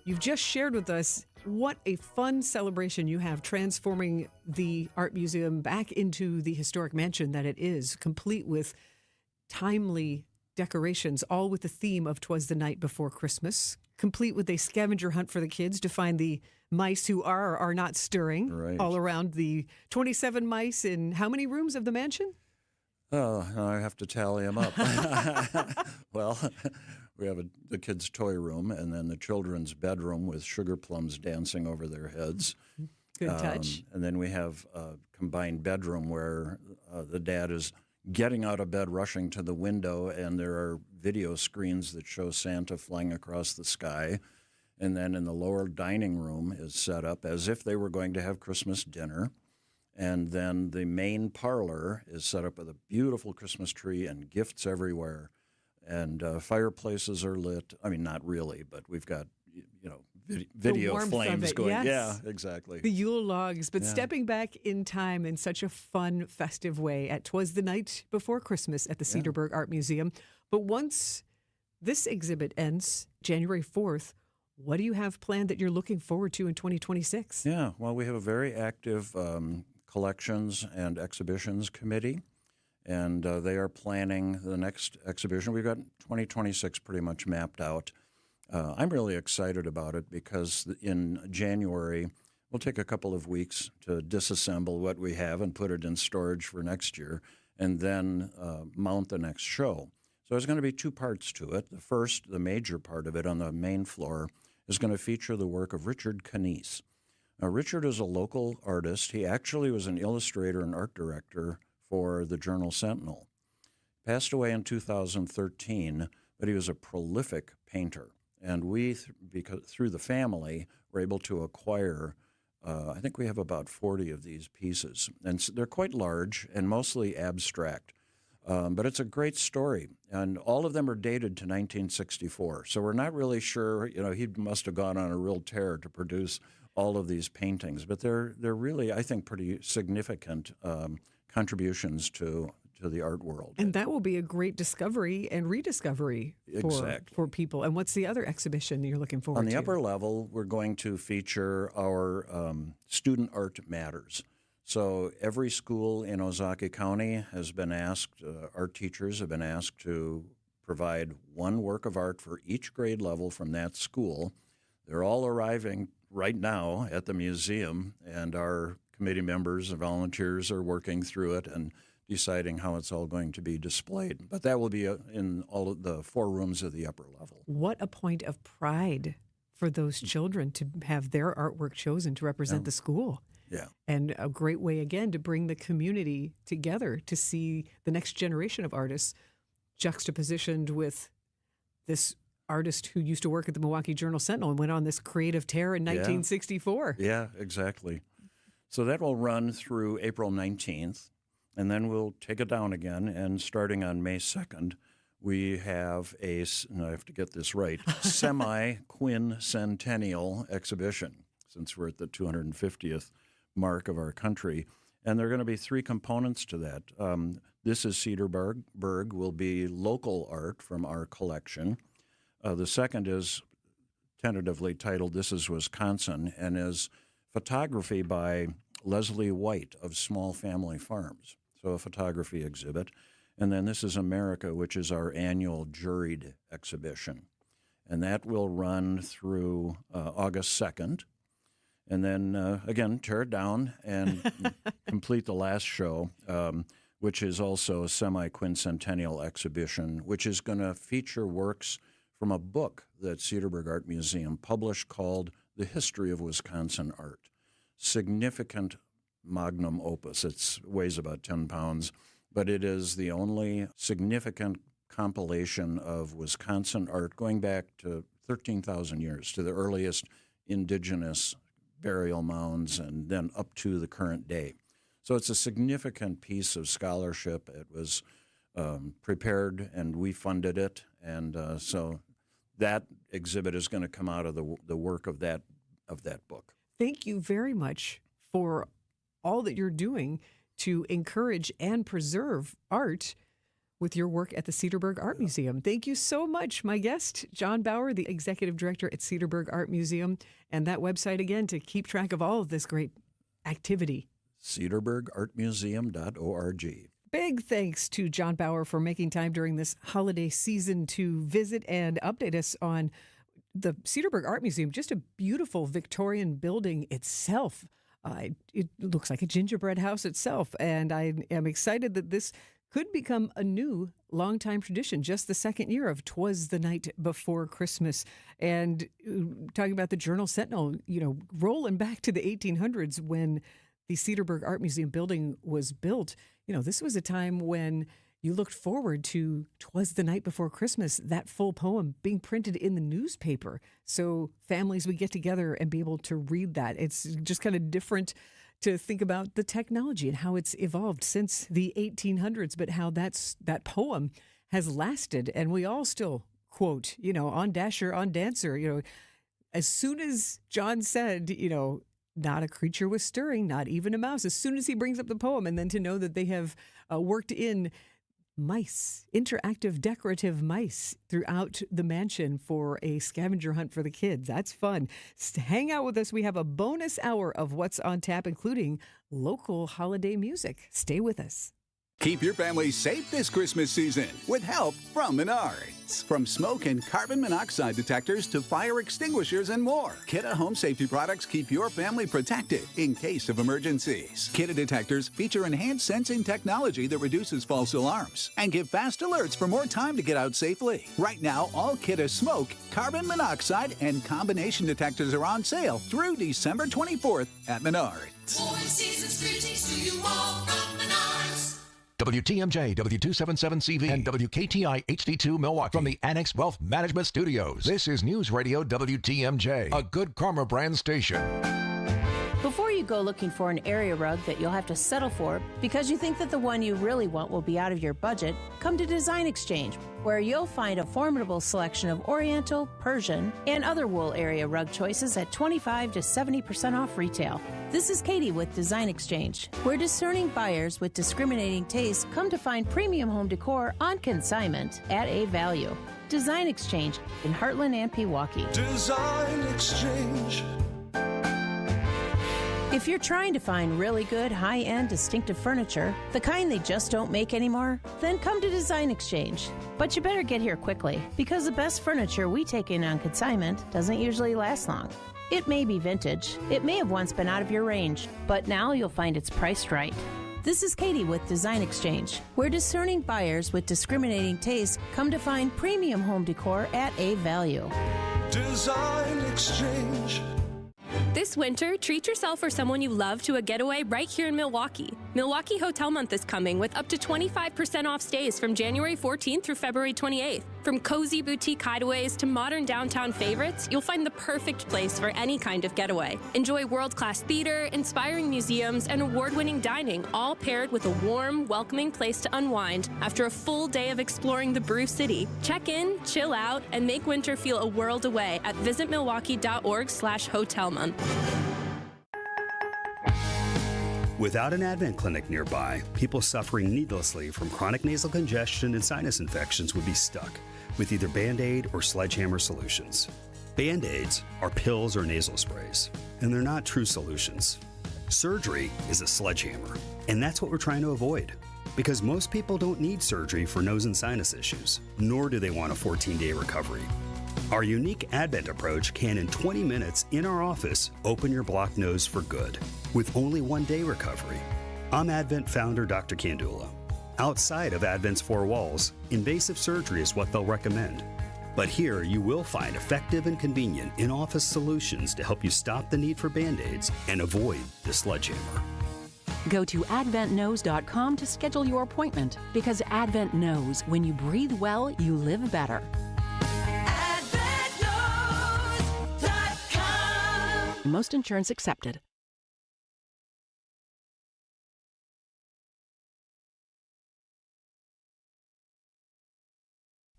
You've just shared with us what a fun celebration you have, transforming the art museum back into the historic mansion that it is, complete with timely decorations, all with the theme of 'Twas the Night Before Christmas, complete with a scavenger hunt for the kids to find the mice who are or are not stirring, all around the 27 mice in how many rooms of the mansion?
Oh, I have to tally them up. Well, we have the kids' toy room and then the children's bedroom with sugar plums dancing over their heads.
Good touch.
And then we have a combined bedroom where the dad is getting out of bed, rushing to the window, and there are video screens that show Santa flying across the sky. And then in the lower dining room is set up as if they were going to have Christmas dinner. And then the main parlor is set up with a beautiful Christmas tree and gifts everywhere. And fireplaces are lit. I mean, not really, but we've got, video flames going.
Yes.
Yeah, exactly.
The Yule logs, but
Yeah.
stepping back in time in such a fun, festive way at 'Twas the Night Before Christmas at the Cedarburg Art Museum. But once this exhibit ends, January 4th, what do you have planned that you're looking forward to in 2026?
Yeah, well, we have a very active collections and exhibitions committee, and they are planning the next exhibition. We've got 2026 pretty much mapped out. I'm really excited about it because in January, we'll take a couple of weeks to disassemble what we have and put it in storage for next year, and then mount the next show. So there's going to be two parts to it. The first, the major part of it on the main floor, is going to feature the work of Richard Canese. Now, Richard is a local artist. He actually was an illustrator and art director for the Journal Sentinel. Passed away in 2013, but he was a prolific painter. And we, because through the family, were able to acquire, I think we have about 40 of these pieces. And they're quite large and mostly abstract. But it's a great story, and all of them are dated to 1964. So we're not really sure, he must have gone on a real tear to produce all of these paintings. But they're really, I think, pretty significant contributions to the art world.
And that will be a great discovery and rediscovery for people. And what's the other exhibition you're looking forward to?
On the upper level, we're going to feature our Student Art Matters. So every school in Ozaukee County has been asked, art teachers have been asked to provide one work of art for each grade level from that school. They're all arriving right now at the museum, and our committee members and volunteers are working through it and deciding how it's all going to be displayed. But that will be in all of the 4 rooms of the upper level.
What a point of pride for those children to have their artwork chosen to represent the school.
Yeah.
And a great way, again, to bring the community together to see the next generation of artists juxtapositioned with this artist who used to work at the Milwaukee Journal Sentinel and went on this creative tear in 1964.
Yeah, exactly. So that will run through April 19th, and then we'll take it down again. And starting on May 2nd, we have I have to get this right, semi-quincentennial exhibition, since we're at the 250th mark of our country. And there are going to be 3 components to that. This is Cedarburg will be local art from our collection. The second is tentatively titled This is Wisconsin, and is photography by Leslie White of Small Family Farms. So a photography exhibit. And then This is America, which is our annual juried exhibition. And that will run through August 2nd. And then, again, tear it down and complete the last show, which is also a semi-quincentennial exhibition, which is going to feature works from a book that Cedarburg Art Museum published called The History of Wisconsin Art. Significant magnum opus. It weighs about 10 pounds, but it is the only significant compilation of Wisconsin art going back to 13,000 years, to the earliest indigenous burial mounds, and then up to the current day. So it's a significant piece of scholarship. It was prepared, and we funded it, and so that exhibit is going to come out of the work of that book.
Thank you very much for all that you're doing to encourage and preserve art with your work at the Cedarburg Art Museum. Thank you so much. My guest, John Bauer, the Executive Director at Cedarburg Art Museum, and that website again to keep track of all of this great activity.
CedarburgArtMuseum.org.
Big thanks to John Bauer for making time during this holiday season to visit and update us on the Cedarburg Art Museum. Just a beautiful Victorian building itself. It looks like a gingerbread house itself, and I am excited that this could become a new longtime tradition, just the second year of 'Twas the Night Before Christmas. And talking about the Journal Sentinel, rolling back to the 1800s when the Cedarburg Art Museum building was built, this was a time when you looked forward to 'Twas the Night Before Christmas, that full poem being printed in the newspaper. So families would get together and be able to read that. It's just kind of different to think about the technology and how it's evolved since the 1800s, but how that poem has lasted. And we all still quote, on Dasher, on Dancer, as soon as John said, not a creature was stirring, not even a mouse, as soon as he brings up the poem, and then to know that they have worked in mice, interactive decorative mice throughout the mansion for a scavenger hunt for the kids. That's fun. Hang out with us. We have a bonus hour of What's on Tap, including local holiday music. Stay with us.
Keep your family safe this Christmas season with help from Menards. From smoke and carbon monoxide detectors to fire extinguishers and more, Kidde home safety products keep your family protected in case of emergencies. Kidde detectors feature enhanced sensing technology that reduces false alarms and give fast alerts for more time to get out safely. Right now, all Kidde smoke, carbon monoxide, and combination detectors are on sale through December 24th at Menards.
More season's greetings to you all from Menards.
WTMJ, W277CV, and WKTI HD2 Milwaukee from the Annex Wealth Management Studios. This is News Radio WTMJ, a Good Karma brand station.
Before you go looking for an area rug that you'll have to settle for because you think that the one you really want will be out of your budget, come to Design Exchange, where you'll find a formidable selection of Oriental, Persian, and other wool area rug choices at 25 to 70% off retail. This is Katie with Design Exchange, where discerning buyers with discriminating tastes come to find premium home decor on consignment at a value. Design Exchange in Heartland and Pewaukee.
Design Exchange.
If you're trying to find really good, high-end, distinctive furniture, the kind they just don't make anymore, then come to Design Exchange. But you better get here quickly, because the best furniture we take in on consignment doesn't usually last long. It may be vintage, it may have once been out of your range, but now you'll find it's priced right. This is Katie with Design Exchange, where discerning buyers with discriminating tastes come to find premium home decor at a value.
Design Exchange.
This winter, treat yourself or someone you love to a getaway right here in Milwaukee. Milwaukee Hotel Month is coming with up to 25% off stays from January 14th through February 28th. From cozy boutique hideaways to modern downtown favorites, you'll find the perfect place for any kind of getaway. Enjoy world-class theater, inspiring museums, and award-winning dining, all paired with a warm, welcoming place to unwind after a full day of exploring the Brew City. Check in, chill out, and make winter feel a world away at visitmilwaukee.org/hotelmonth.
Without an Advent clinic nearby, people suffering needlessly from chronic nasal congestion and sinus infections would be stuck with either Band-Aid or Sledgehammer solutions. Band-Aids are pills or nasal sprays, and they're not true solutions. Surgery is a sledgehammer, and that's what we're trying to avoid. Because most people don't need surgery for nose and sinus issues, nor do they want a 14-day recovery. Our unique Advent approach can, in 20 minutes in our office, open your blocked nose for good, with only 1 day recovery. I'm Advent founder Dr. Kandula. Outside of Advent's four walls, invasive surgery is what they'll recommend. But here you will find effective and convenient in-office solutions to help you stop the need for Band-Aids and avoid the sledgehammer.
Go to adventknows.com to schedule your appointment, because Advent knows when you breathe well, you live better. Most insurance accepted.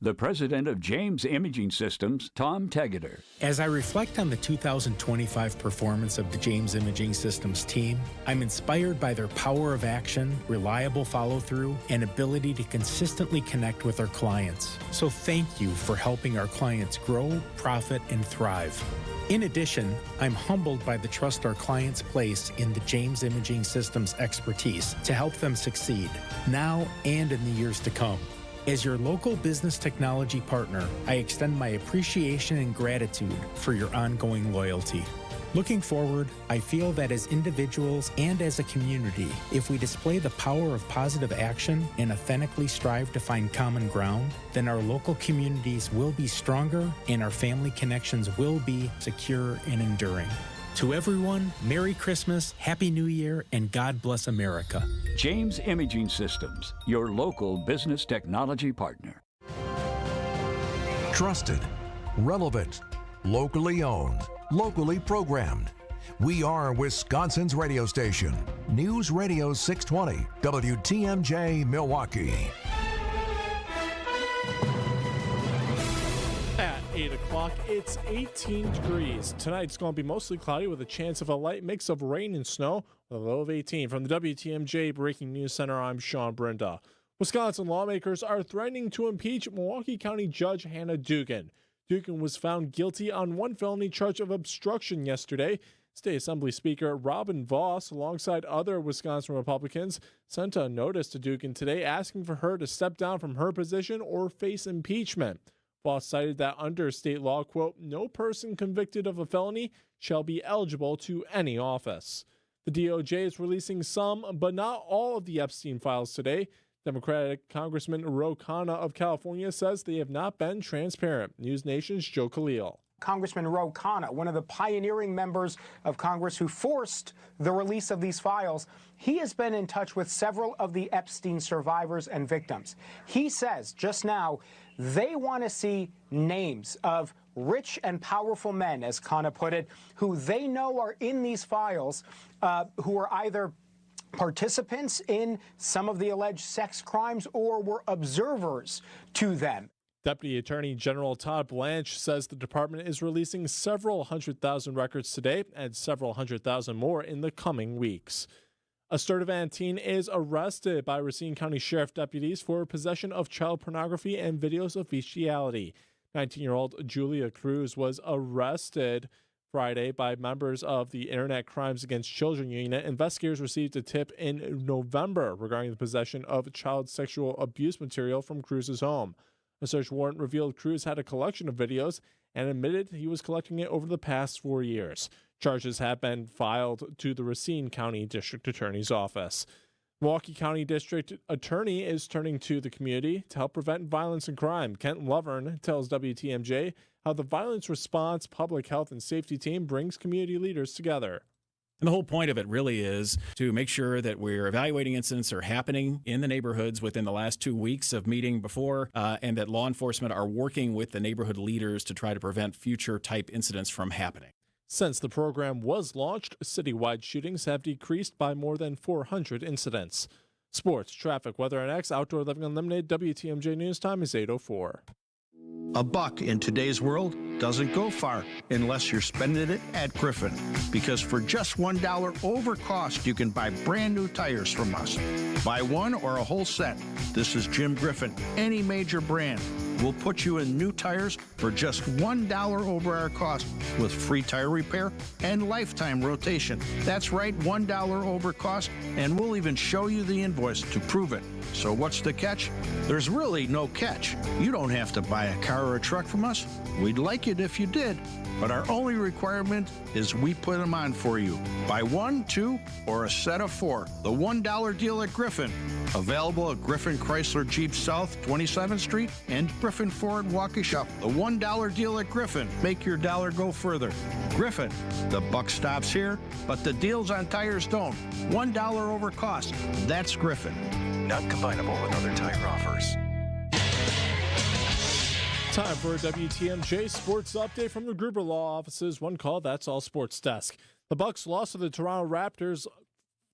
The president of James Imaging Systems, Tom Tegeter.
As I reflect on the 2025 performance of the James Imaging Systems team, I'm inspired by their power of action, reliable follow-through, and ability to consistently connect with our clients. So thank you for helping our clients grow, profit, and thrive. In addition, I'm humbled by the trust our clients place in the James Imaging Systems expertise to help them succeed, now and in the years to come. As your local business technology partner, I extend my appreciation and gratitude for your ongoing loyalty. Looking forward, I feel that as individuals and as a community, if we display the power of positive action and authentically strive to find common ground, then our local communities will be stronger and our family connections will be secure and enduring. To everyone, Merry Christmas, Happy New Year, and God bless America.
James Imaging Systems, your local business technology partner.
Trusted, relevant, locally owned, locally programmed. We are Wisconsin's radio station. News Radio 620, WTMJ Milwaukee.
At 8 o'clock, it's 18 degrees. Tonight it's going to be mostly cloudy with a chance of a light mix of rain and snow with a low of 18. From the WTMJ Breaking News Center, I'm Sean Brenda. Wisconsin lawmakers are threatening to impeach Milwaukee County Judge Hannah Dugan. Dugan was found guilty on one felony charge of obstruction yesterday. State Assembly Speaker Robin Vos, alongside other Wisconsin Republicans, sent a notice to Dugan today asking for her to step down from her position or face impeachment. Vos cited that under state law, quote, no person convicted of a felony shall be eligible to any office. The DOJ is releasing some, but not all of the Epstein files today. Democratic Congressman Ro Khanna of California says they have not been transparent. News Nation's Joe Khalil.
Congressman Ro Khanna, one of the pioneering members of Congress who forced the release of these files, he has been in touch with several of the Epstein survivors and victims. He says just now they want to see names of rich and powerful men, as Khanna put it, who they know are in these files, who are either participants in some of the alleged sex crimes or were observers to them.
Deputy Attorney General Todd Blanche says the department is releasing several 100,000 records today and several 100,000 more in the coming weeks. A Sturtevant teen is arrested by Racine County Sheriff deputies for possession of child pornography and videos of bestiality. 19-year-old Julia Cruz was arrested Friday by members of the Internet Crimes Against Children Unit. Investigators received a tip in November regarding the possession of child sexual abuse material from Cruz's home. A search warrant revealed Cruz had a collection of videos and admitted he was collecting it over the past 4 years. Charges have been filed to the Racine County District Attorney's Office. Milwaukee County District Attorney is turning to the community to help prevent violence and crime. Kent Lovern tells WTMJ how the Violence Response Public Health and Safety Team brings community leaders together.
And the whole point of it really is to make sure that we're evaluating incidents that are happening in the neighborhoods within the last 2 weeks of meeting before, and that law enforcement are working with the neighborhood leaders to try to prevent future type incidents from happening.
Since the program was launched, citywide shootings have decreased by more than 400 incidents. Sports, traffic, weather, and X, Outdoor Living Unlimited, WTMJ News Time is 8:04.
A buck in today's world doesn't go far unless you're spending it at Griffin. Because for just $1 over cost, you can buy brand new tires from us. Buy one or a whole set. This is Jim Griffin. Any major brand. We'll put you in new tires for just $1 over our cost with free tire repair and lifetime rotation. That's right, $1 over cost, and we'll even show you the invoice to prove it. So what's the catch? There's really no catch. You don't have to buy a car or a truck from us. We'd like it if you did, but our only requirement is we put them on for you. Buy one, two, or a set of four. The $1 deal at Griffin. Available at Griffin Chrysler Jeep South 27th Street and Griffin Ford Waukesha. The $1 deal at Griffin. Make your dollar go further. Griffin, the buck stops here, but the deals on tires don't. $1 over cost. That's Griffin.
Not combinable with other tire offers.
Time for a WTMJ Sports Update from the Gruber Law Office's One Call, That's All Sports Desk. The Bucks lost to the Toronto Raptors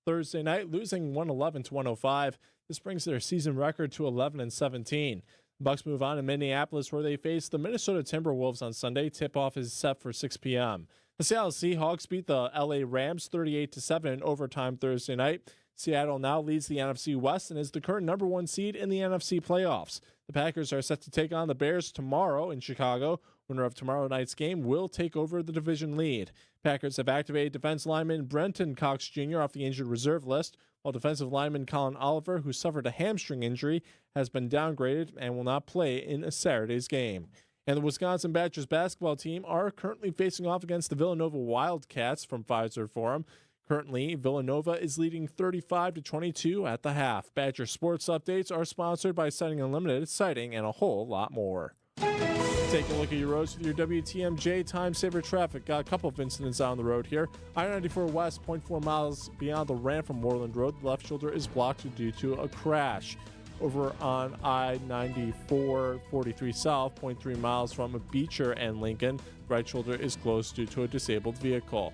Thursday night, losing 111-105. This brings their season record to 11-17. The Bucks move on to Minneapolis, where they face the Minnesota Timberwolves on Sunday. Tip-off is set for 6 p.m. The Seattle Seahawks beat the LA Rams 38-7 in overtime Thursday night. Seattle now leads the NFC West and is the current number 1 seed in the NFC playoffs. The Packers are set to take on the Bears tomorrow in Chicago. Winner of tomorrow night's game will take over the division lead. Packers have activated defense lineman Brenton Cox Jr. off the injured reserve list, while defensive lineman Colin Oliver, who suffered a hamstring injury, has been downgraded and will not play in Saturday's game. And the Wisconsin Badgers basketball team are currently facing off against the Villanova Wildcats from Pfizer Forum. Currently, Villanova is leading 35-22 at the half. Badger Sports Updates are sponsored by Sighting Unlimited, sighting, and a whole lot more. Take a look at your roads with your WTMJ Time Saver Traffic. Got a couple of incidents on the road here. I-94 West, 0.4 miles beyond the ramp from Moreland Road. The left shoulder is blocked due to a crash. Over on I-94 43 South, 0.3 miles from Beecher and Lincoln. Right shoulder is closed due to a disabled vehicle.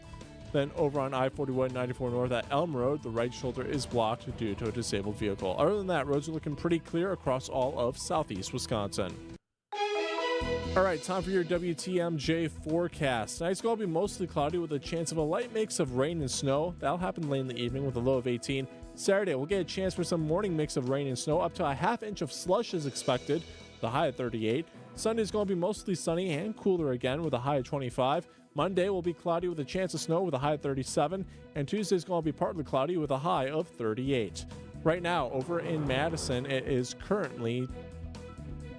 Then over on I-41 94 North at Elm Road, the right shoulder is blocked due to a disabled vehicle. Other than that, roads are looking pretty clear across all of southeast Wisconsin. All right, time for your WTMJ forecast. Tonight's going to be mostly cloudy with a chance of a light mix of rain and snow. That'll happen late in the evening with a low of 18. Saturday, we'll get a chance for some morning mix of rain and snow. Up to a half inch of slush is expected, the high at 38. Sunday's going to be mostly sunny and cooler again with a high of 25. Monday will be cloudy with a chance of snow with a high of 37, and Tuesday's going to be partly cloudy with a high of 38. Right now, over in Madison, it is currently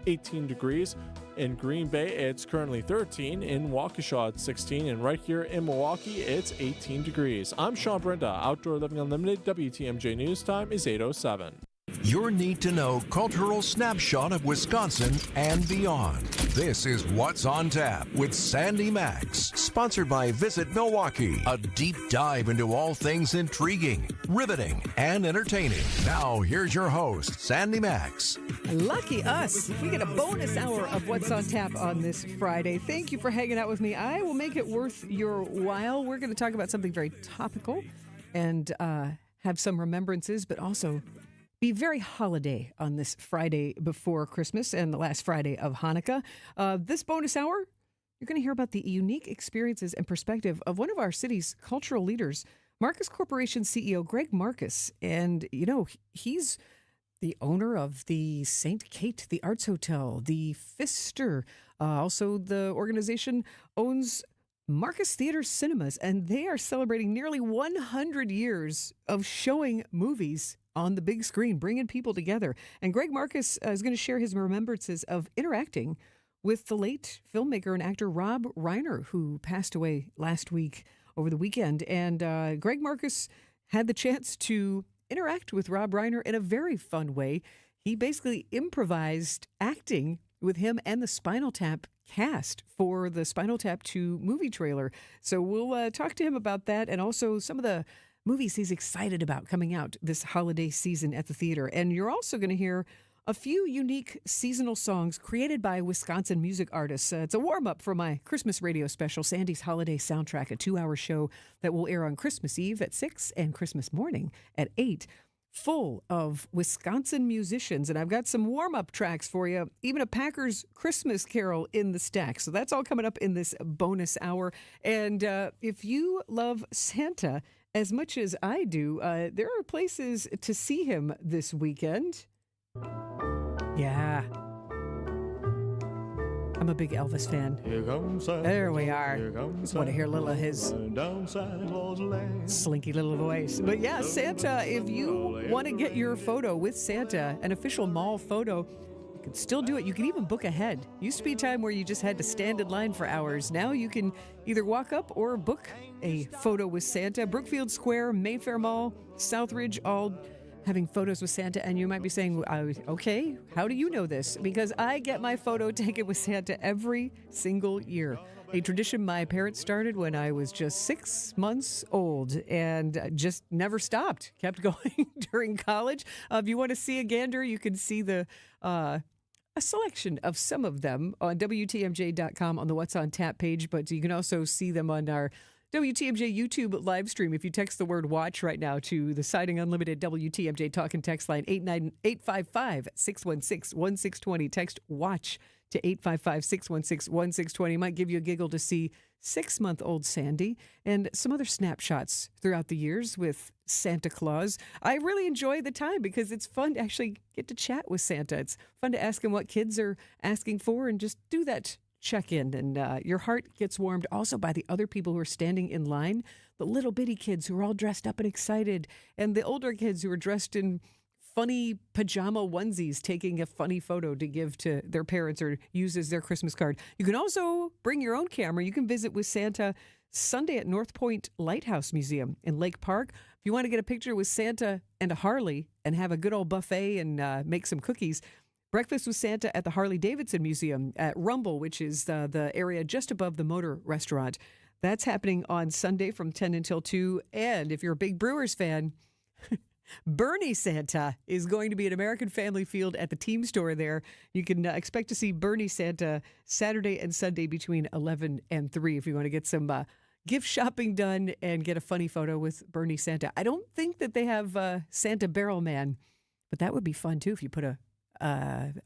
18 degrees. In Green Bay, it's currently 13. In Waukesha, it's 16. And right here in Milwaukee, it's 18 degrees. I'm Sean Brenda, Outdoor Living Unlimited. WTMJ News Time is 8:07.
Your need-to-know cultural snapshot of Wisconsin and beyond. This is What's on Tap with Sandy Maxx, sponsored by Visit Milwaukee, a deep dive into all things intriguing, riveting, and entertaining. Now, here's your host, Sandy Maxx.
Lucky us. We get a bonus hour of What's on Tap on this Friday. Thank you for hanging out with me. I will make it worth your while. We're going to talk about something very topical and have some remembrances, but also be very holiday on this Friday before Christmas and the last Friday of Hanukkah. This bonus hour, you're going to hear about the unique experiences and perspective of one of our city's cultural leaders, Marcus Corporation CEO Greg Marcus. And, you know, he's the owner of the St. Kate, the Arts Hotel, the Pfister. Also, the organization owns Marcus Theater Cinemas, and they are celebrating nearly 100 years of showing movies on the big screen, bringing people together. And Greg Marcus is going to share his remembrances of interacting with the late filmmaker and actor Rob Reiner, who passed away last week over the weekend. And Greg Marcus had the chance to interact with Rob Reiner in a very fun way. He basically improvised acting with him and the Spinal Tap cast for the Spinal Tap 2 movie trailer. So we'll talk to him about that and also some of the movies he's excited about coming out this holiday season at the theater. And you're also going to hear a few unique seasonal songs created by Wisconsin music artists. It's a warm-up for my Christmas radio special, Sandy's Holiday Soundtrack, a 2-hour show that will air on Christmas Eve at 6 and Christmas morning at 8, full of Wisconsin musicians. And I've got some warm-up tracks for you, even a Packers Christmas carol in the stack. So that's all coming up in this bonus hour. And if you love Santa as much as I do, there are places to see him this weekend. Yeah. I'm a big Elvis fan.
Here comes Santa.
There we are.
Just
want to hear a little of his slinky little voice. But yeah, Santa, if you want to get your photo with Santa, an official mall photo, you can still do it. You can even book ahead. Used to be a time where you just had to stand in line for hours. Now you can either walk up or book a photo with Santa. Brookfield Square, Mayfair Mall, Southridge, all having photos with Santa. And you might be saying, okay, how do you know this? Because I get my photo taken with Santa every single year. A tradition my parents started when I was just 6 months old and just never stopped. Kept going during college. If you want to see a gander, you can see a selection of some of them on WTMJ.com on the What's on Tap page, but you can also see them on our WTMJ YouTube live stream. If you text the word watch right now to the Siding Unlimited WTMJ talk and text line 855-616-1620. Text watch to 855-616-1620. Might give you a giggle to see 6-month-old Sandy and some other snapshots throughout the years with Santa Claus. I really enjoy the time because it's fun to actually get to chat with Santa. It's fun to ask him what kids are asking for and just do that check-in, and your heart gets warmed also by the other people who are standing in line, the little bitty kids who are all dressed up and excited, and the older kids who are dressed in funny pajama onesies taking a funny photo to give to their parents or use as their Christmas card. You can also bring your own camera. You can visit with Santa Sunday at North Point Lighthouse Museum in Lake Park. If you want to get a picture with Santa and a Harley and have a good old buffet and make some cookies, Breakfast with Santa at the Harley-Davidson Museum at Rumble, which is the area just above the Motor Restaurant. That's happening on Sunday from 10 until 2. And if you're a big Brewers fan, Bernie Santa is going to be at American Family Field at the team store there. You can expect to see Bernie Santa Saturday and Sunday between 11 and 3 if you want to get some gift shopping done and get a funny photo with Bernie Santa. I don't think that they have Santa Barrel Man, but that would be fun too if you put a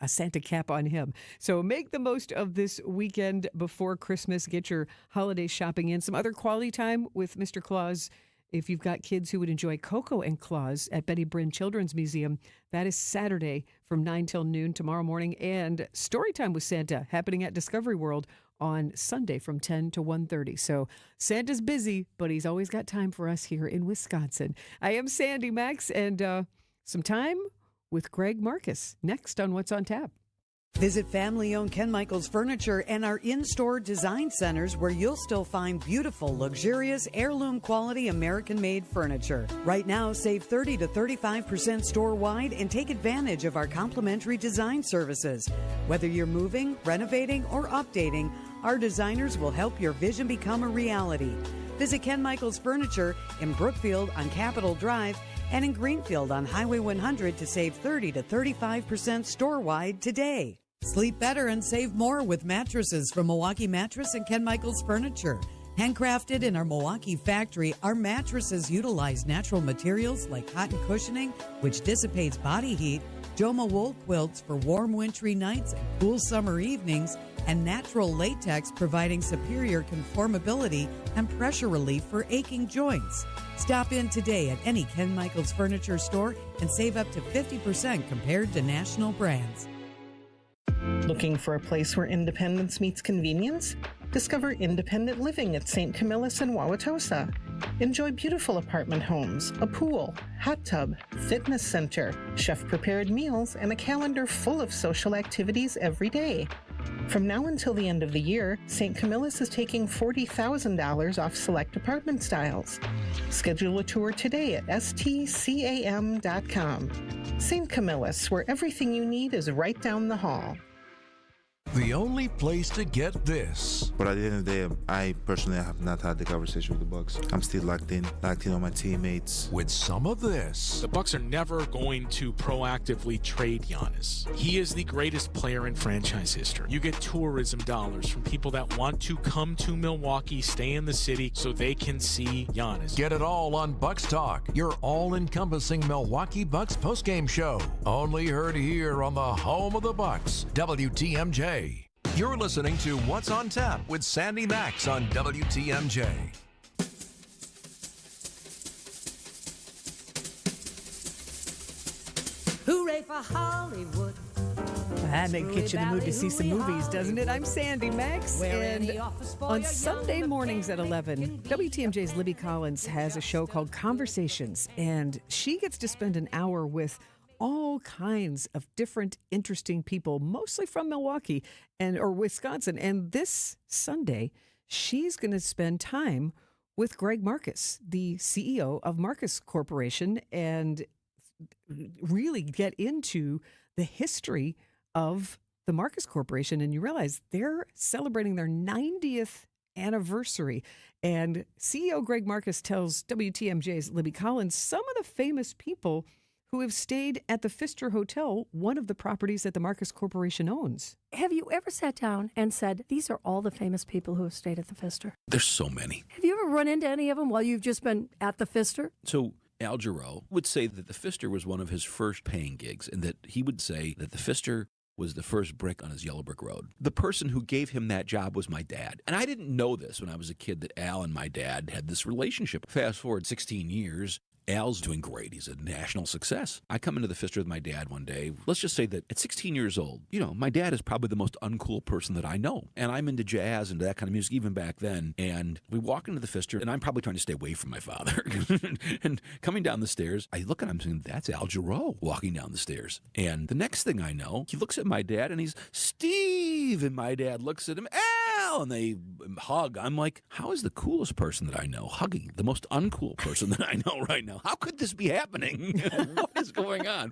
Santa cap on him. So make the most of this weekend before Christmas. Get your holiday shopping in. Some other quality time with Mr. Claus. If you've got kids who would enjoy Coco and Claus at Betty Bryn Children's Museum, that is Saturday from 9 till noon tomorrow morning. And Story Time with Santa happening at Discovery World on Sunday from 10 to 1:30. So Santa's busy, but he's always got time for us here in Wisconsin. I am Sandy Maxx, and some time with Greg Marcus next on What's on Tap.
Visit family-owned Ken Michaels Furniture and our in-store design centers where you'll still find beautiful, luxurious, heirloom-quality American-made furniture. Right now, save 30 to 35% store-wide and take advantage of our complimentary design services. Whether you're moving, renovating, or updating, our designers will help your vision become a reality. Visit Ken Michaels Furniture in Brookfield on Capitol Drive and in Greenfield on Highway 100 to save 30 to 35% store-wide today. Sleep better and save more with mattresses from Milwaukee Mattress and Ken Michaels Furniture. Handcrafted in our Milwaukee factory, our mattresses utilize natural materials like cotton cushioning, which dissipates body heat, Joma wool quilts for warm wintry nights and cool summer evenings, and natural latex providing superior conformability and pressure relief for aching joints. Stop in today at any Ken Michaels Furniture store and save up to 50% compared to national brands.
Looking for a place where independence meets convenience? Discover independent living at St. Camillus in Wauwatosa. Enjoy beautiful apartment homes, a pool, hot tub, fitness center, chef-prepared meals, and a calendar full of social activities every day. From now until the end of the year, St. Camillus is taking $40,000 off select apartment styles. Schedule a tour today at stcam.com. St. Camillus, where everything you need is right down the hall.
The only place to get this.
But at the end of the day, I personally have not had the conversation with the Bucks. I'm still locked in on my teammates.
With some of this.
The Bucks are never going to proactively trade Giannis. He is the greatest player in franchise history. You get tourism dollars from people that want to come to Milwaukee, stay in the city, so they can see Giannis.
Get it all on Bucks Talk, your all-encompassing Milwaukee Bucks postgame show. Only heard here on the home of the Bucks, WTMJ. You're listening to What's on Tap with Sandy Maxx on WTMJ.
Hooray for Hollywood.
That gets you in the mood to see some movies, doesn't it? I'm Sandy Maxx, and on Sunday mornings at 11, WTMJ's Libby Collins has a show called Conversations, and she gets to spend an hour with all kinds of different interesting people, mostly from Milwaukee or Wisconsin. And this Sunday, she's going to spend time with Greg Marcus, the CEO of Marcus Corporation, and really get into the history of the Marcus Corporation. And you realize they're celebrating their 90th anniversary. And CEO Greg Marcus tells WTMJ's Libby Collins some of the famous people who have stayed at the Pfister Hotel, one of the properties that the Marcus Corporation owns.
Have you ever sat down and said, these are all the famous people who have stayed at the Pfister?
There's so many.
Have you ever run into any of them while you've just been at the Pfister?
So Al Jarreau would say that the Pfister was one of his first paying gigs, and that he would say that the Pfister was the first brick on his yellow brick road. The person who gave him that job was my dad. And I didn't know this when I was a kid, that Al and my dad had this relationship. Fast forward 16 years, Al's doing great. He's a national success. I come into the Pfister with my dad one day. Let's just say that at 16 years old, my dad is probably the most uncool person that I know. And I'm into jazz and that kind of music even back then. And we walk into the Pfister, and I'm probably trying to stay away from my father. And coming down the stairs, I look at him saying, that's Al Jarreau walking down the stairs. And the next thing I know, he looks at my dad and he's, Steve! And my dad looks at him, Al! And they hug. I'm like, how is the coolest person that I know hugging the most uncool person that I know right now? How could this be happening? What is going on?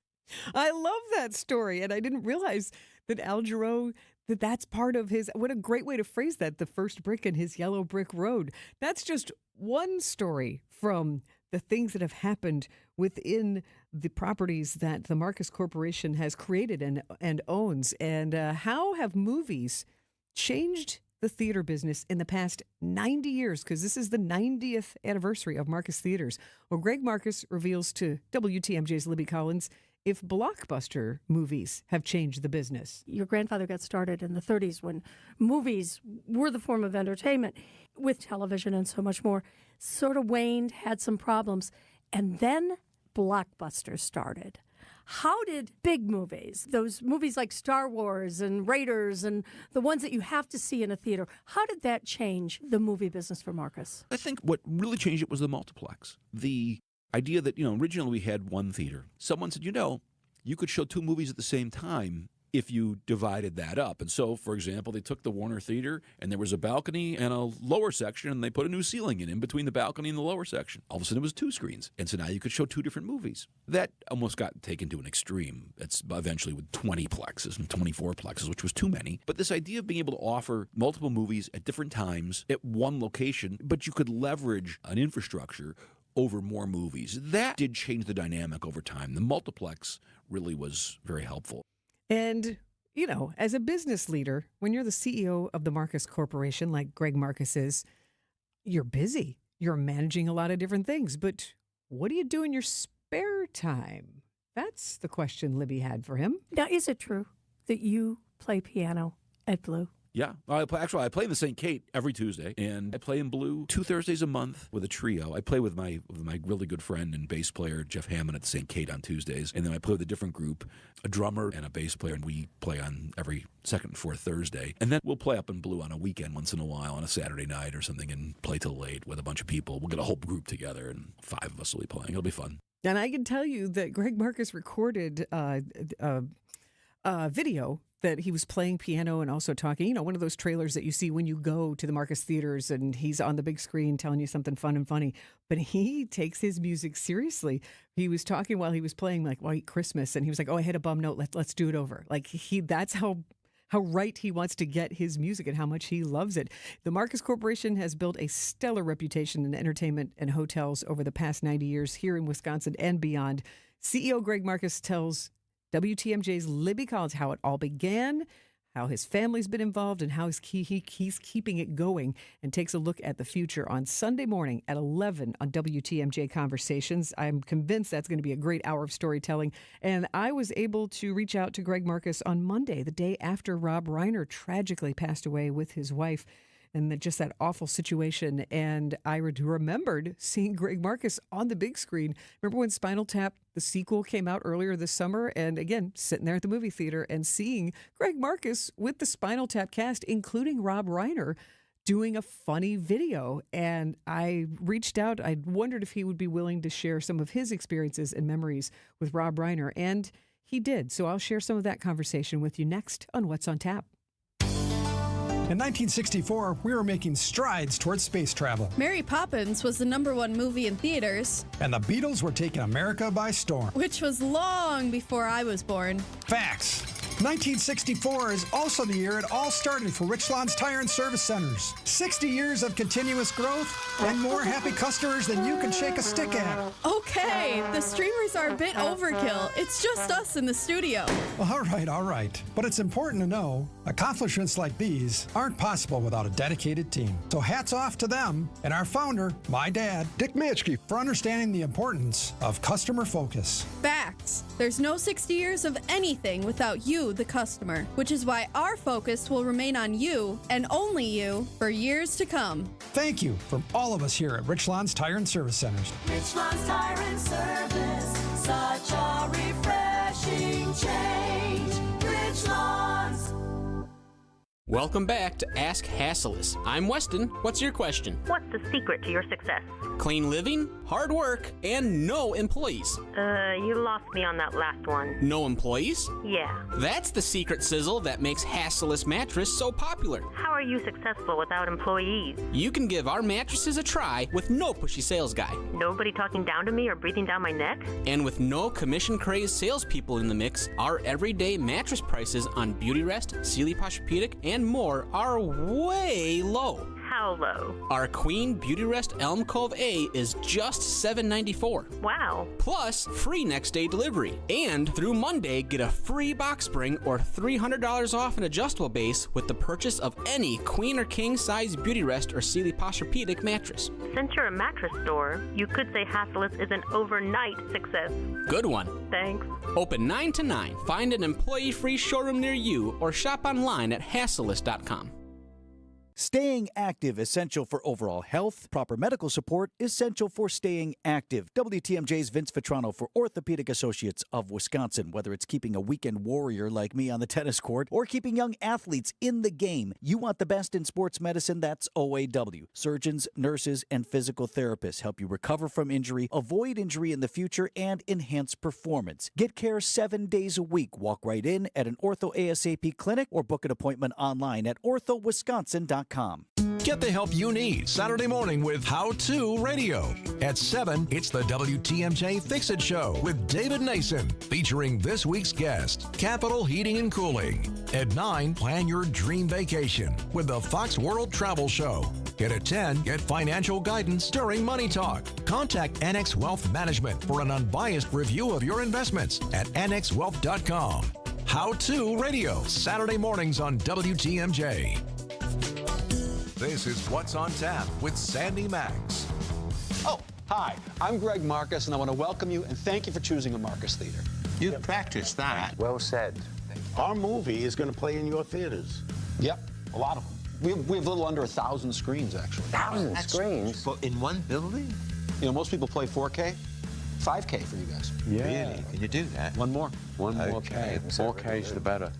I love that story, and I didn't realize that Al Jarreau, that's part of his, what a great way to phrase that, the first brick in his yellow brick road. That's just one story from the things that have happened within the properties that the Marcus Corporation has created and owns. And how have movies changed the theater business in the past 90 years, because this is the 90th anniversary of Marcus Theaters. Well, Greg Marcus reveals to WTMJ's Libby Collins if blockbuster movies have changed the business.
Your grandfather got started in the 30s when movies were the form of entertainment, with television and so much more. Sort of waned, had some problems, and then blockbusters started. How did big movies, those movies like Star Wars and Raiders and the ones that you have to see in a theater, how did that change the movie business for Marcus?
I think what really changed it was the multiplex. The idea that, originally we had one theater. Someone said, you could show two movies at the same time if you divided that up. And so, for example, they took the Warner Theater, and there was a balcony and a lower section, and they put a new ceiling in between the balcony and the lower section. All of a sudden, it was two screens. And so now you could show two different movies. That almost got taken to an extreme. It's eventually with 20 plexes and 24 plexes, which was too many. But this idea of being able to offer multiple movies at different times at one location, but you could leverage an infrastructure over more movies, that did change the dynamic over time. The multiplex really was very helpful.
And, as a business leader, when you're the CEO of the Marcus Corporation, like Greg Marcus is, you're busy. You're managing a lot of different things. But what do you do in your spare time? That's the question Libby had for him.
Now, is it true that you play piano at Blue?
Yeah. I play in the St. Kate every Tuesday, and I play in Blue 2 Thursdays a month with a trio. I play with my really good friend and bass player, Jeff Hammond, at the St. Kate on Tuesdays, and then I play with a different group, a drummer and a bass player, and we play on every second and fourth Thursday. And then we'll play up in Blue on a weekend once in a while, on a Saturday night or something, and play till late with a bunch of people. We'll get a whole group together, and 5 of us will be playing. It'll be fun.
And I can tell you that Greg Marcus recorded a video that he was playing piano and also talking, one of those trailers that you see when you go to the Marcus theaters and he's on the big screen telling you something fun and funny. But he takes his music seriously. He was talking while he was playing like White Christmas, and he was like, "Oh, I hit a bum note. Let's do it over." Like that's how right he wants to get his music and how much he loves it. The Marcus Corporation has built a stellar reputation in entertainment and hotels over the past 90 years here in Wisconsin and beyond. CEO Greg Marcus tells WTMJ's Libby Collins how it all began, how his family's been involved, and how he's keeping it going, and takes a look at the future on Sunday morning at 11 on WTMJ Conversations. I'm convinced that's going to be a great hour of storytelling. And I was able to reach out to Greg Marcus on Monday, the day after Rob Reiner tragically passed away with his wife, and just that awful situation. And I remembered seeing Greg Marcus on the big screen. Remember when Spinal Tap, the sequel, came out earlier this summer? And again, sitting there at the movie theater and seeing Greg Marcus with the Spinal Tap cast, including Rob Reiner, doing a funny video. And I reached out. I wondered if he would be willing to share some of his experiences and memories with Rob Reiner. And he did. So I'll share some of that conversation with you next on What's on Tap.
In 1964, we were making strides towards space travel.
Mary Poppins was the #1 movie in theaters.
And the Beatles were taking America by storm.
Which was long before I was born.
Facts. 1964 is also the year it all started for Richland's Tire and Service Centers. 60 years of continuous growth and more happy customers than you can shake a stick at.
Okay, the streamers are a bit overkill. It's just us in the studio.
All right. But it's important to know accomplishments like these aren't possible without a dedicated team. So hats off to them and our founder, my dad, Dick Mitchke, for understanding the importance of customer focus.
Facts. There's no 60 years of anything without you, the customer, which is why our focus will remain on you and only you for years to come.
Thank you from all of us here at Richland's Tire and Service Centers.
Richland's Tire and Service, such a refreshing change. Richland's.
Welcome back to Ask Hasselus. I'm Weston. What's your question?
What's the secret to your success?
Clean living, hard work, and no employees.
You lost me on that last one.
No employees?
Yeah.
That's the secret sizzle that makes Hasselus Mattress so popular.
How are you successful without employees?
You can give our mattresses a try with no pushy sales guy.
Nobody talking down to me or breathing down my neck?
And with no commission-crazed salespeople in the mix, our everyday mattress prices on Beautyrest, Sealy Posturepedic, and more are way low.
How low?
Our Queen Beautyrest Elm Cove A is just $7.94.
Wow.
Plus free next day delivery. And through Monday, get a free box spring or $300 off an adjustable base with the purchase of any Queen or King size Beautyrest or Sealy Posturepedic mattress.
Since you're a mattress store, you could say Hasselus is an overnight success.
Good one.
Thanks.
Open 9 to 9. Find an employee-free showroom near you or shop online at Hasselus.com.
Staying active, essential for overall health. Proper medical support, essential for staying active. WTMJ's Vince Vitrano for Orthopedic Associates of Wisconsin. Whether it's keeping a weekend warrior like me on the tennis court or keeping young athletes in the game, you want the best in sports medicine, that's OAW. Surgeons, nurses, and physical therapists help you recover from injury, avoid injury in the future, and enhance performance. Get care 7 days a week. Walk right in at an Ortho ASAP clinic or book an appointment online at orthowisconsin.com.
Get the help you need Saturday morning with How To Radio. At 7, it's the WTMJ Fix It Show with David Nason, featuring this week's guest, Capital Heating and Cooling. At 9, plan your dream vacation with the Fox World Travel Show. And at 10, get financial guidance during Money Talk. Contact Annex Wealth Management for an unbiased review of your investments at annexwealth.com. How To Radio, Saturday mornings on WTMJ. This is What's on Tap with Sandy Maxx.
Oh, hi. I'm Greg Marcus, and I want to welcome you and thank you for choosing a Marcus Theater.
You practiced that.
Well said.
Our movie is going to play in your theaters.
Yep, a lot of them. We have a little under 1,000 screens, actually.
1,000 screens? But in one building?
You know, most people play 4K. 5K for you guys.
Really? Can you do that?
One more.
One more K. More K's the better.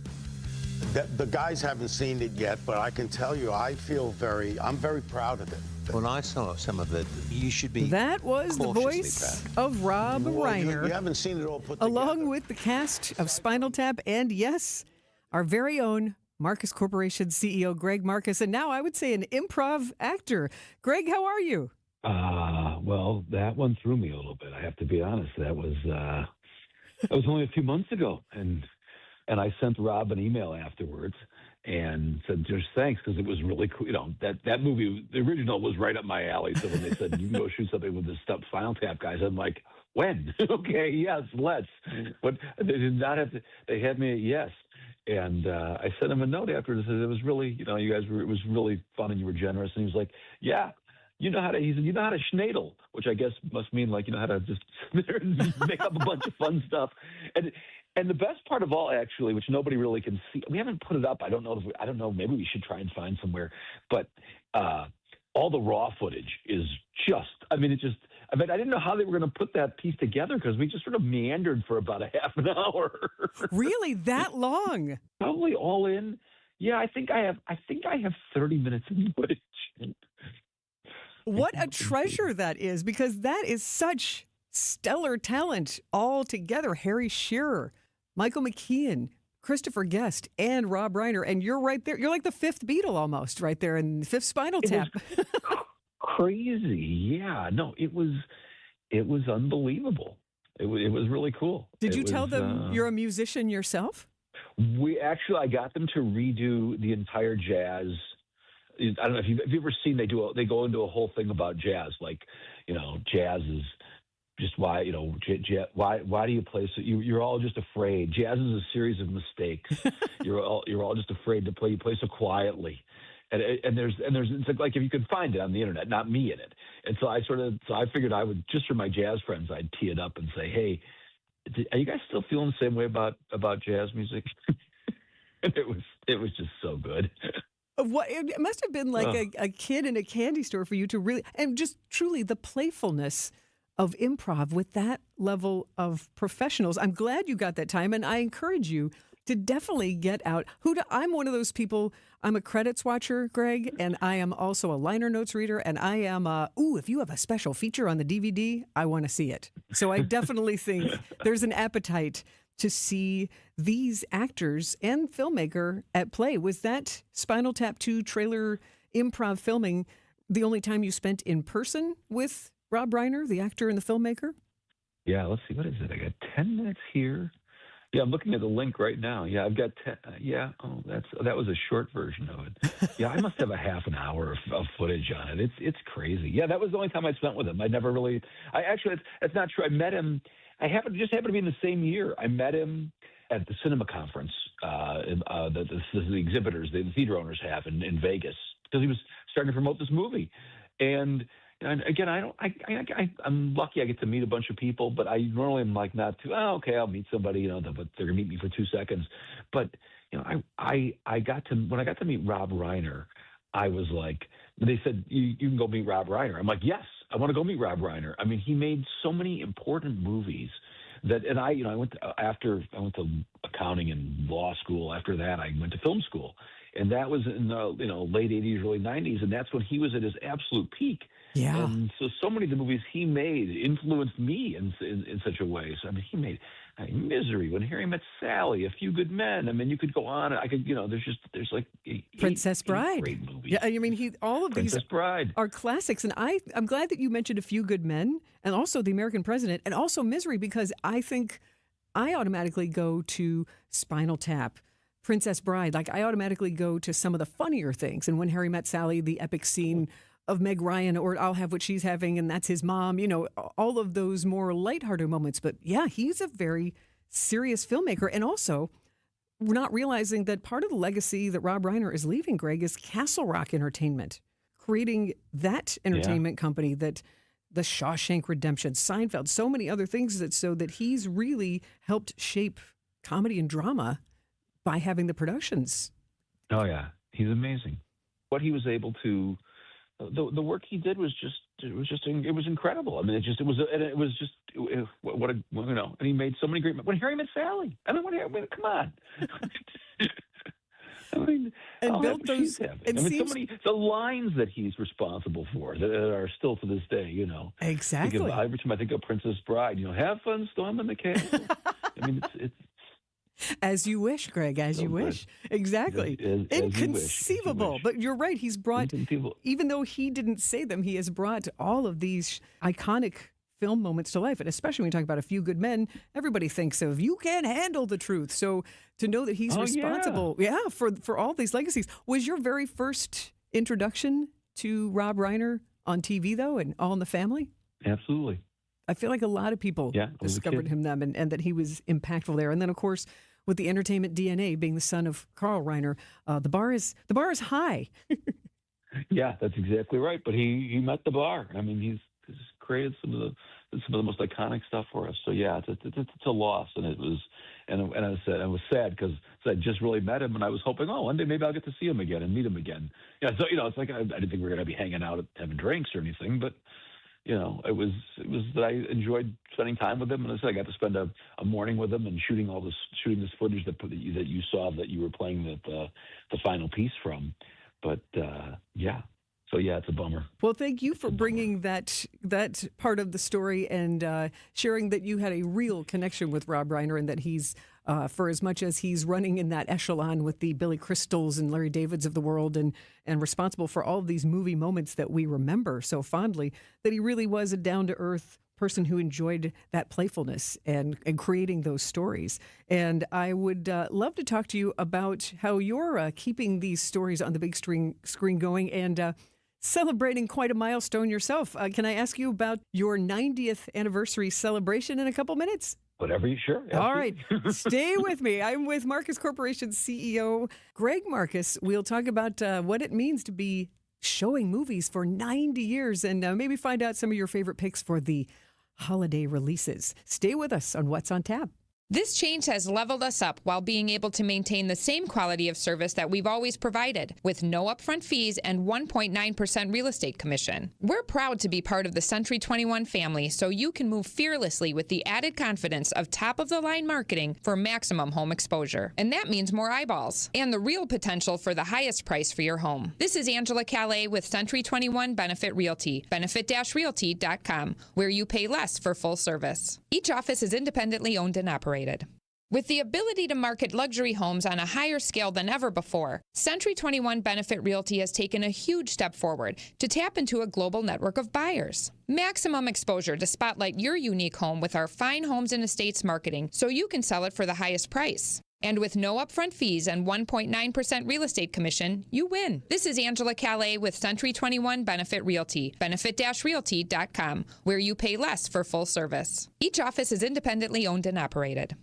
The guys haven't seen it yet, but I can tell you, I'm very proud of it. When I saw some of it, you should be.
That was the voice of Rob Reiner.
You haven't seen it all put together.
Along with the cast of Spinal Tap and, yes, our very own Marcus Corporation CEO Greg Marcus, and now I would say an improv actor. Greg, how are you?
Well, that one threw me a little bit. I have to be honest. That was only a few months ago, and I sent Rob an email afterwards and said just thanks because it was really cool. You know, that movie, the original, was right up my alley. So when they said you can go shoot something with the Spinal Tap guys, I'm like, when? Okay, yes, let's. But they did not have to. They had me at yes. And I sent him a note afterwards and said it was really, you know, it was really fun and you were generous. And he was like, yeah. He said, you know how to schnaidel, which I guess must mean like, you know how to just make up a bunch of fun stuff. And the best part of all, actually, which nobody really can see, we haven't put it up. I don't know. Maybe we should try and find somewhere. But all the raw footage is just, I didn't know how they were going to put that piece together because we just sort of meandered for about a half an hour.
Really? That long?
Probably all in. Yeah, I think I have 30 minutes of footage.
What a treasure that is, because that is such stellar talent all together. Harry Shearer, Michael McKean, Christopher Guest, and Rob Reiner. And you're right there. You're like the fifth Beatle almost right there in the fifth Spinal Tap.
Crazy. Yeah. No, it was unbelievable. It was really cool.
Did you tell them you're a musician yourself?
I got them to redo the entire jazz. I don't know if you've ever seen they go into a whole thing about jazz, like, you know, jazz is just why, you know, why do you play so you're all just afraid. Jazz is a series of mistakes. you're all just afraid to play. You play so quietly, and there's it's like if you could find it on the internet, not me in it. And so I figured I would, just for my jazz friends, I'd tee it up and say, hey, are you guys still feeling the same way about jazz music? And it was just so good.
What it must have been like a kid in a candy store for you to really, and just truly the playfulness of improv with that level of professionals. I'm glad you got that time, and I encourage you to definitely get out. I'm one of those people. I'm a credits watcher, Greg, and I am also a liner notes reader, and I am if you have a special feature on the DVD, I want to see it. So I definitely think there's an appetite to see these actors and filmmaker at play. Was that Spinal Tap 2 trailer improv filming the only time you spent in person with Rob Reiner, the actor and the filmmaker?
Yeah, let's see. What is it? I got 10 minutes here. Yeah, I'm looking at the link right now. Yeah, I've got 10. That was a short version of it. Yeah, I must have a half an hour of footage on it. It's crazy. Yeah, that was the only time I spent with him. It's not true. I met him. Happened to be in the same year. I met him at the cinema conference the exhibitors, the theater owners have in Vegas, because he was starting to promote this movie. And again, I'm lucky I get to meet a bunch of people, but I normally am like not too, I'll meet somebody, you know, but they're gonna meet me for 2 seconds. But, you know, when I got to meet Rob Reiner, I was like, they said, you can go meet Rob Reiner. I'm like, yes, I want to go meet Rob Reiner. I mean, he made so many important movies that, and I went to accounting and law school. After that, I went to film school. And that was in the late 80s, early 90s, and that's when he was at his absolute peak.
Yeah.
And so many of the movies he made influenced me in such a way. So I mean, he made Misery, When Harry Met Sally, A Few Good Men. I mean, you could go on. I could, there's like
Princess Bride.
Great movies.
Yeah, I mean, all of
Princess
these
Bride
are classics, and I'm glad that you mentioned A Few Good Men, and also The American President, and also Misery, because I think I automatically go to Spinal Tap, Princess Bride. Like, I automatically go to some of the funnier things. And When Harry Met Sally, the epic scene of Meg Ryan, or I'll Have What She's Having, and that's his mom, all of those more lighthearted moments. But yeah, he's a very serious filmmaker. And also, we're not realizing that part of the legacy that Rob Reiner is leaving, Greg, is Castle Rock Entertainment, creating that entertainment company that the Shawshank Redemption, Seinfeld, so many other things so that he's really helped shape comedy and drama by having the productions.
Oh yeah, he's amazing. What he was able to, the work he did was incredible. I mean, and he made so many great. When Harry Met Sally, come on. I mean,
and built those.
The lines that he's responsible for that are still to this day,
Exactly.
Every time I think of Princess Bride, have fun storming the castle. I mean, it's.
As you wish, Greg, as you wish. Exactly. Inconceivable. But you're right. He's brought, even though he didn't say them, he has brought all of these iconic film moments to life. And especially when you talk about A Few Good Men, everybody thinks of You Can't Handle the Truth. So to know that he's responsible for all these legacies. Was your very first introduction to Rob Reiner on TV, though, and All in the Family?
Absolutely.
I feel like a lot of people discovered him then, and that he was impactful there. And then, of course, with the entertainment DNA, being the son of Carl Reiner, the bar is high.
Yeah, that's exactly right. But he met the bar. I mean, he's created some of the most iconic stuff for us. So yeah, it's a loss, and it was, and I was sad because I just really met him, and I was hoping, one day maybe I'll get to see him again and meet him again. Yeah, so it's like I didn't think we were going to be hanging out having drinks or anything, but. It was that I enjoyed spending time with him, and I got to spend a morning with him and shooting this footage that you saw that you were playing the final piece from. But so it's a bummer.
Well, thank you for bringing that part of the story and sharing that you had a real connection with Rob Reiner, and that he's for as much as he's running in that echelon with the Billy Crystals and Larry Davids of the world and responsible for all of these movie moments that we remember so fondly, that he really was a down-to-earth person who enjoyed that playfulness and creating those stories. And I would love to talk to you about how you're keeping these stories on the big screen going and celebrating quite a milestone yourself. Can I ask you about your 90th anniversary celebration in a couple minutes?
Whatever you sure.
All right. Stay with me. I'm with Marcus Corporation CEO Greg Marcus. We'll talk about what it means to be showing movies for 90 years and maybe find out some of your favorite picks for the holiday releases. Stay with us on What's on Tap.
This change has leveled us up while being able to maintain the same quality of service that we've always provided, with no upfront fees and 1.9% real estate commission. We're proud to be part of the Century 21 family, so you can move fearlessly with the added confidence of top-of-the-line marketing for maximum home exposure. And that means more eyeballs and the real potential for the highest price for your home. This is Angela Calais with Century 21 Benefit Realty, benefit-realty.com, where you pay less for full service. Each office is independently owned and operated. With the ability to market luxury homes on a higher scale than ever before, Century 21 Benefit Realty has taken a huge step forward to tap into a global network of buyers. Maximum exposure to spotlight your unique home with our fine homes and estates marketing so you can sell it for the highest price. And with no upfront fees and 1.9% real estate commission, you win. This is Angela Calais with Century 21 Benefit Realty, benefit-realty.com, where you pay less for full service. Each office is independently owned and operated.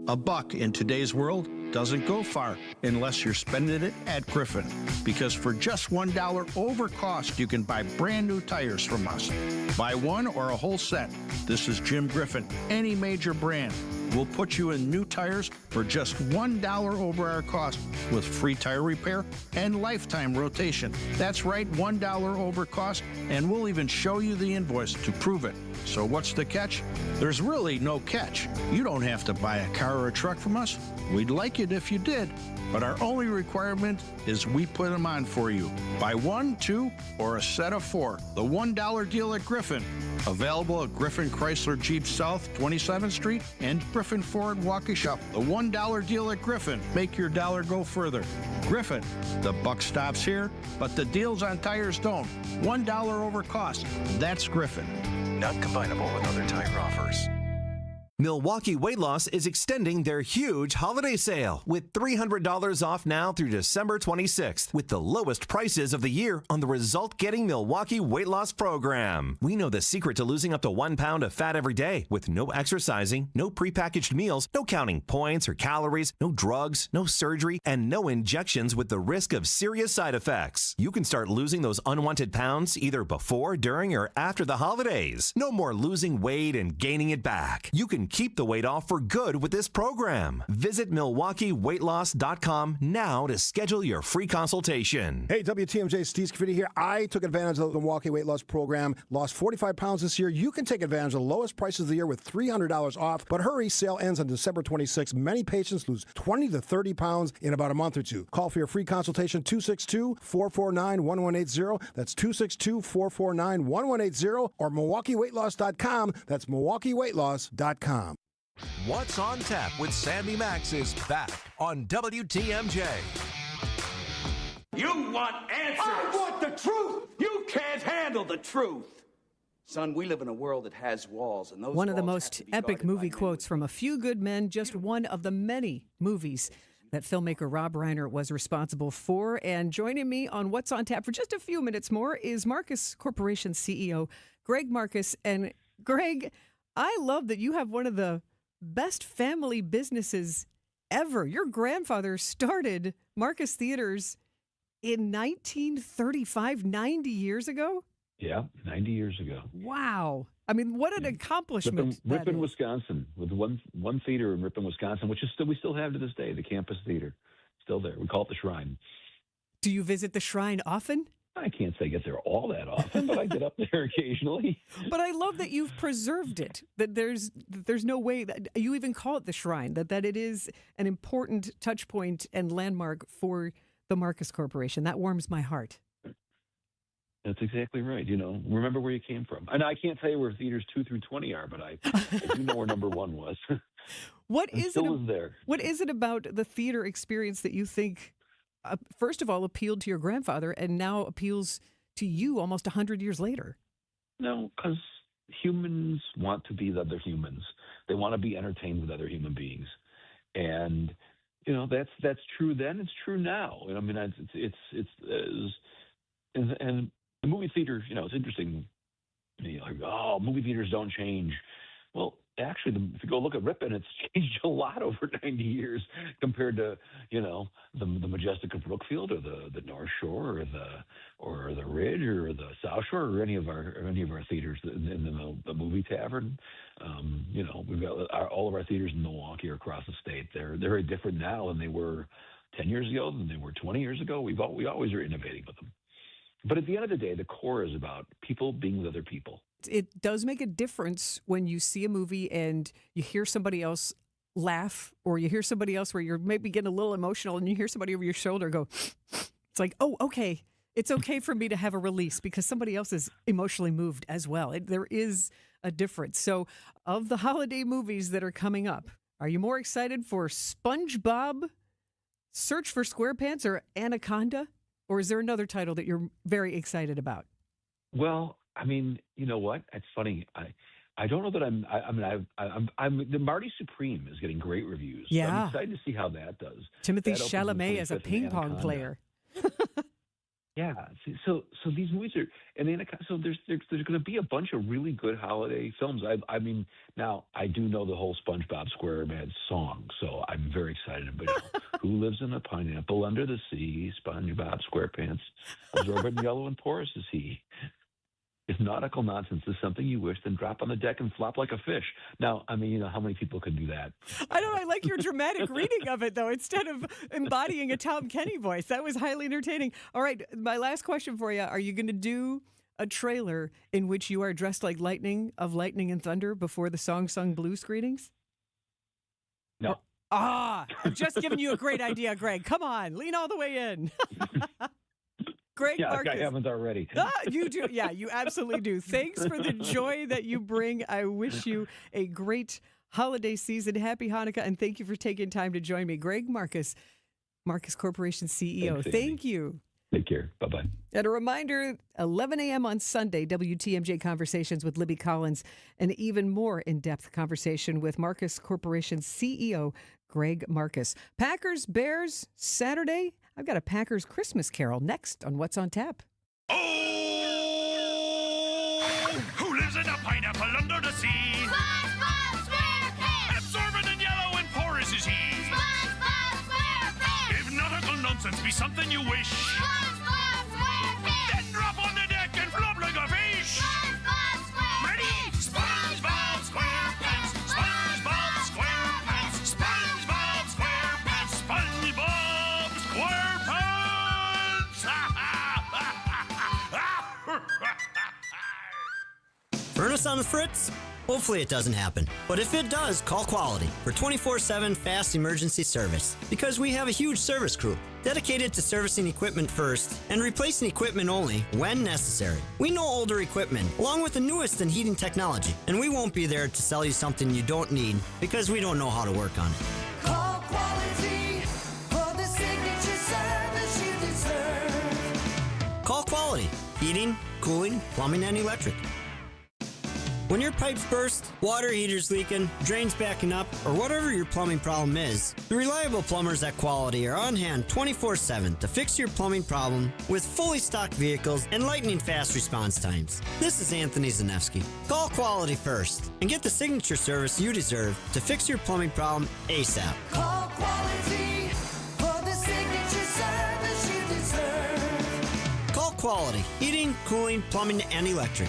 A buck in today's world doesn't go far unless you're spending it at Griffin. Because for just $1 over cost, you can buy brand new tires from us. Buy one or a whole set. This is Jim Griffin, any major brand. We'll put you in new tires for just $1 over our cost with free tire repair and lifetime rotation. That's right, $1 over cost, and we'll even show you the invoice to prove it. So what's the catch? There's really no catch. You don't have to buy a car or a truck from us. We'd like it if you did, but our only requirement is we put them on for you. Buy 1, 2, or a set of 4. The $1 deal at Griffin. Available at Griffin Chrysler Jeep South, 27th Street, and Griffin Ford Waukesha. The $1 deal at Griffin. Make your dollar go further. Griffin, the buck stops here, but the deals on tires don't. $1 over cost. That's Griffin.
Not combinable with other tire offers. Milwaukee Weight Loss is extending their huge holiday sale with $300 off now through December 26th with the lowest prices of the year on the result-getting Milwaukee Weight Loss program. We know the secret to losing up to 1 pound of fat every day with no exercising, no prepackaged meals, no counting points or calories, no drugs, no surgery, and no injections with the risk of serious side effects. You can start losing those unwanted pounds either before, during, or after the holidays. No more losing weight and gaining it back. You can keep the weight off for good with this program. Visit MilwaukeeWeightLoss.com now to schedule your free consultation.
Hey, WTMJ, Steve Scafidi here. I took advantage of the Milwaukee Weight Loss program, lost 45 pounds this year. You can take advantage of the lowest prices of the year with $300 off. But hurry, sale ends on December 26th. Many patients lose 20 to 30 pounds in about a month or two. Call for your free consultation, 262-449-1180. That's 262-449-1180 or MilwaukeeWeightLoss.com. That's MilwaukeeWeightLoss.com.
What's on Tap with Sandy Maxx is back on WTMJ.
You want answers! I want the truth! You can't handle the truth! Son, we live in a world that has walls, and those
One of the
walls
most
have to be
epic
guarded
movie
by
quotes from A Few Good Men, just one of the many movies that filmmaker Rob Reiner was responsible for. And joining me on What's on Tap for just a few minutes more is Marcus Corporation CEO Greg Marcus. And Greg, I love that you have one of the best family businesses ever. Your grandfather started Marcus Theaters in 1935, 90 years ago?
Yeah, 90 years ago.
Wow. I mean, what an accomplishment.
Ripon, Wisconsin, with one theater in Ripon, Wisconsin, which is we still have to this day, the campus theater. Still there. We call it the Shrine.
Do you visit the Shrine often?
I can't say I get there all that often, but I get up there occasionally.
But I love that you've preserved it, that there's no way that you even call it the Shrine, that it is an important touch point and landmark for the Marcus Corporation. That warms my heart.
That's exactly right. You know, remember where you came from. And I can't tell you where theaters 2 through 20 are, but I do know where number 1 was.
What is it about the theater experience that you think, first of all, appealed to your grandfather and now appeals to you almost 100 years later?
No, because humans want to be other humans. They want to be entertained with other human beings. And, you know, that's true then. It's true now. I mean, and the movie theater, you know, it's interesting. You know, like, oh, movie theaters don't change. Well, actually, if you go look at Ripon, it's changed a lot over 90 years compared to, you know, the Majestic of Brookfield or the North Shore or the Ridge or the South Shore or any of our theaters in the movie tavern. You know, we've got all of our theaters in Milwaukee or across the state. They're very different now than they were 10 years ago, than they were 20 years ago. We always are innovating with them. But at the end of the day, the core is about people being with other people.
It does make a difference when you see a movie and you hear somebody else laugh, or you hear somebody else where you're maybe getting a little emotional and you hear somebody over your shoulder go, it's like, oh, okay. It's okay for me to have a release because somebody else is emotionally moved as well. There is a difference. So of the holiday movies that are coming up, are you more excited for SpongeBob, Search for SquarePants, or Anaconda? Or is there another title that you're very excited about?
Well, I mean, you know what? It's funny. I don't know that I'm the Marty Supreme is getting great reviews.
Yeah.
So I'm excited to see how that does.
Timothy
That opens
Chalamet
the
as a
25th
ping
in
pong
Anaconda.
player.
Yeah. So these movies are, and so there's going to be a bunch of really good holiday films. I mean, now I do know the whole SpongeBob SquarePants song, so I'm very excited about it. Who lives in a pineapple under the sea? SpongeBob SquarePants, absorbent, yellow, and porous is he. If nautical nonsense is something you wish, then drop on the deck and flop like a fish. Now, I mean, how many people could do that?
I like your dramatic reading of it, though, instead of embodying a Tom Kenny voice. That was highly entertaining. All right, my last question for you. Are you going to do a trailer in which you are dressed like lightning and thunder before the Song Sung Blues greetings?
No.
I've just given you a great idea, Greg. Come on, lean all the way in. Greg Marcus.
I haven't already.
You do. Yeah, you absolutely do. Thanks for the joy that you bring. I wish you a great holiday season. Happy Hanukkah, and thank you for taking time to join me. Greg Marcus, Marcus Corporation CEO. Thank you.
Take care. Bye-bye.
And a reminder, 11 a.m. on Sunday, WTMJ Conversations with Libby Collins, an even more in-depth conversation with Marcus Corporation CEO Greg Marcus. Packers, Bears, Saturday. I've got a Packers Christmas Carol next on What's on Tap.
Oh, who lives in a pineapple under the sea? SpongeBob SquarePants! Absorbent and yellow and porous is he. SpongeBob SquarePants! If nautical nonsense be something you wish, SpongeBob SquarePants! Then drop on the deck and flop like a fish. SpongeBob SquarePants! Ready? SpongeBob SquarePants! SpongeBob SquarePants! SpongeBob SquarePants! SpongeBob
Furnace on the fritz? Hopefully it doesn't happen. But if it does, call Quality for 24/7 fast emergency service. Because we have a huge service crew dedicated to servicing equipment first and replacing equipment only when necessary. We know older equipment, along with the newest in heating technology, and we won't be there to sell you something you don't need because we don't know how to work on it.
Call Quality for the signature service you deserve.
Call Quality. Heating, cooling, plumbing, and electric. When your pipes burst, water heater's leaking, drains backing up, or whatever your plumbing problem is, the reliable plumbers at Quality are on hand 24/7 to fix your plumbing problem with fully stocked vehicles and lightning-fast response times. This is Anthony Zanevsky. Call Quality first and get the signature service you deserve to fix your plumbing problem ASAP.
Call Quality for the signature service you deserve.
Call Quality. Heating, cooling, plumbing, and electric.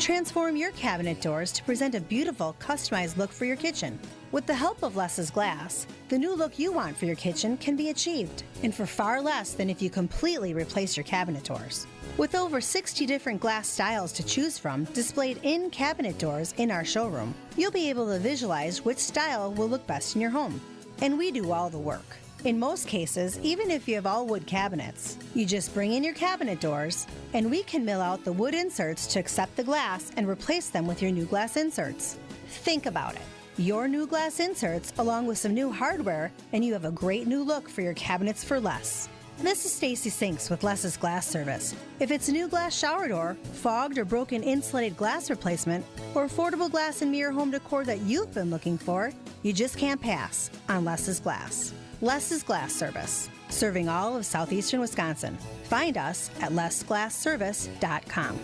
Transform your cabinet doors to present a beautiful, customized look for your kitchen. With the help of Less's Glass, the new look you want for your kitchen can be achieved, and for far less than if you completely replace your cabinet doors. With over 60 different glass styles to choose from displayed in cabinet doors in our showroom, you'll be able to visualize which style will look best in your home. And we do all the work. In most cases, even if you have all wood cabinets, you just bring in your cabinet doors, and we can mill out the wood inserts to accept the glass and replace them with your new glass inserts. Think about it. Your new glass inserts along with some new hardware, and you have a great new look for your cabinets for less. This is Stacy Sinks with Less's Glass Service. If it's a new glass shower door, fogged or broken insulated glass replacement, or affordable glass and mirror home decor that you've been looking for, you just can't pass on Less's Glass. Less's Glass Service, serving all of southeastern Wisconsin. Find us at lessglassservice.com.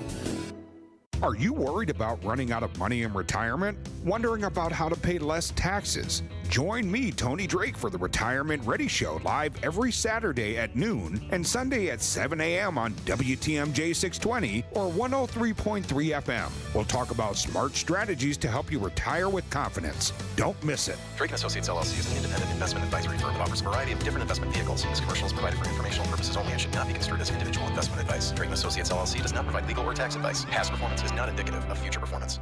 Are you worried about running out of money in retirement? Wondering about how to pay less taxes? Join me, Tony Drake, for the Retirement Ready Show live every Saturday at noon and Sunday at 7 a.m. on WTMJ 620 or 103.3 FM. We'll talk about smart strategies to help you retire with confidence. Don't miss it.
Drake & Associates LLC is an independent investment advisory firm that offers a variety of different investment vehicles. This commercial is provided for informational purposes only and should not be construed as individual investment advice. Drake & Associates LLC does not provide legal or tax advice. Past performance is not indicative of future performance.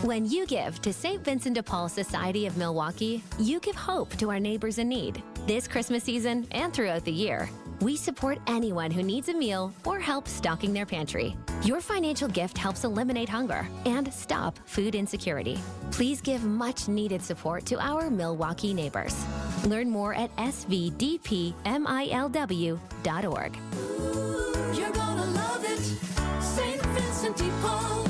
When you give to St. Vincent de Paul Society of Milwaukee, you give hope to our neighbors in need. This Christmas season and throughout the year, we support anyone who needs a meal or help stocking their pantry. Your financial gift helps eliminate hunger and stop food insecurity. Please give much needed support to our Milwaukee neighbors. Learn more at svdpmilw.org.
You're gonna love it, St. Vincent de Paul.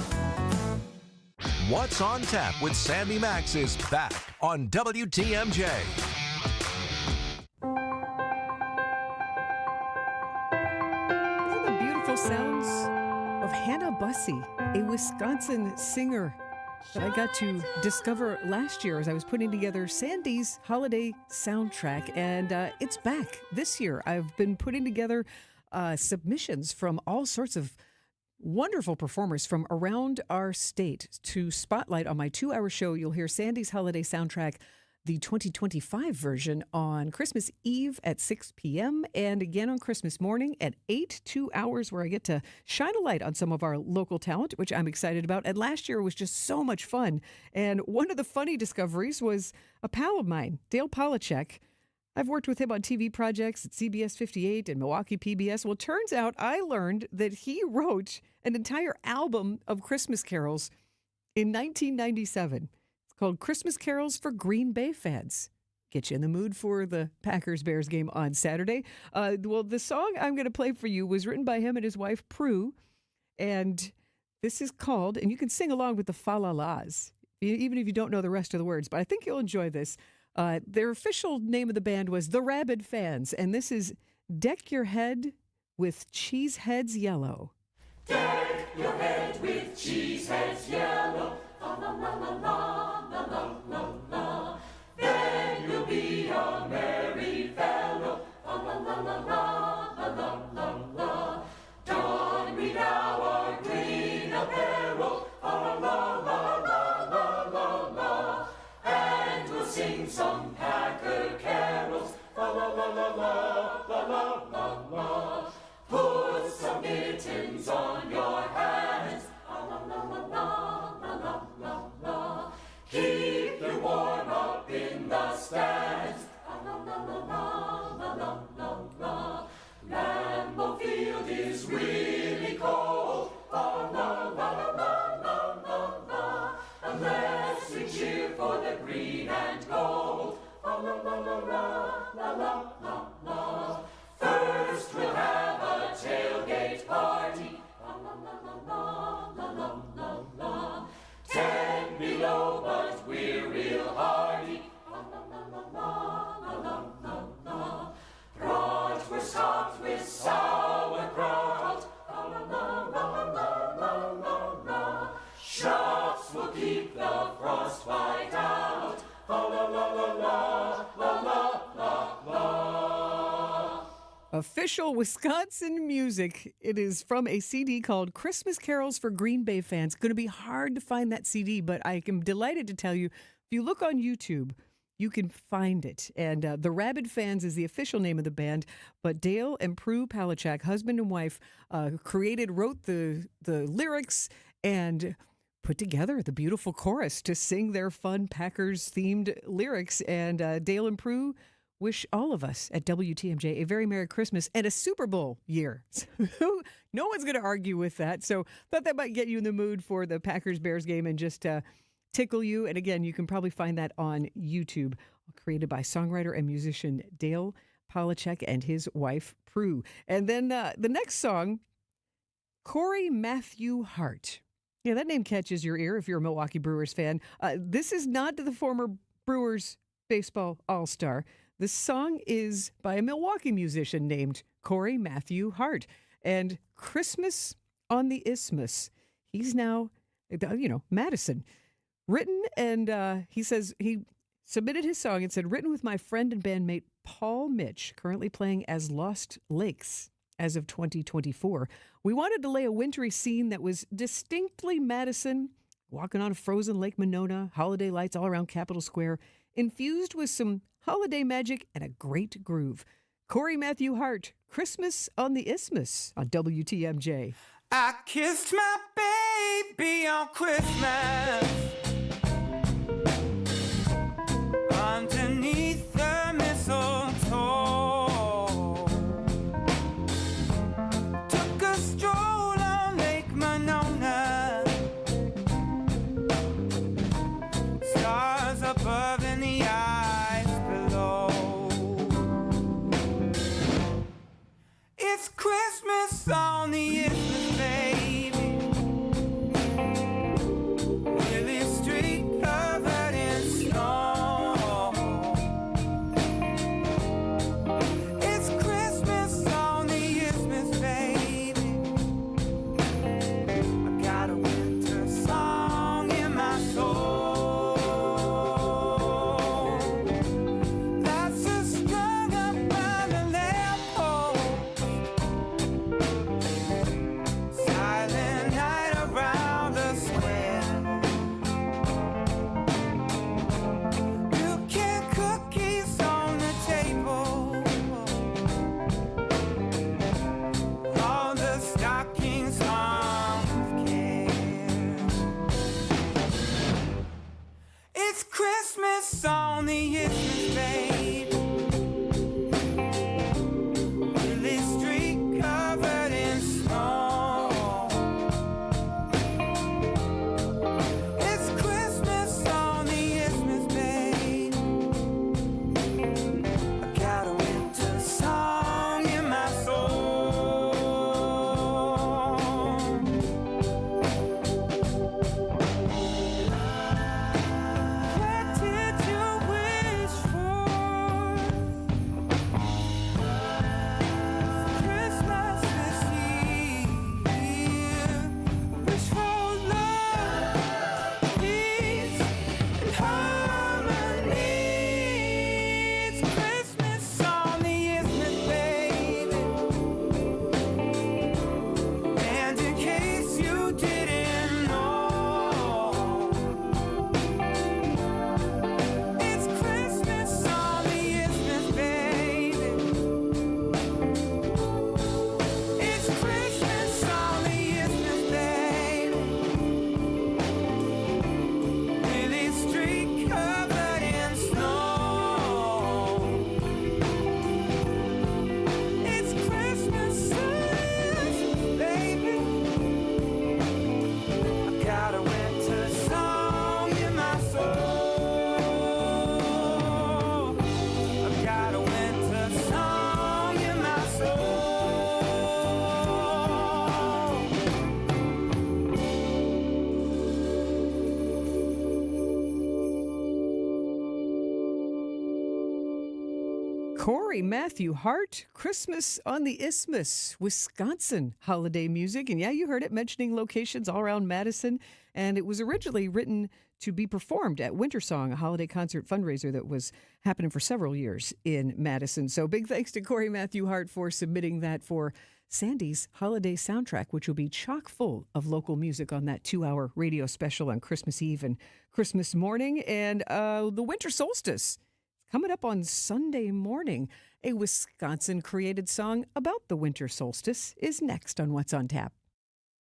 What's on Tap with Sandy Maxx is back on WTMJ.
These are the beautiful sounds of Hannah Bussey, a Wisconsin singer that I got to discover last year as I was putting together Sandy's holiday soundtrack, and it's back this year. I've been putting together submissions from all sorts of wonderful performers from around our state to spotlight on my 2-hour show. You'll hear Sandy's holiday soundtrack, the 2025 version, on Christmas Eve at 6 p.m. and again on Christmas morning at 8, 2 hours where I get to shine a light on some of our local talent, which I'm excited about. And last year was just so much fun. And one of the funny discoveries was a pal of mine, Dale Polachek. I've worked with him on TV projects at CBS 58 and Milwaukee PBS. Well, it turns out I learned that he wrote an entire album of Christmas carols in 1997. It's called Christmas Carols for Green Bay Fans. Get you in the mood for the Packers-Bears game on Saturday. Well, the song I'm going to play for you was written by him and his wife, Prue. And this is called, and you can sing along with the fa-la-las, even if you don't know the rest of the words, but I think you'll enjoy this. Their official name of the band was The Rabid Fans, and this is Deck Your Head with Cheeseheads Yellow.
Deck your head with cheeseheads yellow, la la la la la la la la. Then you'll be a merry fellow, la la la la la la la la. Don we now our green apparel, la la la la la la la. And we'll sing some Packer carols, la la la la la la la la. Put some mittens on your hands, la la la la la la la la. Keep you warm up in the stands, la la la la la la la la. Lambeau Field is really cold, la la la la la la la. Unless we cheer for the green and gold, la la la la la la la la. First we'll have a tailgate party, la la la la la la la la. 10 below, but we're real hardy, la la la la la la la la. Bratwurst topped with sauerkraut, la la la la la la la la. Schnapps will keep the frostbite out, la la la la la la la la la.
Official Wisconsin music. It is from a CD called Christmas Carols for Green Bay Fans. Going to be hard to find that CD, but I am delighted to tell you, if you look on YouTube, you can find it. And The Rabid Fans is the official name of the band, but Dale and Prue Polachek, husband and wife, wrote the lyrics and put together the beautiful chorus to sing their fun Packers-themed lyrics. And Dale and Prue wish all of us at WTMJ a very Merry Christmas and a Super Bowl year. No one's going to argue with that. So thought that might get you in the mood for the Packers-Bears game and just tickle you. And again, you can probably find that on YouTube, created by songwriter and musician Dale Polachek and his wife, Prue. And then the next song, Corey Matthew Hart. Yeah, that name catches your ear if you're a Milwaukee Brewers fan. This is not the former Brewers baseball all-star. This song is by a Milwaukee musician named Corey Matthew Hart. And Christmas on the Isthmus. He's now, Madison. Written, and he says he submitted his song and said, written with my friend and bandmate Paul Mitch, currently playing as Lost Lakes as of 2024. We wanted to lay a wintry scene that was distinctly Madison, walking on a frozen Lake Monona, holiday lights all around Capitol Square, infused with some holiday magic and a great groove. Corey Matthew Hart, Christmas on the Isthmus on WTMJ.
I kissed my baby on Christmas underneath the mistletoe. Took a stroll on Lake Monona. Stars above and the eyes below. It's Christmas on the Isthmus, baby. Will it Christmas on the Isthmus, babe. Lily street covered in snow. It's Christmas on the Isthmus, babe. I got a winter song in my soul. What did you wish for? Christmas this year. Wish for love, peace, and harmony. It's Christmas on the Isthmus, baby. And in case you didn't know, it's Christmas on the Isthmus, baby. It's Christmas on the Isthmus, baby. Lily street covered in snow. It's Christmas on the Isthmus, baby. I got a winter song in my soul. I got a winter song in my soul.
Corey Matthew Hart, Christmas on the Isthmus, Wisconsin holiday music. And yeah, you heard it mentioning locations all around Madison. And it was originally written to be performed at Winter Song, a holiday concert fundraiser that was happening for several years in Madison. So big thanks to Corey Matthew Hart for submitting that for Sandy's holiday soundtrack, which will be chock full of local music on that 2-hour radio special on Christmas Eve and Christmas morning. And the winter solstice coming up on Sunday morning. A Wisconsin-created song about the winter solstice is next on What's on Tap.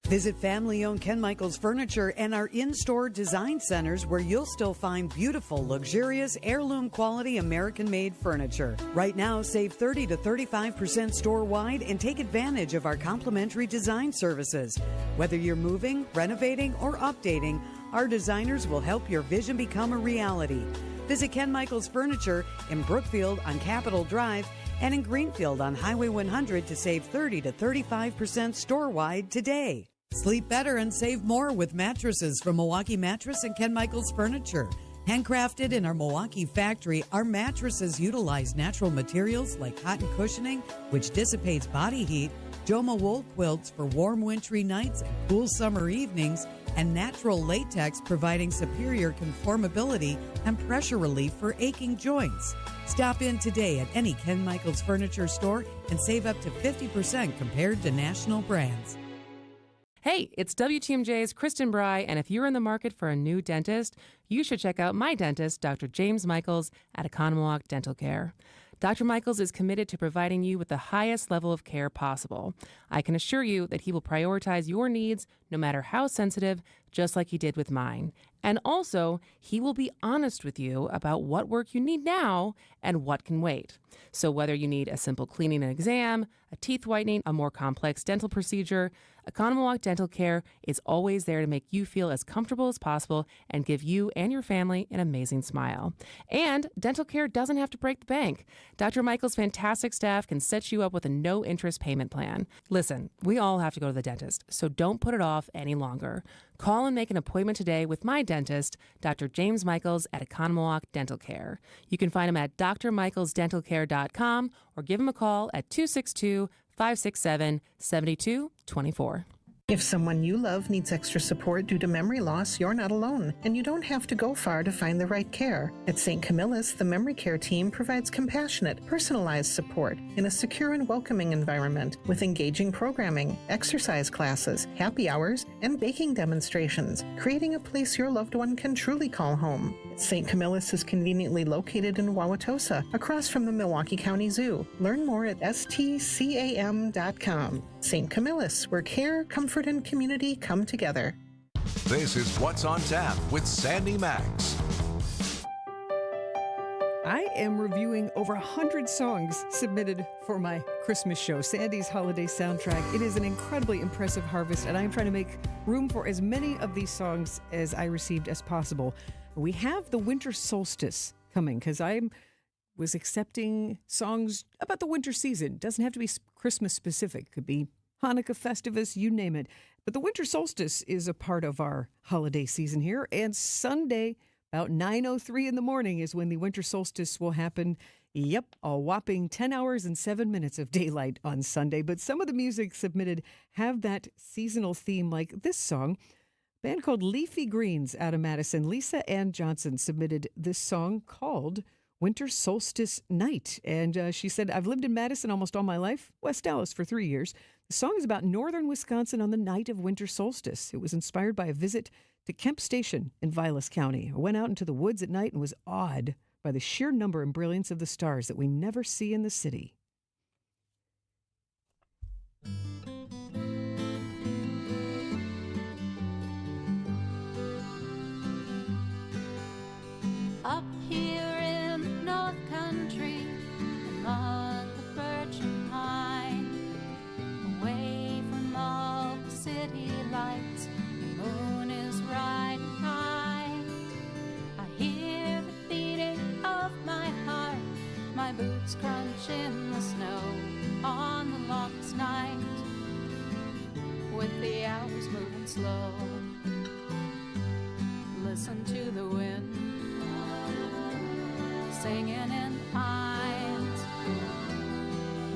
Visit family-owned Ken Michaels Furniture and our in-store design centers where you'll still find beautiful, luxurious, heirloom-quality American-made furniture. Right now, save 30 to 35% store-wide and take advantage of our complimentary design services. Whether you're moving, renovating, or updating, our designers will help your vision become a reality. Visit Ken Michaels Furniture in Brookfield on Capitol Drive and in Greenfield on Highway 100 to save 30 to 35% store-wide today. Sleep better and save more with mattresses from Milwaukee Mattress and Ken Michaels Furniture. Handcrafted in our Milwaukee factory, our mattresses utilize natural materials like cotton cushioning, which dissipates body heat, Joma wool quilts for warm wintry nights and cool summer evenings, and natural latex providing superior conformability and pressure relief for aching joints. Stop in today at any Ken Michaels Furniture store and save up to 50% compared to national brands.
Hey, it's WTMJ's Kristen Bry, and if you're in the market for a new dentist, you should check out my dentist, Dr. James Michaels at Economowoc Dental Care. Dr. Michaels is committed to providing you with the highest level of care possible. I can assure you that he will prioritize your needs no matter how sensitive, just like he did with mine. And also, he will be honest with you about what work you need now and what can wait. So whether you need a simple cleaning and exam, a teeth whitening, a more complex dental procedure, Economowoc Dental Care is always there to make you feel as comfortable as possible and give you and your family an amazing smile. And dental care doesn't have to break the bank. Dr. Michael's fantastic staff can set you up with a no-interest payment plan. Listen, we all have to go to the dentist, so don't put it off any longer. Call and make an appointment today with my dentist, Dr. James Michaels at Economowoc Dental Care. You can find him at drmichaelsdentalcare.com or give him a call at 262-567-7224.
If someone you love needs extra support due to memory loss, you're not alone, and you don't have to go far to find the right care. At St. Camillus, the memory care team provides compassionate, personalized support in a secure and welcoming environment with engaging programming, exercise classes, happy hours, and baking demonstrations, creating a place your loved one can truly call home. St. Camillus is conveniently located in Wauwatosa, across from the Milwaukee County Zoo. Learn more at stcam.com. St. Camillus, where care, comfort, and community come together.
This is What's on Tap with Sandy Maxx.
I am reviewing over 100 songs submitted for my Christmas show, Sandy's Holiday Soundtrack. It is an incredibly impressive harvest, and I am trying to make room for as many of these songs as I received as possible. We have the winter solstice coming because I was accepting songs about the winter season. It doesn't have to be Christmas specific. It could be Hanukkah, Festivus, you name it. But the winter solstice is a part of our holiday season here, and Sunday, about 9:03 in the morning is when the winter solstice will happen. Yep, a whopping 10 hours and 7 minutes of daylight on Sunday. But some of the music submitted have that seasonal theme, like this song. A band called Leafy Greens out of Madison. Lisa Ann Johnson submitted this song called Winter Solstice Night. And she said, I've lived in Madison almost all my life, West Dallas for 3 years. The song is about northern Wisconsin on the night of winter solstice. It was inspired by a visit to Kemp Station in Vilas County. I went out into the woods at night and was awed by the sheer number and brilliance of the stars that we never see in the city.
Up here in the North Country, among the birch and pine, away from all the city lights, the moon is riding high. I hear the beating of my heart, my boots crunch in the snow on the longest night, with the hours moving slow. Listen to the wind singing in the pines.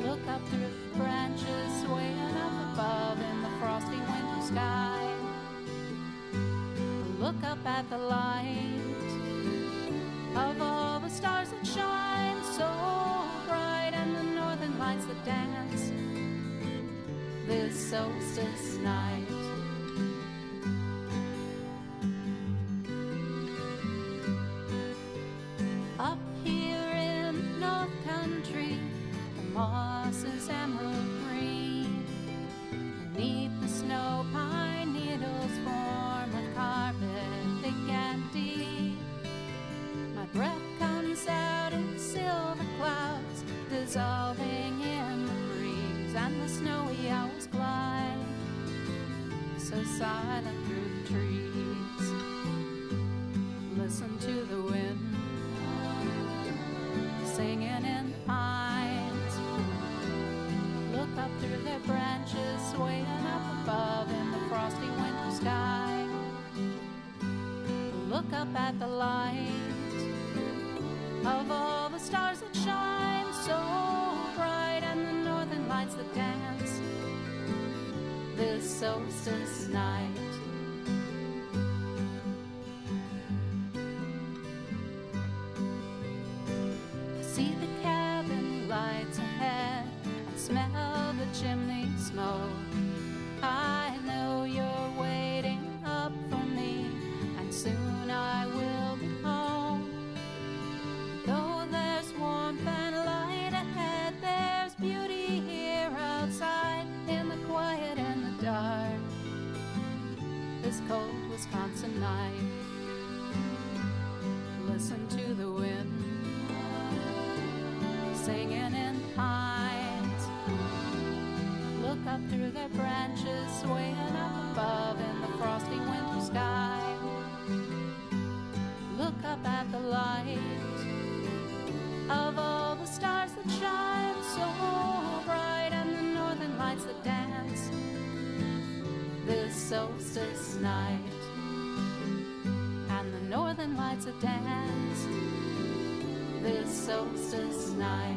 Look up through the branches, swaying up above in the frosty winter sky. Look up at the light of all the stars that shine so bright, and the northern lights that dance this solstice night. Up here in North Country, the moss is emerald green. Beneath the snow, pine needles form a carpet thick and deep. My breath comes out in silver clouds, dissolving in the breeze, and the snowy hours glide so silent through the trees. Listen to the wind singing in the pines. Look up through their branches, swaying up above in the frosty winter sky. Look up at the light of all the stars that shine so bright, and the northern lights that dance this solstice night. See the cabin lights ahead and smell the chimney smoke. I know you're waiting up for me, and soon I will be home. Though there's warmth and light ahead, there's beauty here outside in the quiet and the dark. This cold Wisconsin night. Listen to the wind singing in the pines. Look up through their branches, swaying up above in the frosty winter sky. Look up at the light of all the stars that shine so bright, and the northern lights that dance this solstice night. And the northern lights that dance this solstice night.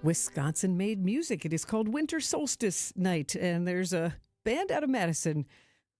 Wisconsin-made music. It is called Winter Solstice Night, and there's a band out of Madison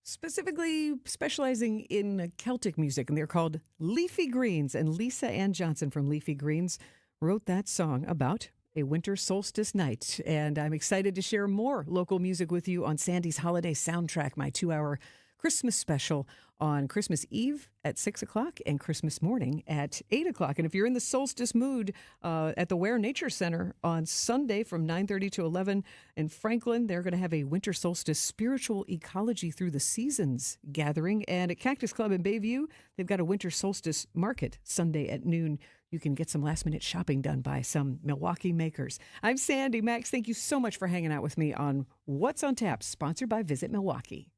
specifically specializing in Celtic music, and they're called Leafy Greens, and Lisa Ann Johnson from Leafy Greens wrote that song about a winter solstice night. And I'm excited to share more local music with you on Sandy's Holiday Soundtrack, my 2-hour Christmas special on Christmas Eve at 6 o'clock and Christmas morning at 8 o'clock. And if you're in the solstice mood at the Ware Nature Center on Sunday from 9:30 to 11 in Franklin, they're going to have a winter solstice spiritual ecology through the seasons gathering. And at Cactus Club in Bayview, they've got a winter solstice market Sunday at noon. You can get some last-minute shopping done by some Milwaukee makers. I'm Sandy. Max, thank you so much for hanging out with me on What's on Tap, sponsored by Visit Milwaukee.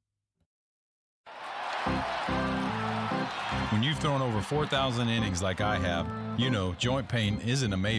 When you've thrown over 4,000 innings like I have, you know joint pain isn't a maybe.